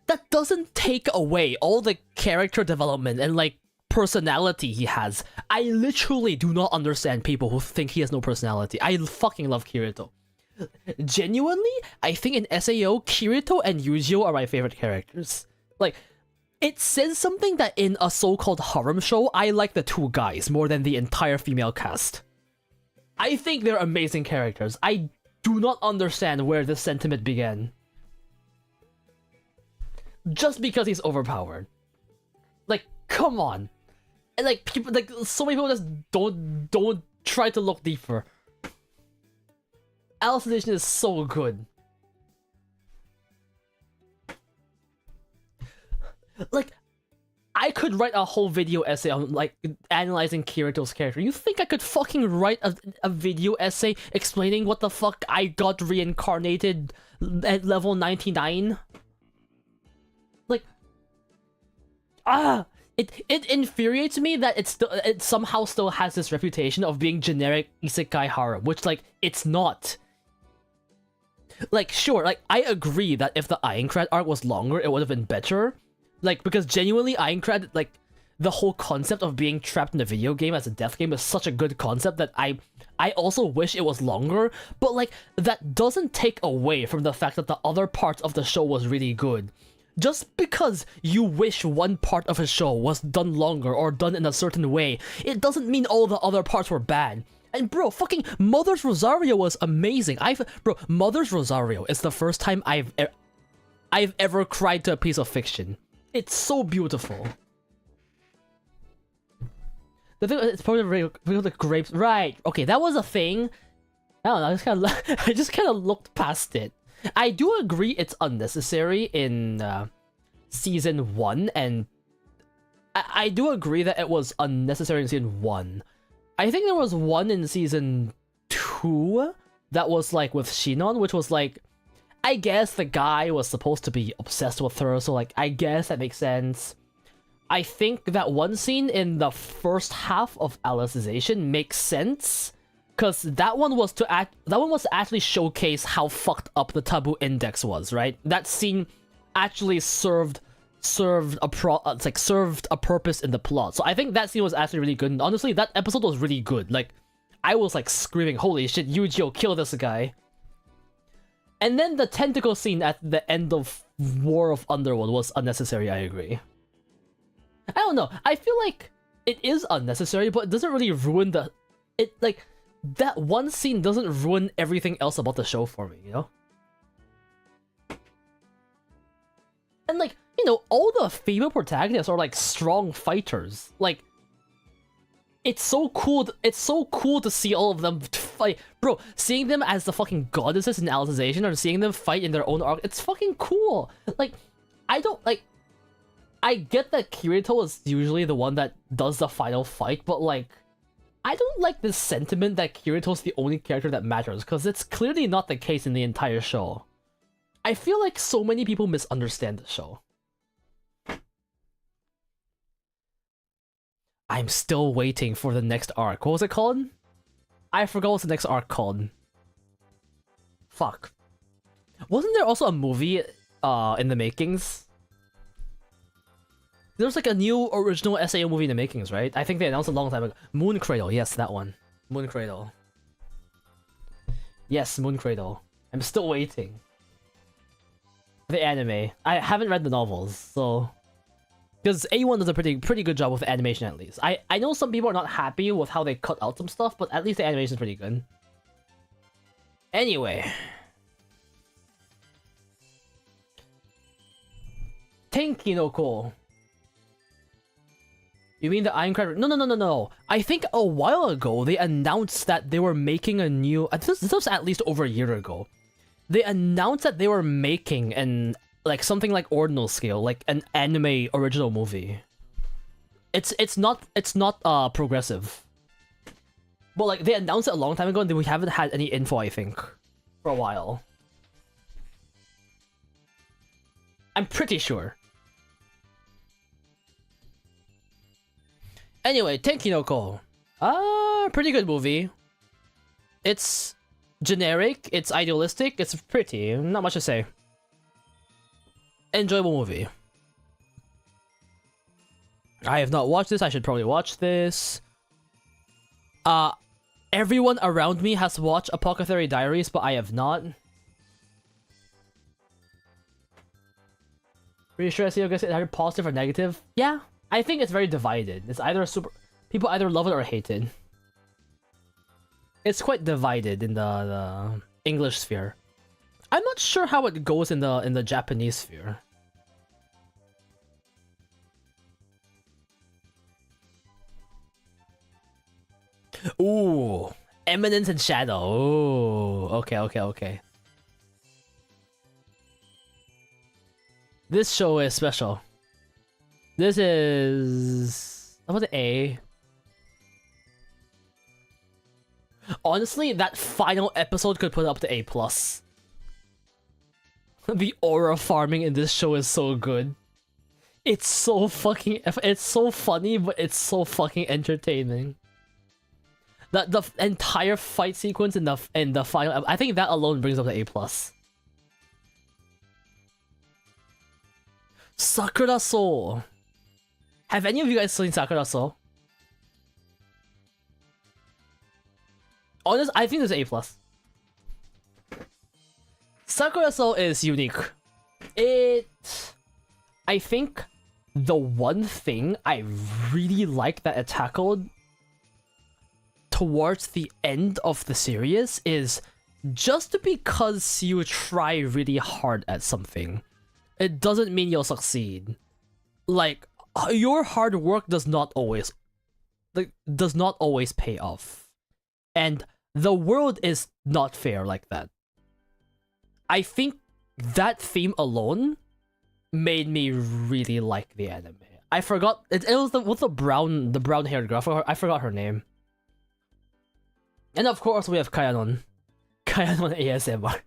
that doesn't take away all the character development and like personality he has. I literally do not understand people who think he has no personality. I fucking love Kirito. Genuinely, I think in SAO, Kirito and Yujiro are my favorite characters. Like, it says something that in a so-called harem show, I like the two guys more than the entire female cast. I think they're amazing characters. I do not understand where this sentiment began. Just because he's overpowered. Like, come on. And like people, like so many people just don't try to look deeper. Alicization is so good. Like, I could write a whole video essay on like analyzing Kirito's character. You think I could fucking write a video essay explaining what the fuck I got reincarnated at level 99? Like, it infuriates me that it somehow still has this reputation of being generic isekai harem, which like it's not. Like, sure, like I agree that if the Aincrad arc was longer, it would have been better. Like, because genuinely Aincrad, like the whole concept of being trapped in a video game as a death game is such a good concept that I also wish it was longer, but like that doesn't take away from the fact that the other parts of the show was really good. Just because you wish one part of a show was done longer or done in a certain way, it doesn't mean all the other parts were bad. And bro, fucking Mother's Rosario was amazing. Bro, Mother's Rosario is the first time I've ever cried to a piece of fiction. It's so beautiful. The thing, it's probably the grapes, right? Okay, that was a thing. I don't know. I just kind of looked past it. I do agree it's unnecessary in season 1, and I do agree that it was unnecessary in season 1. I think there was one in season 2 that was like with Shinon, which was like, I guess the guy was supposed to be obsessed with her, so like I guess that makes sense. I think that one scene in the first half of Alicization makes sense, because that one was to actually showcase how fucked up the taboo index was, right? That scene actually served a purpose in the plot. So I think that scene was actually really good. And honestly, that episode was really good. Like, I was like screaming, "Holy shit, Yu-Gi-Oh, kill this guy!" And then the tentacle scene at the end of War of Underworld was unnecessary. I agree. I don't know. I feel like it is unnecessary, but it doesn't really ruin that one scene doesn't ruin everything else about the show for me, you know? And like, you know, all the female protagonists are like strong fighters. Like, it's so cool. It's so cool to see all of them fight, bro. Seeing them as the fucking goddesses in Alicization, or seeing them fight in their own arc, it's fucking cool. Like, I get that Kirito is usually the one that does the final fight, but like, I don't like this sentiment that Kirito's the only character that matters, because it's clearly not the case in the entire show. I feel like so many people misunderstand the show. I'm still waiting for the next arc. What was it called? I forgot what's the next arc called. Fuck. Wasn't there also a movie in the makings? There's like a new original SAO movie in the makings, right? I think they announced a long time ago. Moon Cradle, yes, that one. Moon Cradle. Yes, Moon Cradle. I'm still waiting. The anime. I haven't read the novels, so... Because A1 does a pretty good job with the animation, at least. I know some people are not happy with how they cut out some stuff, but at least the animation is pretty good. Anyway. Tenki no Ko. You mean the Ironclad? No. I think a while ago they announced that they were making a new... This was at least over a year ago. They announced that they were making like something like Ordinal Scale, like an anime original movie. It's not progressive. But like they announced it a long time ago, and we haven't had any info, I think, for a while. I'm pretty sure. Anyway, Tenki no Ko. Pretty good movie. It's generic, it's idealistic, it's pretty. Not much to say. Enjoyable movie. I have not watched this. I should probably watch this. Everyone around me has watched Apothecary Diaries, but I have not. Pretty sure I see you guys either positive or negative. Yeah, I think it's very divided. It's either people either love it or hate it. It's quite divided in the English sphere. I'm not sure how it goes in the Japanese sphere. Ooh, Eminence and Shadow. Ooh, okay. This show is special. This is... How about the A? Honestly, that final episode could put it up to A+. The aura farming in this show is so good. It's so fucking... It's so funny, but it's so fucking entertaining. The entire fight sequence in the final... I think that alone brings up to A+. Sakura Soul. Have any of you guys seen Sakura Soul? Honest, I think it's A+. Sakura Soul is unique. I think the one thing I really like that it tackled towards the end of the series is just because you try really hard at something, it doesn't mean you'll succeed. Like, your hard work does not always pay off. And the world is not fair like that. I think that theme alone made me really like the anime. I forgot it was the brown haired girl. I forgot her name. And of course we have Kayanon. Kayanon ASMR.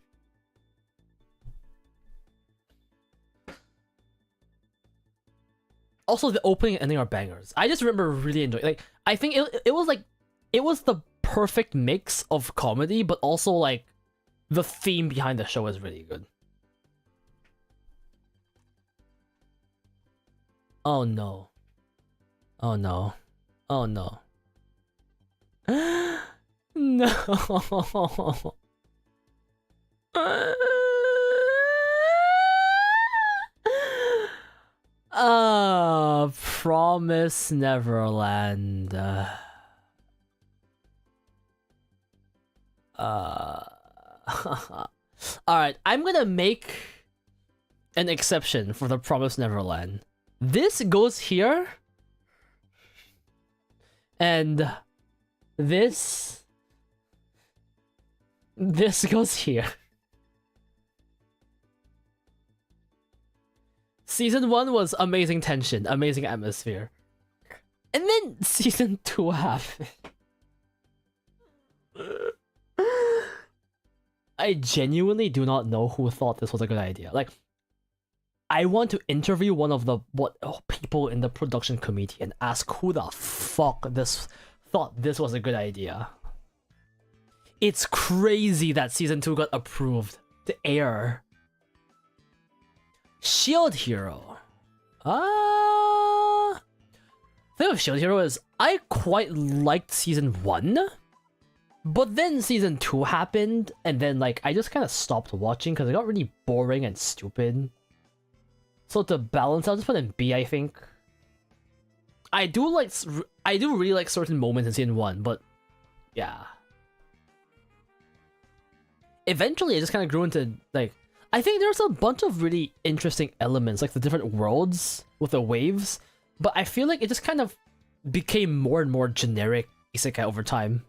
Also, the opening and ending are bangers. I just remember really enjoying. Like, I think it was the perfect mix of comedy, but also like the theme behind the show is really good. Oh no! Oh no! Oh no! No! Promise Neverland. Alright, I'm gonna make an exception for the Promise Neverland. This goes here. And this goes here. Season 1 was amazing tension, amazing atmosphere. And then Season 2 happened. I genuinely do not know who thought this was a good idea. Like, I want to interview one of the people in the production committee and ask who the fuck thought this was a good idea. It's crazy that Season 2 got approved to air. Shield Hero. The thing with Shield Hero is I quite liked Season 1, but then Season 2 happened, and then like I just kind of stopped watching because it got really boring and stupid. So to balance, I'll just put in B, I think. I do really like certain moments in Season 1, but yeah. Eventually, it just kind of grew into like, I think there's a bunch of really interesting elements, like the different worlds with the waves, but I feel like it just kind of became more and more generic isekai over time.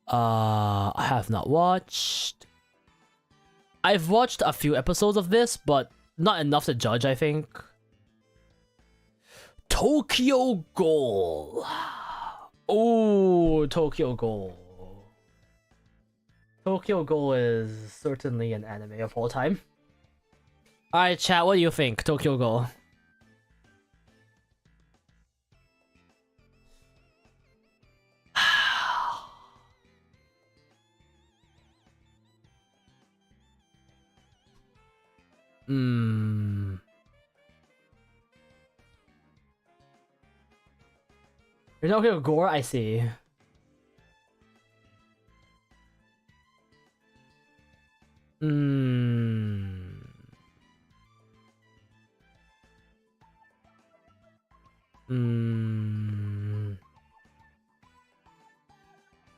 I have not watched. I've watched a few episodes of this, but not enough to judge, I think. Tokyo Ghoul. Oh, Tokyo Ghoul. Tokyo Ghoul is certainly an anime of all time. Alright, chat, what do you think? Tokyo Ghoul. You're Tokyo Gore? I see.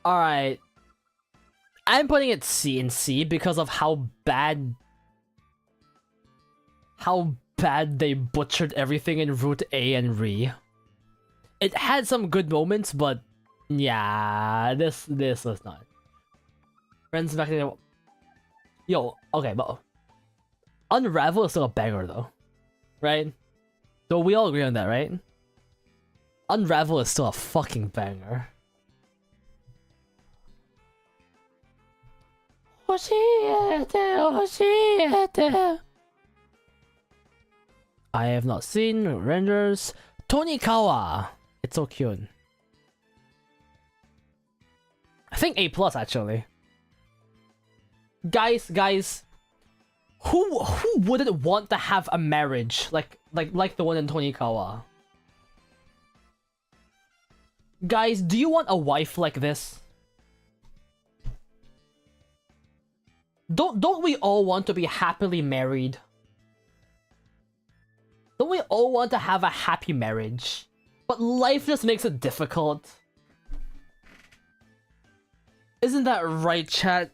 Alright. I'm putting it C in C because of how bad they butchered everything in Route A and Re. It had some good moments, but yeah, this was not. Friends back there. Yo, okay, but Unravel is still a banger though, right? So we all agree on that, right? Unravel is still a fucking banger. I have not seen Rangers. Tonikawa. It's so cute. I think A+ actually. Guys, who wouldn't want to have a marriage like the one in Tonikawa? Guys, do you want a wife like this? Don't we all want to be happily married? Don't we all want to have a happy marriage? But life just makes it difficult. Isn't that right, chat?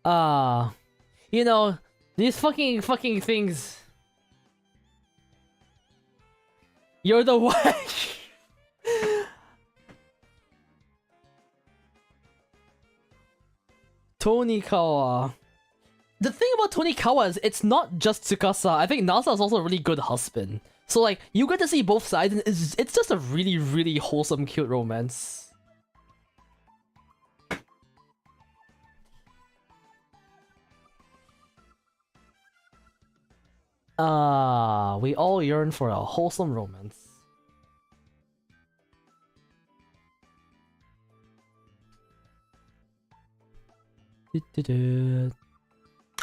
You know, these fucking things. You're the wife. Tonikawa. The thing about Tonikawa is it's not just Tsukasa. I think Nasa is also a really good husband. So like you get to see both sides, and it's just a really, really wholesome, cute romance. We all yearn for a wholesome romance.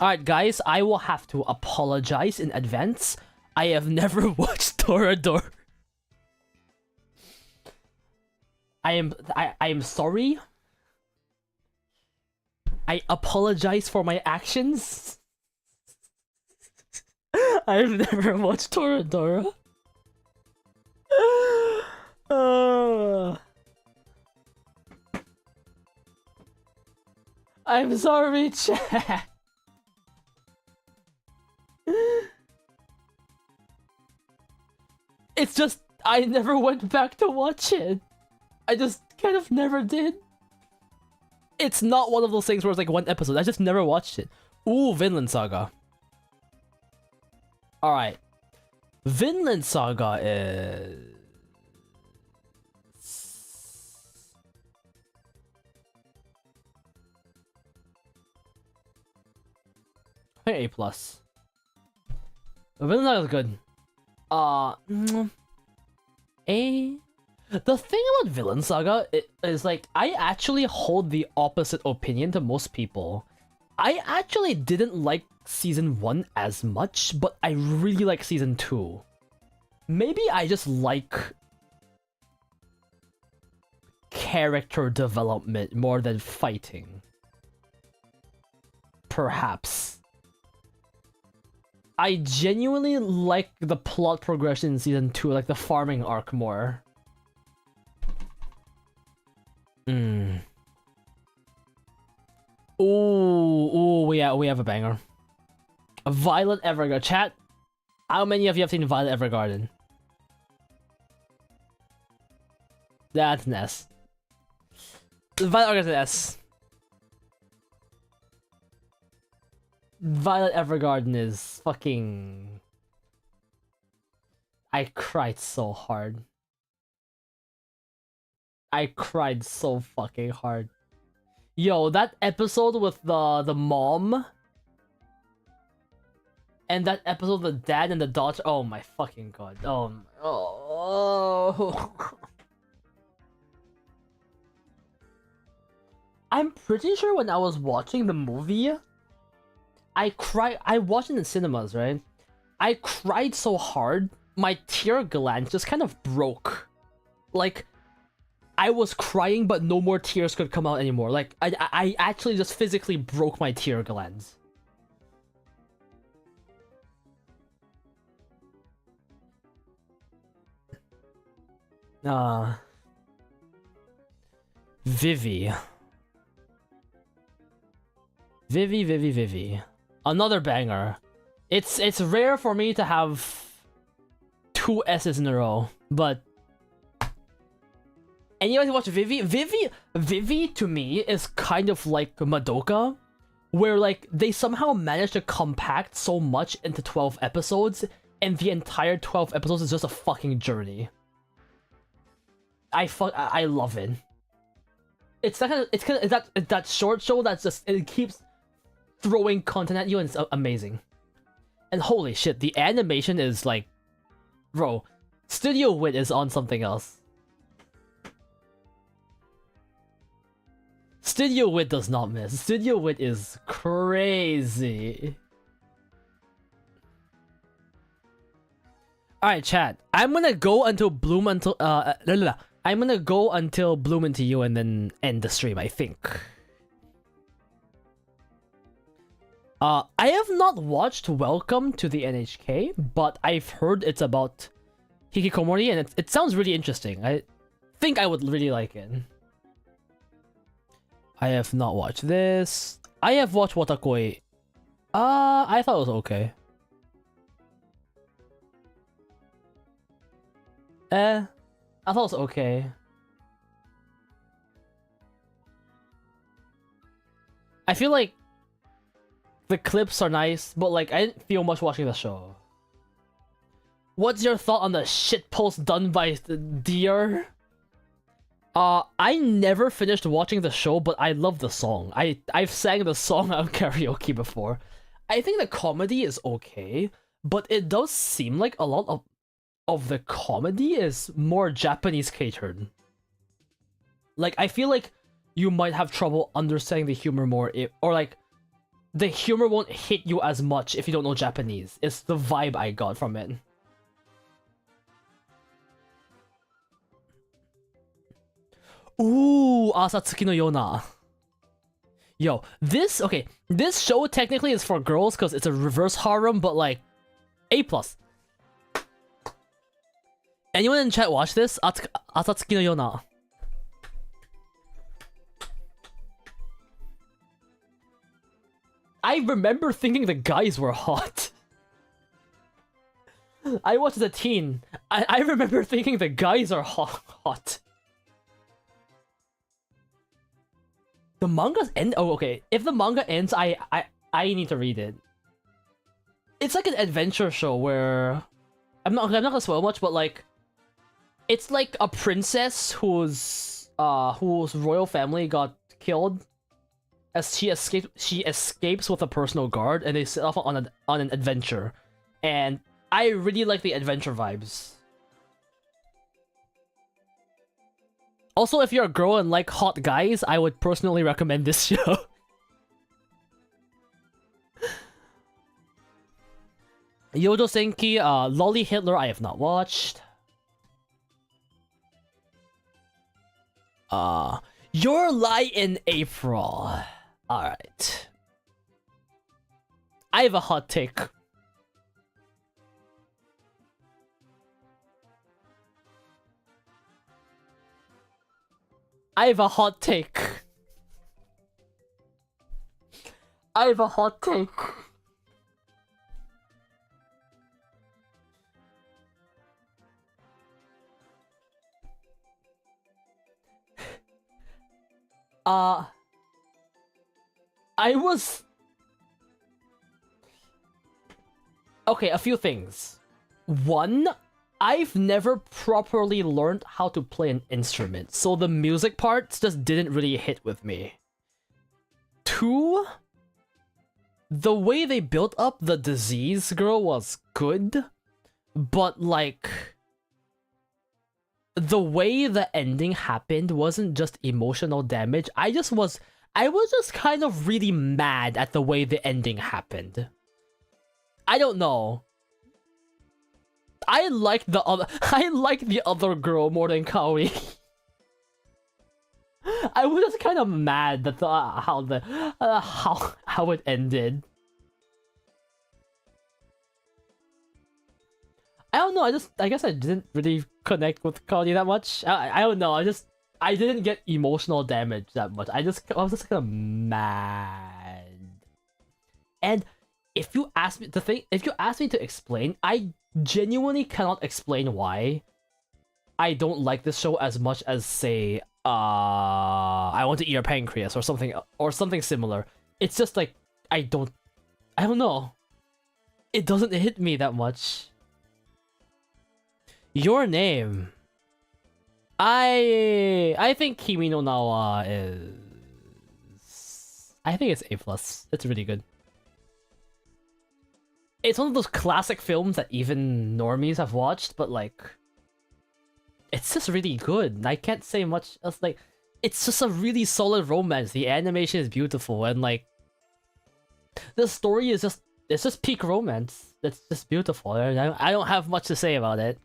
Alright guys, I will have to apologize in advance. I have never watched Torador. I am sorry. I apologize for my actions. I've never watched Toradora. I'm sorry, chat. It's just I never went back to watch it. I just kind of never did. It's not one of those things where it's like one episode. I just never watched it. Ooh, Vinland Saga. Alright. Vinland Saga is... A+. Vinland Saga is good. A... The thing about Vinland Saga is like, I actually hold the opposite opinion to most people. I actually didn't like season 1 as much, but I really like season 2. Maybe I just like character development more than fighting. Perhaps. I genuinely like the plot progression in season 2, like the farming arc more. Ooh, we have a banger. Violet Evergarden. Chat, how many of you have seen Violet Evergarden? That's an S. Violet Evergarden is an S. Violet Evergarden is fucking... I cried so hard. I cried so fucking hard. Yo, that episode with the mom and that episode with the dad and the daughter. Oh my fucking god. Oh. I'm pretty sure when I was watching the movie, I cried. I watched it in cinemas, right? I cried so hard, my tear glands just kind of broke. Like, I was crying, but no more tears could come out anymore. Like, I actually just physically broke my tear glands. Vivi. Vivi. Another banger. It's rare for me to have 2 S's in a row, but... And you guys watch Vivi? Vivi to me is kind of like Madoka, where like they somehow managed to compact so much into 12 episodes, and the entire 12 episodes is just a fucking journey. I love it. It's that short show that's just, it keeps throwing content at you, and it's amazing. And holy shit, the animation is like, bro, Studio Wit is on something else. Studio Wit does not miss. Studio Wit is crazy. Alright, chat. I'm gonna go until Bloom until I'm gonna go until Bloom into you and then end the stream, I think. I have not watched Welcome to the NHK, but I've heard it's about Hikikomori, and it sounds really interesting. I think I would really like it. I have not watched this. I have watched Watakoi. I thought it was okay. I thought it was okay. I feel like the clips are nice, but like I didn't feel much watching the show. What's your thought on the shitpost done by Deer? I never finished watching the show, but I love the song. I've sang the song on karaoke before. I think the comedy is okay, but it does seem like a lot of the comedy is more Japanese catered. Like, I feel like you might have trouble understanding the humor more, or like, the humor won't hit you as much if you don't know Japanese. It's the vibe I got from it. Ooh, Asatsuki no Yona. Yo, this show technically is for girls because it's a reverse harem, but like, A+. Anyone in chat watch this? Asatsuki no Yona. I remember thinking the guys were hot. I watched as a teen. I remember thinking the guys are hot. The manga's end. Oh, okay. If the manga ends, I need to read it. It's like an adventure show where I'm not gonna spoil much, but like, it's like a princess whose royal family got killed. As she escapes with a personal guard, and they set off on an adventure, and I really like the adventure vibes. Also, if you're a girl and like hot guys, I would personally recommend this show. Yojo Senki, Lolly Hitler, I have not watched. Your Lie in April. Alright. I have a hot take. I have a hot take. I have a hot take. I was... Okay, a few things. One, I've never properly learned how to play an instrument, so the music parts just didn't really hit with me. Two, the way they built up the disease girl was good, but like, the way the ending happened wasn't just emotional damage. I was just kind of really mad at the way the ending happened. I don't know. I like the other girl more than Kaori. I was just kind of mad that how it ended. I don't know. I guess I didn't really connect with Kaori that much. I don't know. I didn't get emotional damage that much. I was just kind of mad. And if you ask me to explain, I genuinely cannot explain why I don't like this show as much as, say, I want to eat your pancreas or something similar. It's just like I don't know. It doesn't hit me that much. Your Name. I think Kimi no Na is... I think it's A+. It's really good. It's one of those classic films that even normies have watched, but like, it's just really good. I can't say much else. Like, it's just a really solid romance. The animation is beautiful, and like, the story is just peak romance. It's just beautiful. I don't have much to say about it.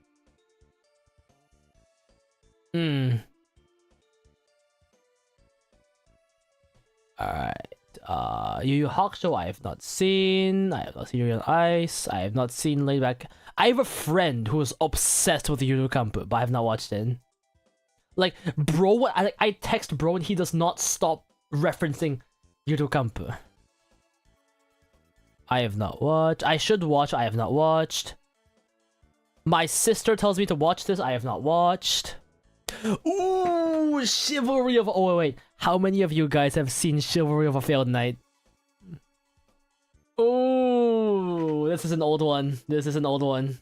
Alright. Yu Yu Hakusho, I have not seen. I have not seen Yuri on Ice. I have not seen Laid Back. I have a friend who is obsessed with Yuru Kampu, but I have not watched it. Like, bro, I text bro and he does not stop referencing Yuru Kampu. I have not watched. I should watch. I have not watched. My sister tells me to watch this. I have not watched. Ooh, Chivalry of... Oh, wait. How many of you guys have seen Chivalry of a Failed Knight? Ooh, this is an old one. This is an old one.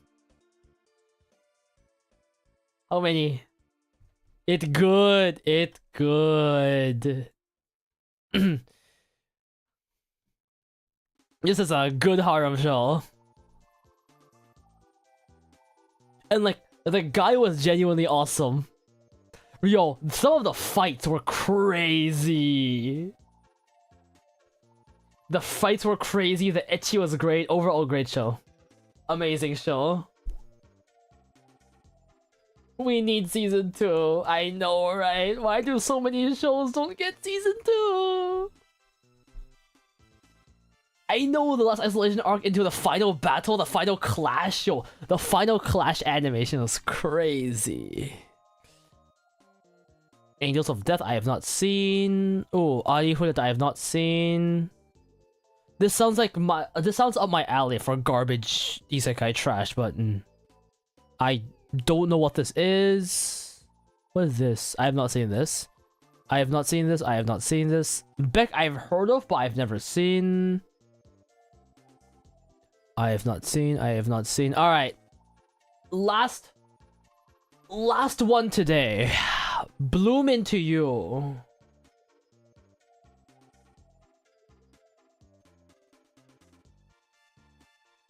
How many? It good. It good. This is a good harem show. And like, the guy was genuinely awesome. Yo, some of the fights were crazy. The fights were crazy, the ecchi was great, overall great show. Amazing show. We need season 2. I know, right? Why do so many shows don't get season 2? I know the last isolation arc into the final battle, the final clash, yo. The final clash animation was crazy. Angels of Death I have not seen. Oh, Arihu that I have not seen. This sounds up my alley for garbage isekai trash, but I don't know what this is. What is this? I have not seen this. I have not seen this. I have not seen this. Beck I've heard of, but I've never seen. I have not seen. I have not seen. All right. Last one today. Bloom Into You.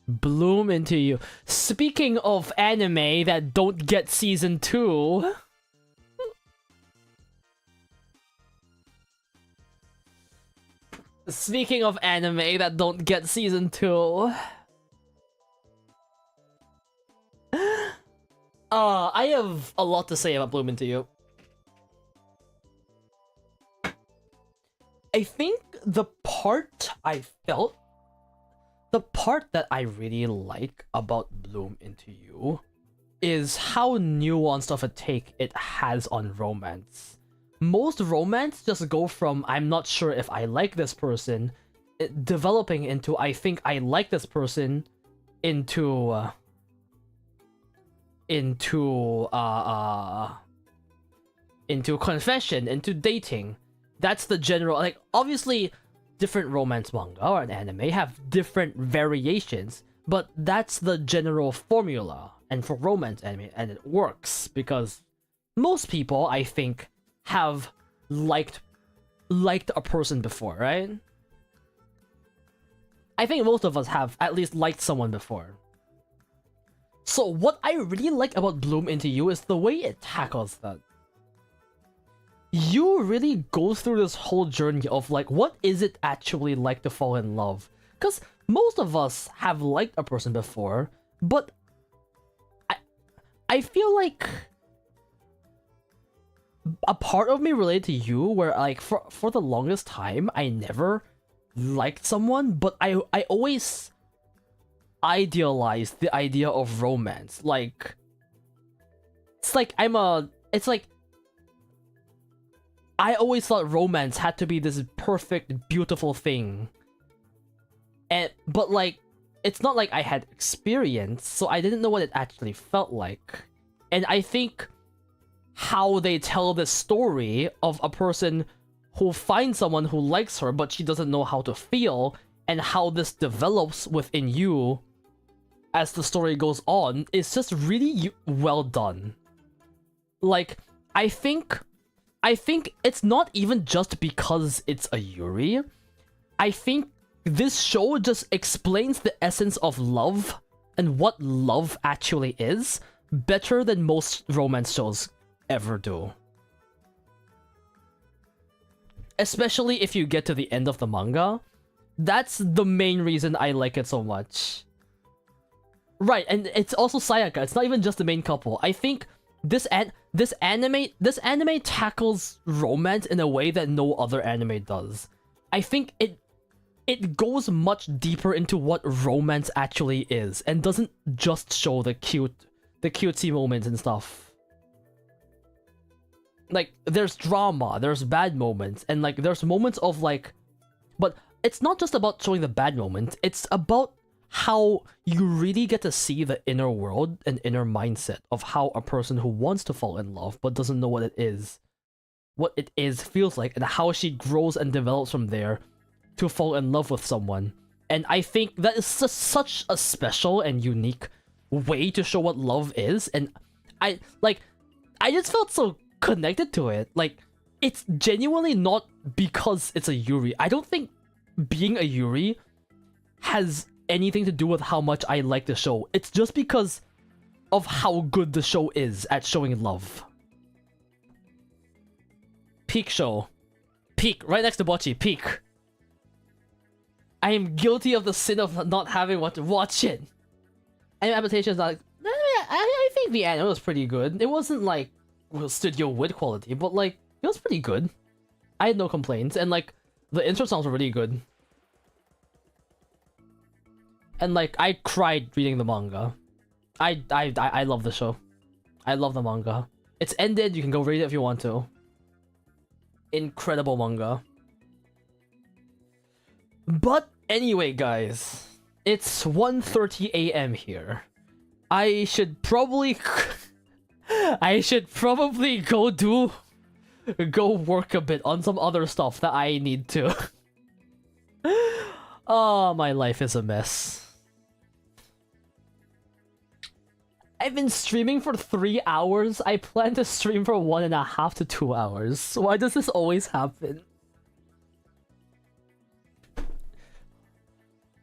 Bloom Into You. Speaking of anime that don't get season 2. Speaking of anime that don't get season 2. I have a lot to say about Bloom Into You. I think the part that I really like about Bloom Into You is how nuanced of a take it has on romance. Most romance just go from I'm not sure if I like this person, developing into I think I like this person, into confession, into dating. That's the general, like, obviously different romance manga or an anime have different variations, but that's the general formula and for romance anime, and it works because most people, I think, have liked a person before, right? I think most of us have at least liked someone before. So what I really like about Bloom Into You is the way it tackles that. You really go through this whole journey of like, what is it actually like to fall in love? Because most of us have liked a person before, but I feel like a part of me related to you where like for the longest time I never liked someone, but I always idealized the idea of romance. Like, it's like I always thought romance had to be this perfect, beautiful thing. But like, it's not like I had experience, so I didn't know what it actually felt like. And I think how they tell the story of a person who finds someone who likes her, but she doesn't know how to feel, and how this develops within you as the story goes on, is just really well done. Like, I think it's not even just because it's a Yuri. I think this show just explains the essence of love and what love actually is better than most romance shows ever do. Especially if you get to the end of the manga. That's the main reason I like it so much. Right, and it's also Sayaka. It's not even just the main couple. I think this anime tackles romance in a way that no other anime does. I think it goes much deeper into what romance actually is and doesn't just show the cutesy moments and stuff. Like, there's drama, there's bad moments, and like there's moments of like, but it's not just about showing the bad moments, it's about how you really get to see the inner world and inner mindset of how a person who wants to fall in love but doesn't know what it is feels like, and how she grows and develops from there to fall in love with someone. And I think that is such a special and unique way to show what love is, and I just felt so connected to it. Like, it's genuinely not because it's a Yuri. I don't think being a Yuri has anything to do with how much I like the show. It's just because of how good the show is at showing love. Peak show. Peak, right next to Bocce. Peak. I am guilty of the sin of not having what to watch it. Anime adaptation is like, I think the anime was pretty good. It wasn't like Studio Wood quality, but like it was pretty good. I had no complaints, and like the intro songs were really good. And like I cried reading the manga. I love the show. I love the manga. It's ended. You can go read it if you want to. Incredible manga. But anyway, guys, it's 1:30 a.m. here. I should probably go work a bit on some other stuff that I need to. Oh, my life is a mess. I've been streaming for 3 hours. I plan to stream for 1.5 to 2 hours. Why does this always happen?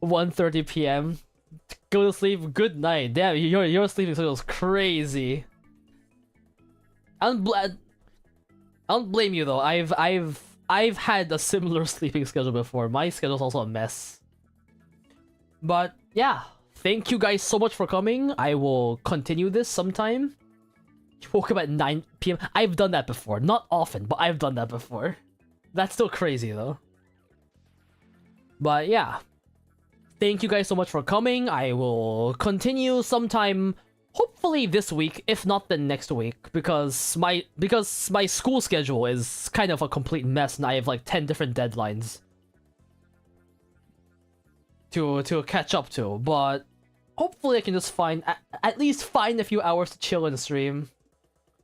1:30 p.m. Go to sleep. Good night. Damn, your sleeping schedule is crazy. I don't blame you though. I've had a similar sleeping schedule before. My schedule's also a mess. But yeah, thank you guys so much for coming. I will continue this sometime. You woke up at 9 p.m. I've done that before. Not often, but I've done that before. That's still crazy though. But yeah. Thank you guys so much for coming. I will continue sometime, hopefully this week, if not the next week, because my school schedule is kind of a complete mess and I have like 10 different deadlines to catch up to. But hopefully I can just at least find a few hours to chill and stream.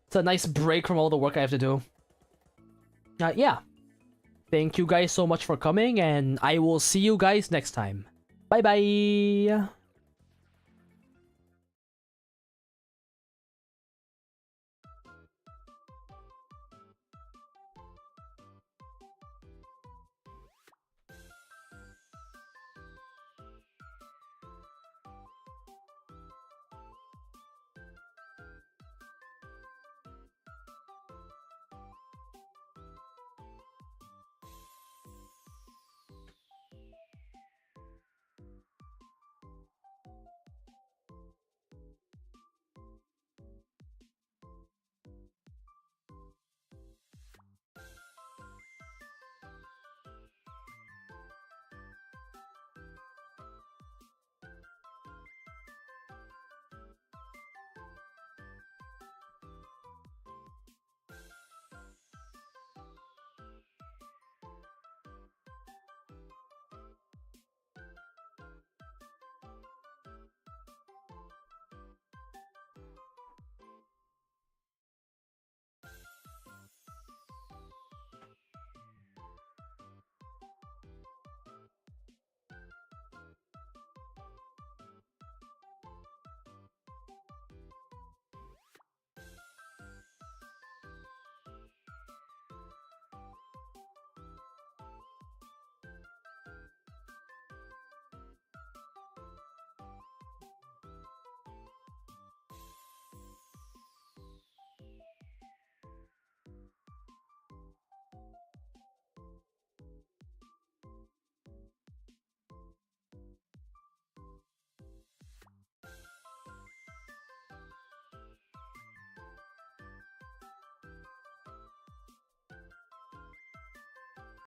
It's a nice break from all the work I have to do. Yeah. Thank you guys so much for coming, and I will see you guys next time. Bye bye!